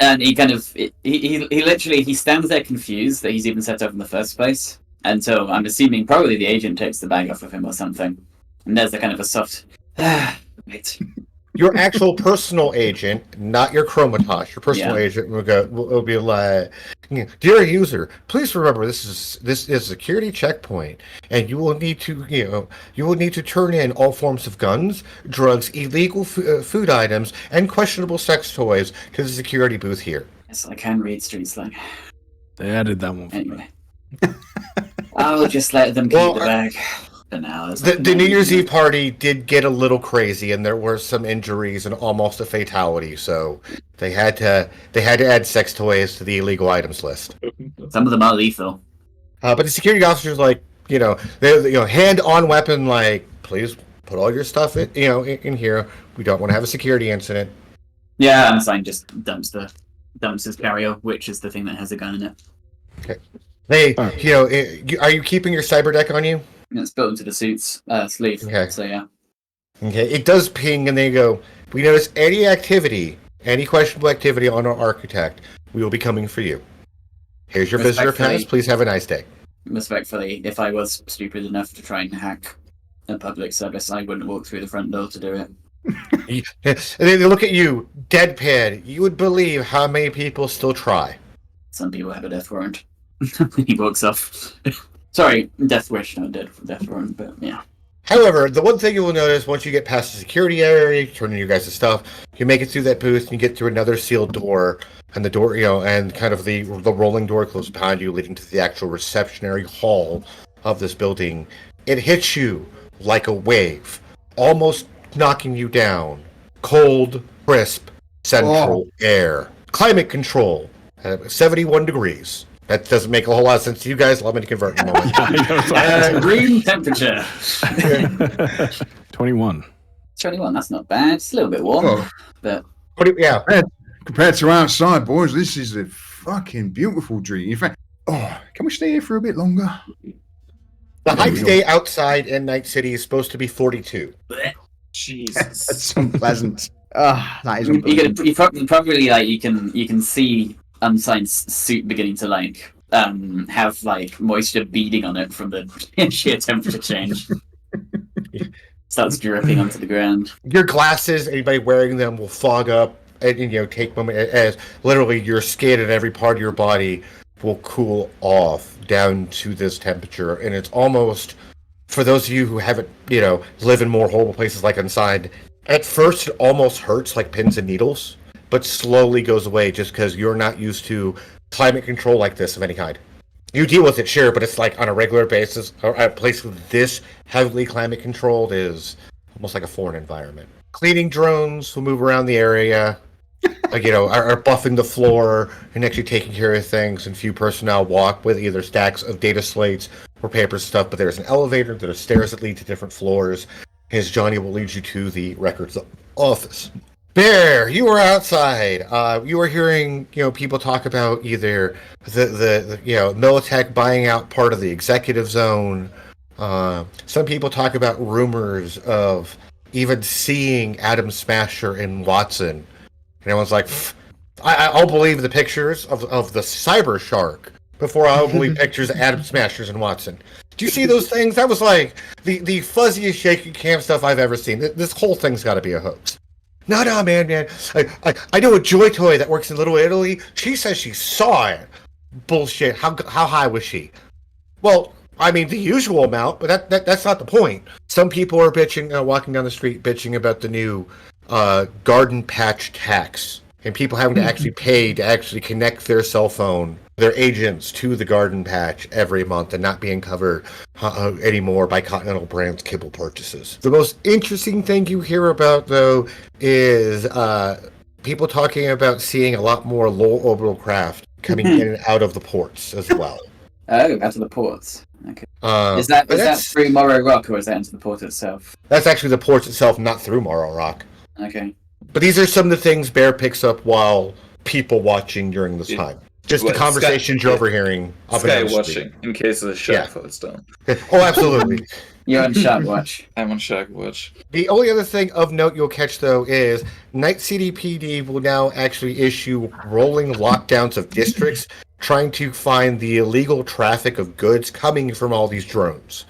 And he kind of, he literally stands there confused that he's even set up in the first place, until I'm assuming probably the agent takes the bag off of him or something. And there's a kind of a soft, wait. Your actual personal agent, not your chromatage. Your personal agent will be like, dear user, please remember this is a security checkpoint, and you will need to turn in all forms of guns, drugs, illegal food items, and questionable sex toys to the security booth here. Yes, I can read street slang. They added that one. Anyway, I'll just let them keep the bag. Now, the New Year's Eve party did get a little crazy, and there were some injuries and almost a fatality. So they had to add sex toys to the illegal items list. Some of them are lethal. But the security officers, like they're hand on weapon, like, please put all your stuff in here. We don't want to have a security incident. Yeah, Unsigned just dumps his carrier, which is the thing that has a gun in it. Okay. Are you keeping your cyber deck on you? It's built into the suit's sleeve. Okay. So yeah. Okay. It does ping, and they go, we notice any questionable activity on our architect. We will be coming for you. Here's your visitor pass. Please have a nice day. Respectfully, if I was stupid enough to try and hack a public service, I wouldn't walk through the front door to do it. And they look at you, deadpan. You would believe how many people still try. Some people have a death warrant. He walks off. Sorry, death wish, not death warrant, but yeah. However, the one thing you will notice once you get past the security area, you turn in your guys' stuff, you make it through that booth, and you get through another sealed door, and the door, and kind of the rolling door closes behind you, leading to the actual receptionary hall of this building. It hits you like a wave, almost knocking you down. Cold, crisp, central air. Climate control, 71 degrees. That doesn't make a whole lot of sense to you guys. Allow me to convert in a moment. Green temperature. 21. 21, that's not bad. It's a little bit warm, but... Yeah. Compared to outside, boys, this is a fucking beautiful dream. In fact, can we stay here for a bit longer? The high day outside in Night City is supposed to be 42. Jesus. That's unpleasant. That is unpleasant. You probably you can see Unsigned's suit beginning to have moisture beading on it from the sheer temperature change. Starts dripping onto the ground. Your glasses, anybody wearing them, will fog up and take moment as literally your skin and every part of your body will cool off down to this temperature, and it's almost, for those of you who haven't live in more horrible places like Unsigned, at first it almost hurts like pins and needles, but slowly goes away just because you're not used to climate control like this of any kind. You deal with it, sure, but it's like on a regular basis. A place this heavily climate controlled is almost like a foreign environment. Cleaning drones will move around the area, are buffing the floor and actually taking care of things, and few personnel walk with either stacks of data slates or paper stuff, but there's an elevator, there are stairs that lead to different floors, as Johnny will lead you to the records office. Bear, you were outside. You were hearing, people talk about either the Militech buying out part of the executive zone. Some people talk about rumors of even seeing Adam Smasher and Watson. And everyone's like, I'll believe the pictures of the cyber shark before I'll believe pictures of Adam Smashers and Watson. Do you see those things? That was like the fuzziest shaky cam stuff I've ever seen. This whole thing's got to be a hoax. No, man. I know a Joy Toy that works in Little Italy. She says she saw it. Bullshit. How high was she? Well, I mean, the usual amount, but that's not the point. Some people are bitching, walking down the street, bitching about the new garden patch tax. And people having to actually pay to actually connect their cell phone, their agents, to the garden patch every month and not being covered anymore by Continental Brands kibble purchases. The most interesting thing you hear about, though, is people talking about seeing a lot more low orbital craft coming in and out of the ports as well. Oh, out of the ports. Okay. Is that through Morrow Rock, or is that into the port itself? That's actually the port itself, not through Morrow Rock. Okay. But these are some of the things Bear picks up while people watching during this time. Just the conversations you're overhearing. Sky watching, in case the shark falls down. Oh, absolutely. You're on Shark Watch. I'm on Shark Watch. The only other thing of note you'll catch, though, is Night City PD will now actually issue rolling lockdowns of districts trying to find the illegal traffic of goods coming from all these drones.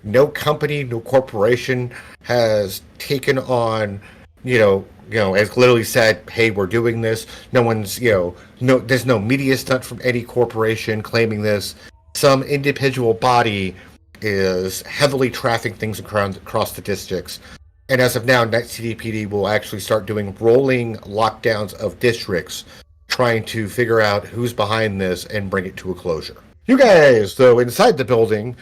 No company, no corporation has taken on, as literally said, hey, we're doing this. No one's, there's no media stunt from any corporation claiming this. Some individual body is heavily trafficking things across the districts. And as of now, Night City PD will actually start doing rolling lockdowns of districts, trying to figure out who's behind this and bring it to a closure. You guys, though, inside the building,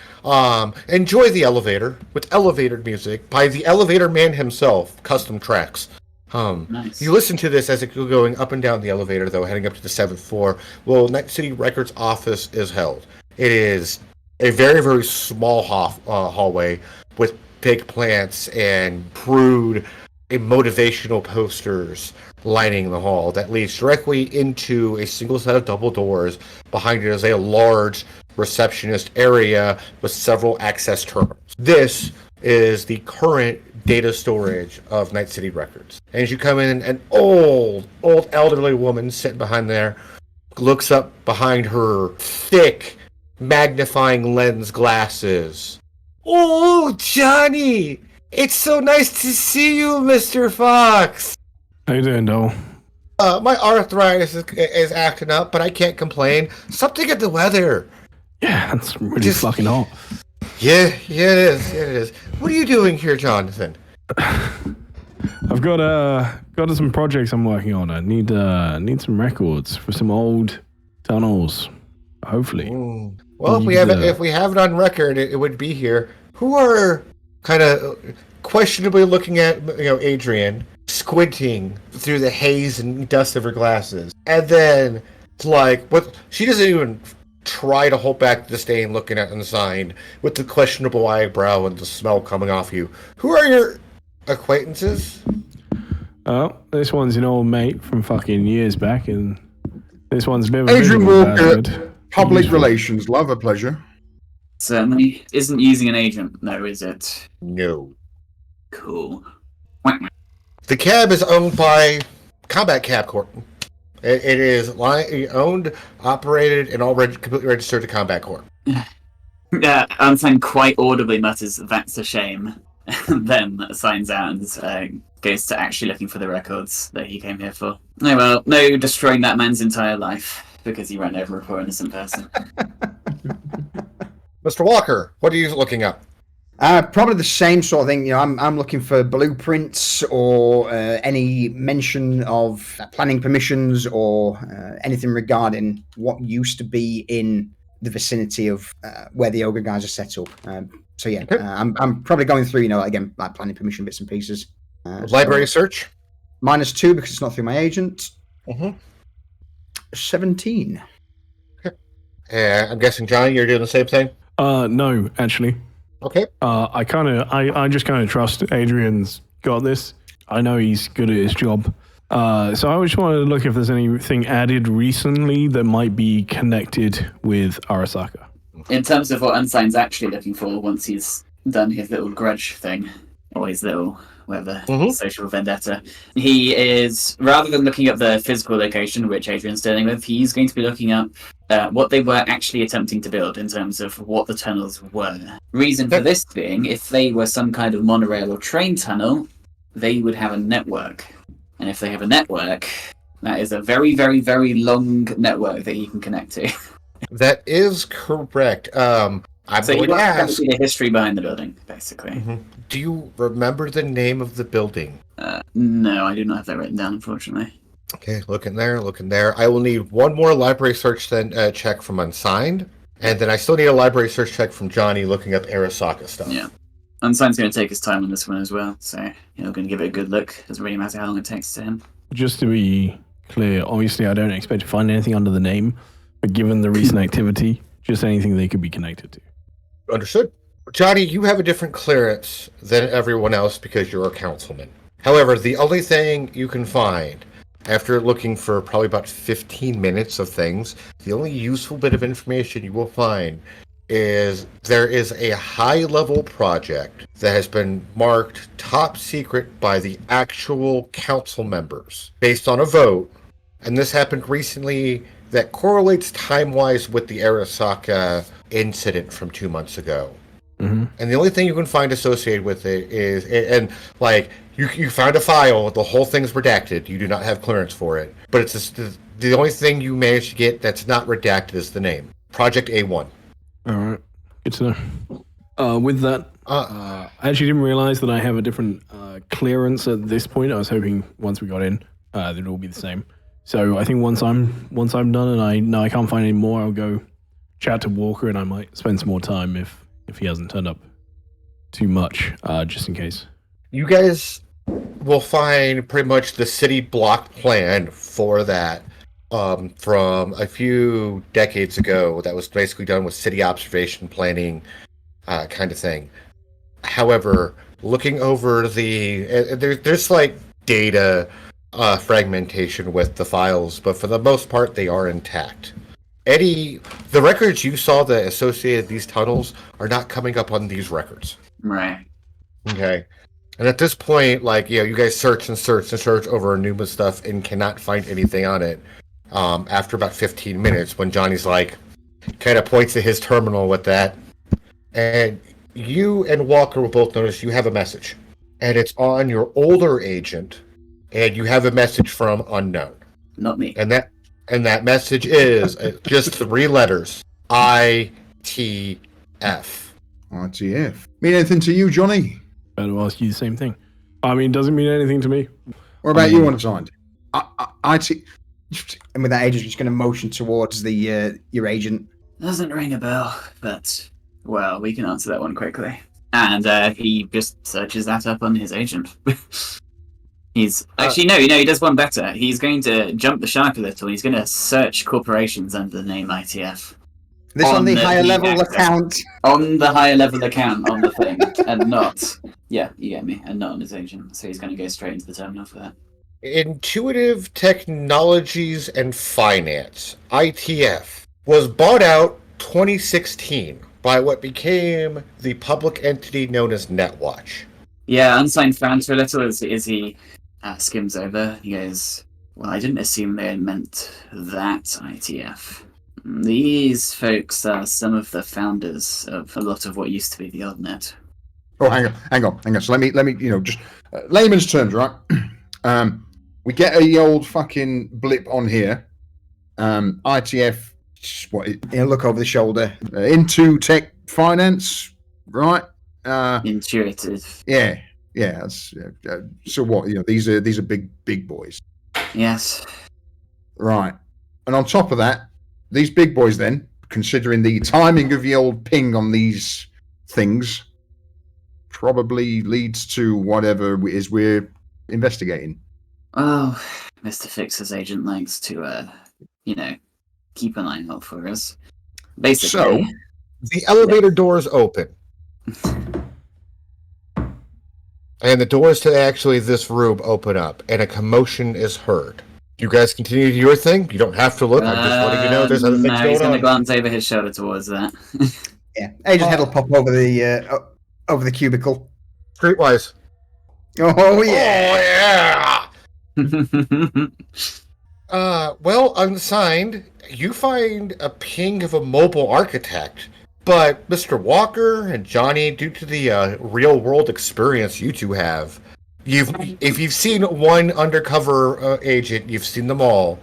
enjoy the elevator with elevator music by the elevator man himself, custom tracks. Nice. You listen to this as it's going up and down the elevator, though, heading up to the 7th floor. Well, Night City Records office is held. It is a very, very small hallway with big plants and crude motivational posters lining the hall that leads directly into a single set of double doors. Behind it is a large receptionist area with several access terminals. This is the current data storage of Night City Records. And as you come in, an old elderly woman sitting behind there looks up behind her thick magnifying lens glasses. Oh, Johnny! It's so nice to see you, Mr. Fox! How you doing, Dole? My arthritis is acting up, but I can't complain. Something at the weather. Yeah, that's really fucking hot. Yeah, it is. What are you doing here, Jonathan? I've got some projects I'm working on. I need some records for some old tunnels. Hopefully. Well, if we have it on record, it would be here. Who are kind of questionably looking at Adrian, squinting through the haze and dust of her glasses, and then what? She doesn't even try to hold back the disdain looking at the sign with the questionable eyebrow and the smell coming off you. Who are your acquaintances? Oh, this one's an old mate from fucking years back, and this one's never Adrian been Walker, public relations, love, a pleasure. Certainly isn't using an agent, though, is it? No. Cool. The cab is owned by Combat Cab Corp. It is owned, operated, and already completely registered to Combat Corp. Unsigned quite audibly mutters, "That's a shame," and then signs out and goes to actually looking for the records that he came here for. Oh well, no destroying that man's entire life because he ran over a poor innocent person. Mr. Walker, what are you looking up? Probably the same sort of thing. I'm looking for blueprints or any mention of planning permissions or anything regarding what used to be in the vicinity of where the ogre guys are set up. So yeah, okay. I'm probably going through, again, like planning permission bits and pieces. Library search? -2 because it's not through my agent. 17. Okay. I'm guessing, Johnny, you're doing the same thing? No, actually. Okay. I just kind of trust Adrian's got this. I know he's good at his job. So I just wanted to look if there's anything added recently that might be connected with Arasaka. In terms of what Unsigned's actually looking for once he's done his little grudge thing, or his little whatever, Mhm. social vendetta. He is, rather than looking up the physical location, which Adrian's dealing with, he's going to be looking up what they were actually attempting to build in terms of what the tunnels were. Reason for this being, if they were some kind of monorail or train tunnel, they would have a network. And if they have a network, that is a very, very, very long network that you can connect to. That is correct. I'm So going you to have to ask, see the history behind the building, basically. do you remember the name of the building? No, I do not have that written down, unfortunately. Okay, looking there. I will need one more library search check from Unsigned, and then I still need a library search check from Johnny looking up Arasaka stuff. Yeah. Unsigned's going to take his time on this one as well, so going to give it a good look. Doesn't really matter how long it takes to him. Just to be clear, obviously I don't expect to find anything under the name, but given the recent activity, just anything they could be connected to. Understood. Johnny, you have a different clearance than everyone else because you're a councilman. However, the only thing you can find, after looking for probably about 15 minutes of things, the only useful bit of information you will find is there is a high-level project that has been marked top secret by the actual council members based on a vote, and this happened recently that correlates time-wise with the Arasaka incident from 2 months ago. Mm-hmm. And the only thing you can find associated with it is, and like, you found a file, the whole thing's redacted, you do not have clearance for it, but it's just, the only thing you managed to get that's not redacted is the name. Project A1. Alright, good to know. With that, I actually didn't realize that I have a different clearance at this point. I was hoping once we got in, that it all be the same. So I think once I'm done and I know I can't find any more, I'll go chat to Walker and I might spend some more time if he hasn't turned up too much, just in case. You guys will find pretty much the city block plan for that from a few decades ago that was basically done with city observation planning kind of thing. However, looking over there's like data fragmentation with the files, but for the most part, they are intact. Eddie, the records you saw that associated these tunnels are not coming up on these records. Right. Okay. And at this point, like, you guys search over numerous stuff and cannot find anything on it. After about 15 minutes, when Johnny's like, kind of points to his terminal with that, and you and Walker will both notice you have a message, and it's on your older agent, and you have a message from unknown. Not me. And that message is just 3 letters. ITF. ITF. Mean anything to you, Johnny? Better ask you the same thing. I mean, it doesn't mean anything to me. What about you, Unsigned? IT. And with that, Adrian's just going to motion towards the your agent. Doesn't ring a bell, but, well, we can answer that one quickly. And he just searches that up on his agent. He's actually no, he does one better. He's going to jump the shark a little. He's going to search corporations under the name ITF. This on the higher level account. On the higher level account on the thing, and not. Yeah, you get me, and not on his agent. So he's going to go straight into the terminal for that. Intuitive Technologies and Finance, ITF, was bought out 2016 by what became the public entity known as NetWatch. Yeah, Unsigned frowns for a little as he skims over. He goes, well, I didn't assume they meant that ITF. These folks are some of the founders of a lot of what used to be the Oddnet. Oh, hang on. So let me, just layman's terms, right? We get a old fucking blip on here. ITF, Look over the shoulder. into tech finance, right? Intuitive. Yeah. That's, so what? These are big boys, Yes. right? And on top of that, these big boys, then, considering the timing of the old ping on these things, probably leads to whatever it is we're investigating. Oh, Mr. Fixer's agent likes to, keep an eye out for us. Basically. So, The elevator doors open. And the doors to actually this room open up, and a commotion is heard. You guys continue to do your thing. You don't have to look. I'm just letting you know there's other things No, he's going going to on. glance over his shoulder towards that. Yeah, Agent's head will pop over the cubicle. Streetwise. Oh yeah. Well, unsigned, you find a ping of a mobile architect, but Mr. Walker and Johnny, due to the real-world experience you two have, if you've seen one undercover agent, you've seen them all.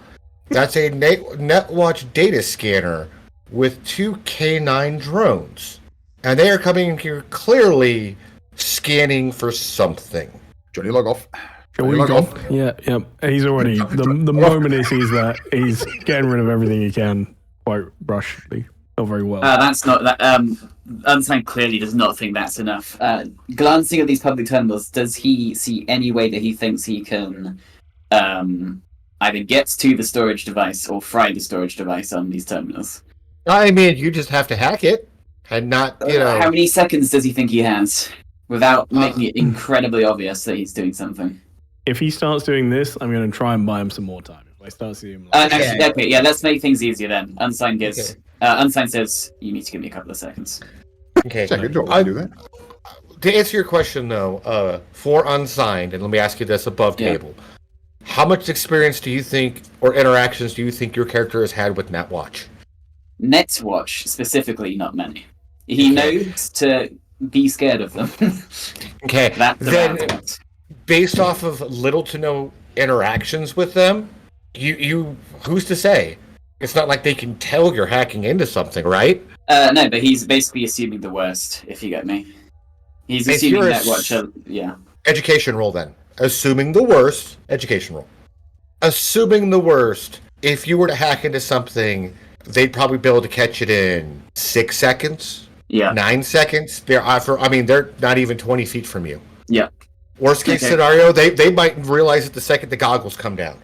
That's a Netwatch data scanner with 2 K9 drones, and they are coming here clearly scanning for something. Johnny, log off. Shall we Log go? off. Yeah. He's already. The moment he sees that, he's getting rid of everything he can quite rushly. Not very well. That's not that. Unsigned clearly does not think that's enough. Glancing at these public terminals, does he see any way that he thinks he can either get to the storage device or fry the storage device on these terminals? I mean, you just have to hack it, and not, How many seconds does he think he has without making it incredibly obvious that he's doing something? If he starts doing this, I'm going to try and buy him some more time. If I start seeing him, Okay, let's make things easier then. Unsigned gives. Unsigned says you need to give me a couple of seconds. Okay. Second, don't want to do that. To answer your question, though, for unsigned, and let me ask you this above table: how much experience do you think, or interactions do you think your character has had with Netwatch? Netwatch specifically, not many. He knows to be scared of them. Okay. That's Then, about it. based off of little to no interactions with them, you who's to say? It's not like they can tell you're hacking into something, right? No, but he's basically assuming the worst, if you get me. He's If assuming you're Netwatch, yeah. Education roll then. Assuming the worst, education roll. Assuming the worst, if you were to hack into something, they'd probably be able to catch it in 6 seconds, Yeah. 9 seconds. They're not even 20 feet from you. Yeah. Worst case Okay. scenario, they might realize it the second the goggles come down.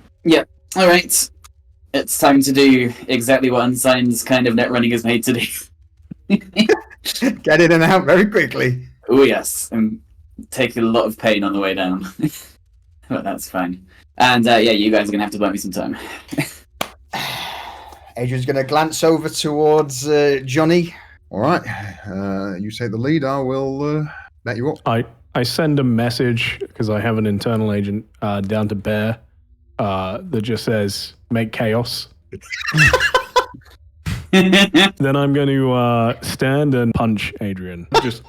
All right. It's time to do exactly what Unsigned's kind of net running is made to do. Get in and out very quickly. Oh, yes. And take a lot of pain on the way down. But that's fine. And you guys are going to have to buy me some time. Adrian's going to glance over towards Johnny. All right. You take the lead. I will let you up. I send a message because I have an internal agent down to Bear that just says "make chaos." Then I'm going to stand and punch Adrian. Just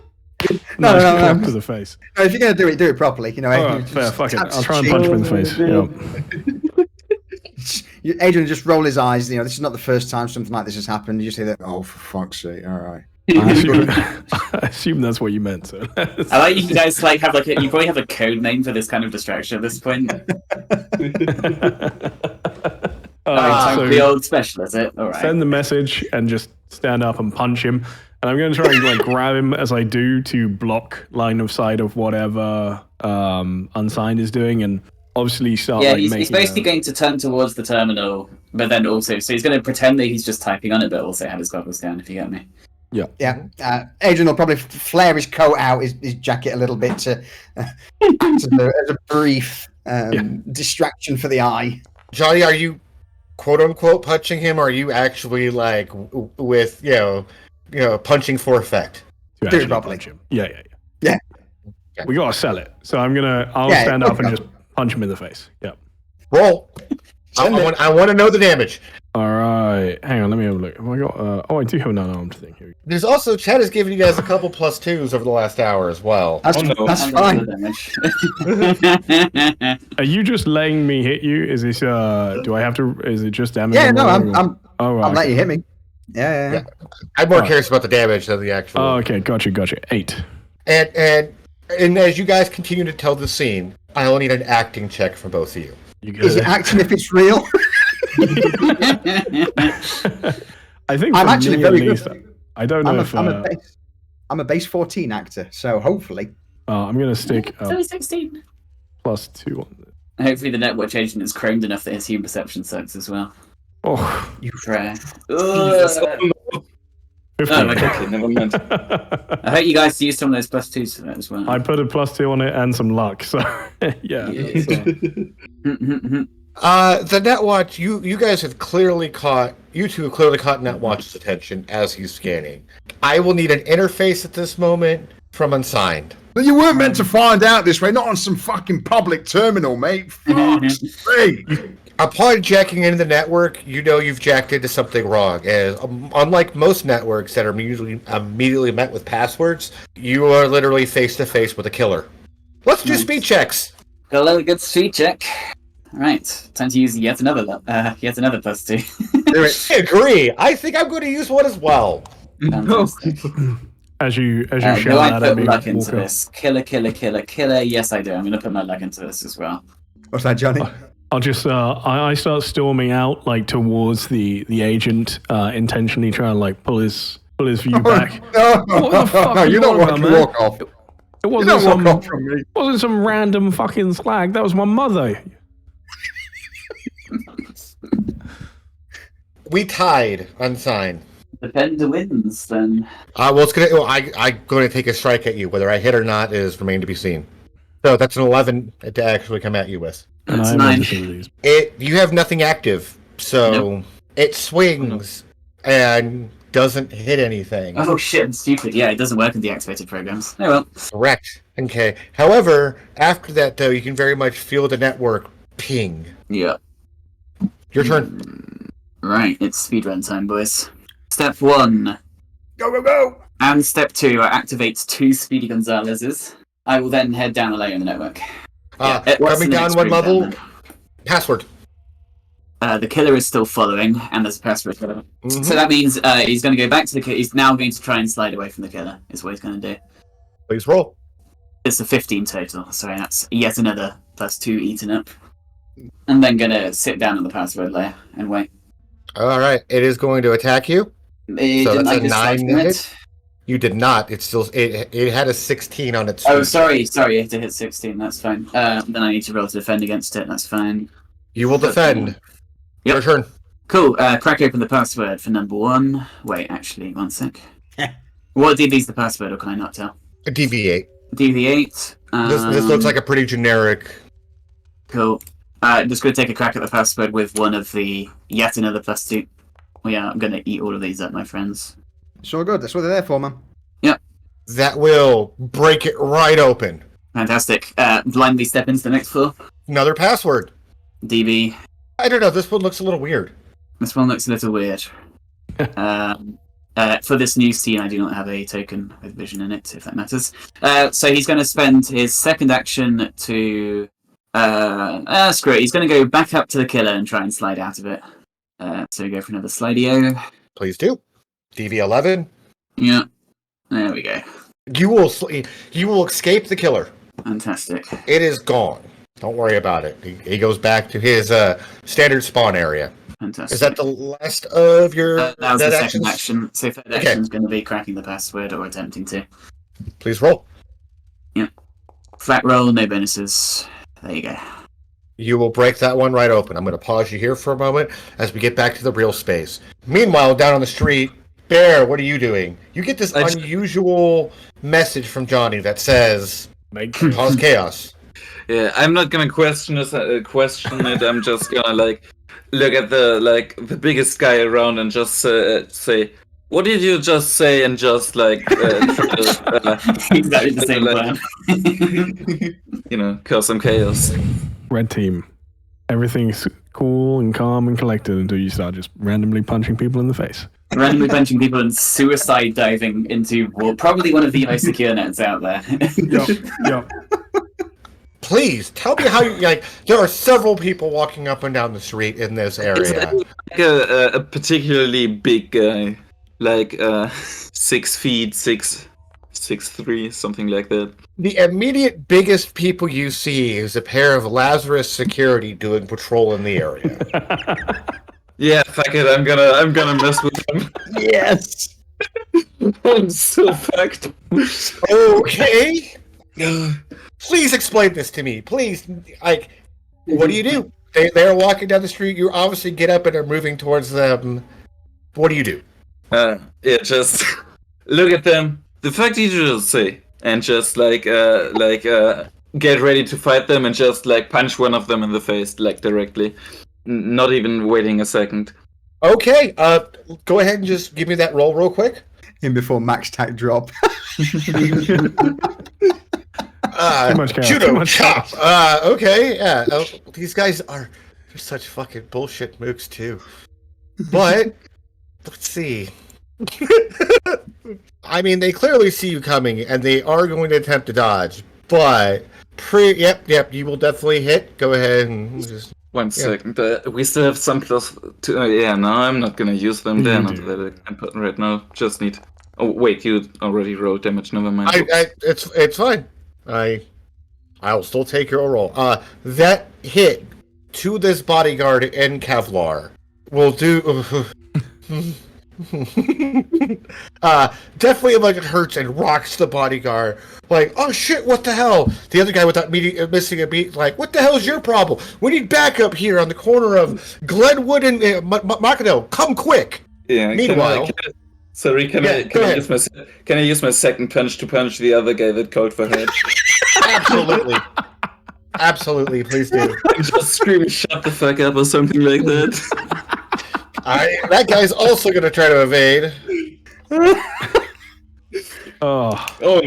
No. clap to the face. No, if you're going to do it properly. You know, All Adrian right, fair. just Fuck it. taps I'll try and the punch him in cheek. the face. Yeah. Adrian just roll his eyes. You know, this is not the first time something like this has happened. You just hear that. Oh, for fuck's sake. All right. I assume that's what you meant. So. I like you guys have you probably have a code name for this kind of distraction at this point. So The old special, is it? All right. send the message and just stand up and punch him. And I'm going to try and grab him as I do to block line of sight of whatever Unsigned is doing, and obviously start he's making. basically going to turn towards the terminal, but then also, so he's going to pretend that he's just typing on it, but also have his goggles down, if you get me. Yeah. Adrian will probably flare his coat out, his jacket a little bit to as a brief distraction for the eye. Johnny, are you quote unquote punching him, or are you actually with punching for effect? to do it actually properly. punch him. Yeah. Yeah. We gotta sell it. So I'll Yeah, stand up and okay. just punch him in the face. Yeah. Roll. I Send it. want to know the damage. All right. Hang on. Let me have a look. Have I got? I do have an unarmed thing here. There's also Chad has given you guys a couple +2s over the last hour as well. That's, Oh, no. that's And fine. the damage. Are you just letting me hit you? Is this? Do I have to? Is it just damage? Yeah, no, rolling, or- I'm Oh, right. I'll let you hit me. Yeah. I'm more Oh. curious about the damage than the actual. Oh, okay. Gotcha. 8. And as you guys continue to tell the scene, I'll need an acting check from both of you. You get Is it it? acting if it's real? I think I'm for actually me, very at least, good. I don't know if I'm a base 14 actor, so hopefully. I'm gonna stick It's only 16. +2 on it. Hopefully the Netwatch agent is chromed enough that his human perception sucks as well. Oh, You Pray. Jesus. Oh, no. 15. Okay, never mind. I hope you guys used some of those +2s for that as well. I put a +2 on it and some luck. So yeah. that's, The Netwatch, you guys have clearly caught, you two have clearly caught Netwatch's attention as he's scanning. I will need an interface at this moment from Unsigned. But you weren't meant to find out this way, not on some fucking public terminal, mate. Fuck's sake. Upon jacking into the network, you know you've jacked into something wrong. As unlike most networks that are usually immediately met with passwords, you are literally face to face with a killer. Let's do speed checks. Got a little good speed check. All right, time to use yet another +2. I agree. I think I'm going to use one as well. Fantastic. As you Do shout I that at put me, luck into Walker. this? Killer. Yes, I do. I'm going to put my luck into this as well. What's that, Johnny? I'll just I start storming out like towards the agent, intentionally trying to like pull his view back. No, What the fuck no, are you you don't on about, man? walk off. It You wasn't don't walk off from me. wasn't some random fucking slag. That was my mother. We tied Unsigned. Defender wins, then. Well, it's gonna. I'm going to take a strike at you. Whether I hit or not is remain to be seen. So that's an 11 to actually come at you with. And That's I am 9. missing these. You have nothing active, so it swings and doesn't hit anything. Oh shit, I'm stupid. Yeah, it doesn't work in deactivated programs. Oh well. Correct. Okay. However, after that, though, you can very much feel the network ping. Yeah. Your turn. Right, it's speedrun time, boys. Step 1. Go! And step 2, I activate 2 Speedy Gonzalez's. I will then head down a layer in the network. What's Coming the down next one route level. down Password. then? The killer is still following, and there's a password for him. Mhm. So that means he's going to go back to the killer. He's now going to try and slide away from the killer, is what he's going to do. Please roll. It's a 15 total, so that's yet another +2 eaten up. And then going to sit down on the password layer and wait. All right. It is going to attack you. Didn't that's I a just 9 slide from hit? it? You did not. It still. It had a 16 on its. Oh, speed. sorry, I had to hit 16, that's fine. Then I need to roll to defend against it, that's fine. You will defend. Yep. Your turn. Cool, crack open the password for number 1. Wait, actually, one sec. What DV is the password, or can I not tell? Deviate. DV8. This looks like a pretty generic. Cool. Just going to take a crack at the password with one of the yet another +2. Well, yeah, I'm going to eat all of these up, my friends. It's all good. That's what they're there for, man. That will break it right open. Fantastic. Blindly step into the next floor. Another password. DB. I don't know. This one looks a little weird. This one looks a little weird. For this new scene, I do not have a token with vision in it, if that matters. So he's going to spend his second action to... screw it. He's going to go back up to the killer and try and slide out of it. So we go for another slideo. Please do. DV11. Yeah. There we go. You will escape the killer. Fantastic. It is gone. Don't worry about it. He goes back to his standard spawn area. Fantastic. Is that the last of your That was the actions? second action. So third Okay. action is going to be cracking the password or attempting to. Please roll. Flat roll, no bonuses. There you go. You will break that one right open. I'm going to pause you here for a moment as we get back to the real space. Meanwhile, down on the street, Bear, what are you doing? You get this unusual message from Johnny that says, cause chaos. Yeah, I'm not gonna question it. I'm just gonna look at the biggest guy around and just say, "What did you just say?" And just Exactly the same plan. Cause some chaos. Red team. Everything's cool and calm and collected until you start just randomly punching people in the face. Randomly punching people and suicide diving into probably one of the most secure nets out there. Yep. Please tell me how you there are several people walking up and down the street in this area. Like a particularly big guy, 6 feet, 6'3", something like that. The immediate biggest people you see is a pair of Lazarus security doing patrol in the area. Yeah, fuck it. I'm gonna mess with him. Yes. I'm so fucked. Okay. Please explain this to me. Please, what do? They're walking down the street. You obviously get up and are moving towards them. What do you do? Yeah, just look at them. The fact you just say, and just get ready to fight them, and just punch one of them in the face, directly, not even waiting a second. Okay. Go ahead and just give me that roll real quick. in before max tack drop. Too much chaos, judo too much chop. chaos. Okay, yeah. These guys are such fucking bullshit mooks too. But let's see. I mean, they clearly see you coming, and they are going to attempt to dodge. But yep, you will definitely hit. Go ahead and just. 1 second. We still have some plus two. Yeah, no, I'm not gonna use them. They're not that important right now. Just need. Oh wait, you already rolled damage. Never mind. It's fine. I'll still take your roll. That hit to this bodyguard in Kevlar will do. Definitely like it hurts and rocks the bodyguard. Like, oh shit, what the hell? The other guy without missing a beat, like, what the hell is your problem? We need backup here on the corner of Glenwood and Makino. Come quick. Yeah. Meanwhile, Can I use my second punch to punch the other guy that called for help? absolutely, please do. Just scream, "Shut the fuck up" or something like that. That guy's also gonna try to evade. Oh no.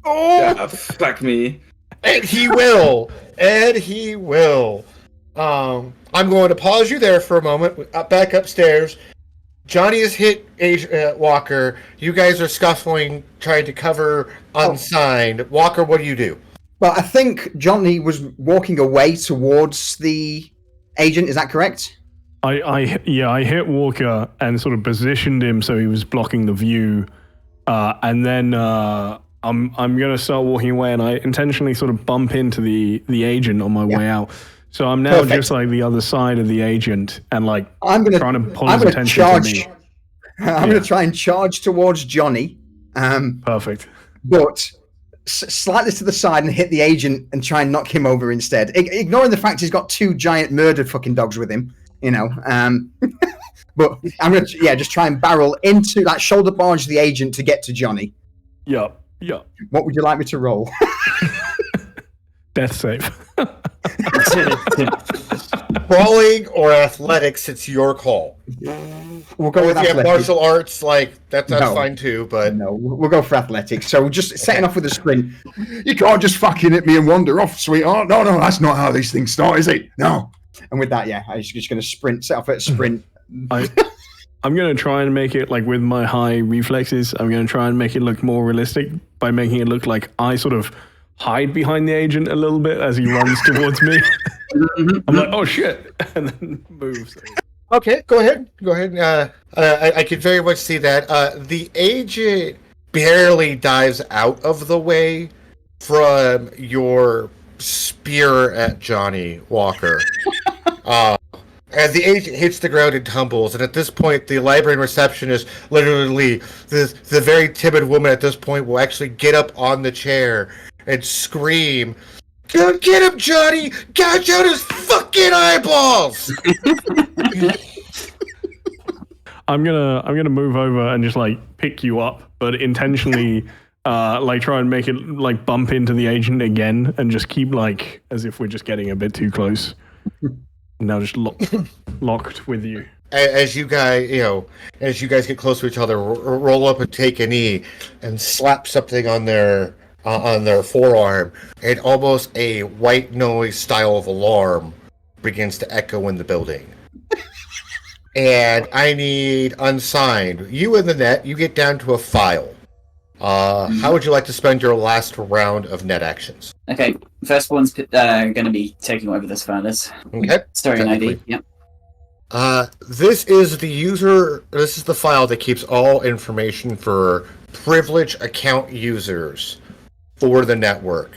Oh, Yeah, fuck me. and he will. I'm going to pause you there for a moment. Back upstairs. Johnny has hit Walker. You guys are scuffling, trying to cover unsigned. Walker, what do you do? Well, I think Johnny was walking away towards the agent. Is that correct? I hit Walker and sort of positioned him so he was blocking the view, and then I'm gonna start walking away, and I intentionally sort of bump into the agent on my way out. So I'm now just like the other side of the agent, and like trying to pull his attention to me. I'm going to try and charge towards Johnny. Perfect. But slightly to the side and hit the agent and try and knock him over instead. Ignoring the fact he's got 2 giant murdered fucking dogs with him, you know. But I'm going to, just try and barrel into that, shoulder barge the agent to get to Johnny. Yeah. What would you like me to roll? Death save. Brawling or athletics, it's your call. We'll go with if you have athletics. martial arts, like that's fine too, but No, we'll go for athletics. So just setting off with a sprint. You can't just fucking hit me and wander off, sweetheart. No, that's not how these things start, is it? No. And with that, I'm just going to set off at a sprint. I'm going to try and make it, like, with my high reflexes, I'm going to try and make it look more realistic by making it look like I sort of hide behind the agent a little bit as he runs towards me. I'm like, oh shit, and then moves. Okay, go ahead. I can very much see that. The agent barely dives out of the way from your spear at Johnny Walker. And the agent hits the ground and tumbles. And at this point, the library receptionist, literally, the very timid woman at this point, will actually get up on the chair and scream, "Get him, Johnny! Gouge out his fucking eyeballs!" I'm gonna move over and just like pick you up, but intentionally like try and make it like bump into the agent again and just keep like as if we're just getting a bit too close. Now just locked with you. As you guys get close to each other, roll up and take a knee and slap something on their forearm, and almost a white noise style of alarm begins to echo in the building. And I need unsigned. You in the net, you get down to a file. How would you like to spend your last round of net actions? Okay, first one's going to be taking over this furnace. Okay. Story and ID. Yep. This is the file that keeps all information for privileged account users for the network.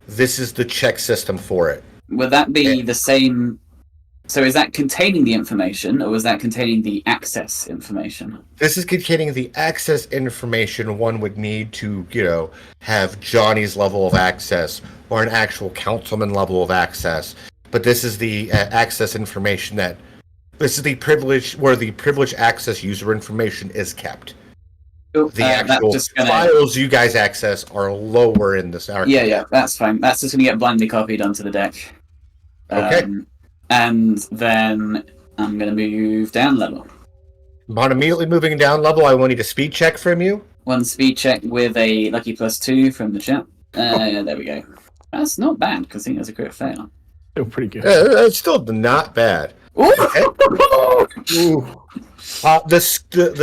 This is the check system for it. Would that be the same? So is that containing the information, or is that containing the access information? This is containing the access information one would need to, have Johnny's level of access or an actual councilman level of access. But this is the access information this is the privilege where the privileged access user information is kept. The actual files you guys access are lower in this archive. Yeah, that's fine. That's just going to get blindly copied onto the deck. Okay. And then I'm going to move down level. On immediately moving down level, I will need a speed check from you. One speed check with a lucky +2 from the chat. There we go. That's not bad, because I think that's a crit fail. Still pretty good. It's still not bad. The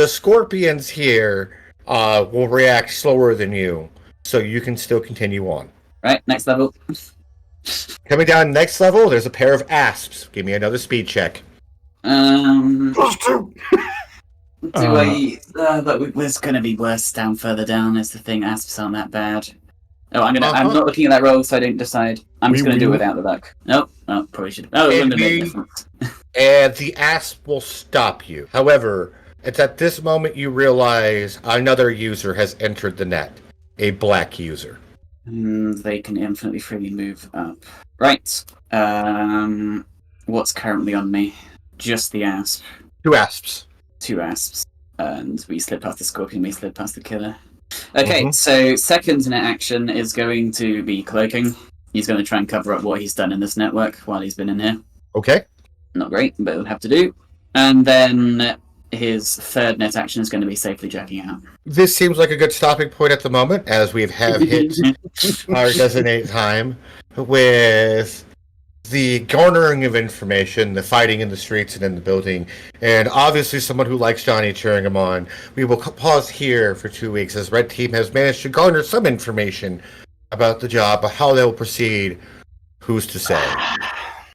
scorpions here will react slower than you, so you can still continue on. Right, next level. Coming down next level, there's a pair of asps. Give me another speed check. +2. But there's going to be worse down further down. Is the thing. Asps aren't that bad. Oh, I'm not looking at that roll, so I don't decide. I'm just going to do it without the luck. Nope. Oh, probably should. Oh, it wouldn't have made a difference. And the asp will stop you. However, it's at this moment you realize another user has entered the net. A black user. They can infinitely freely move up. Right. What's currently on me? Just the asp. 2 asps. 2 asps. And we slid past the scorpion, we slid past the killer. Okay, so second net action is going to be cloaking. He's going to try and cover up what he's done in this network while he's been in here. Okay. Not great, but it'll have to do. And then his third net action is going to be safely jacking out. This seems like a good stopping point at the moment, as we have hit our designated time with the garnering of information, the fighting in the streets and in the building, and obviously someone who likes Johnny cheering him on. We will pause here for 2 weeks as Red Team has managed to garner some information about the job, but how they'll proceed, who's to say?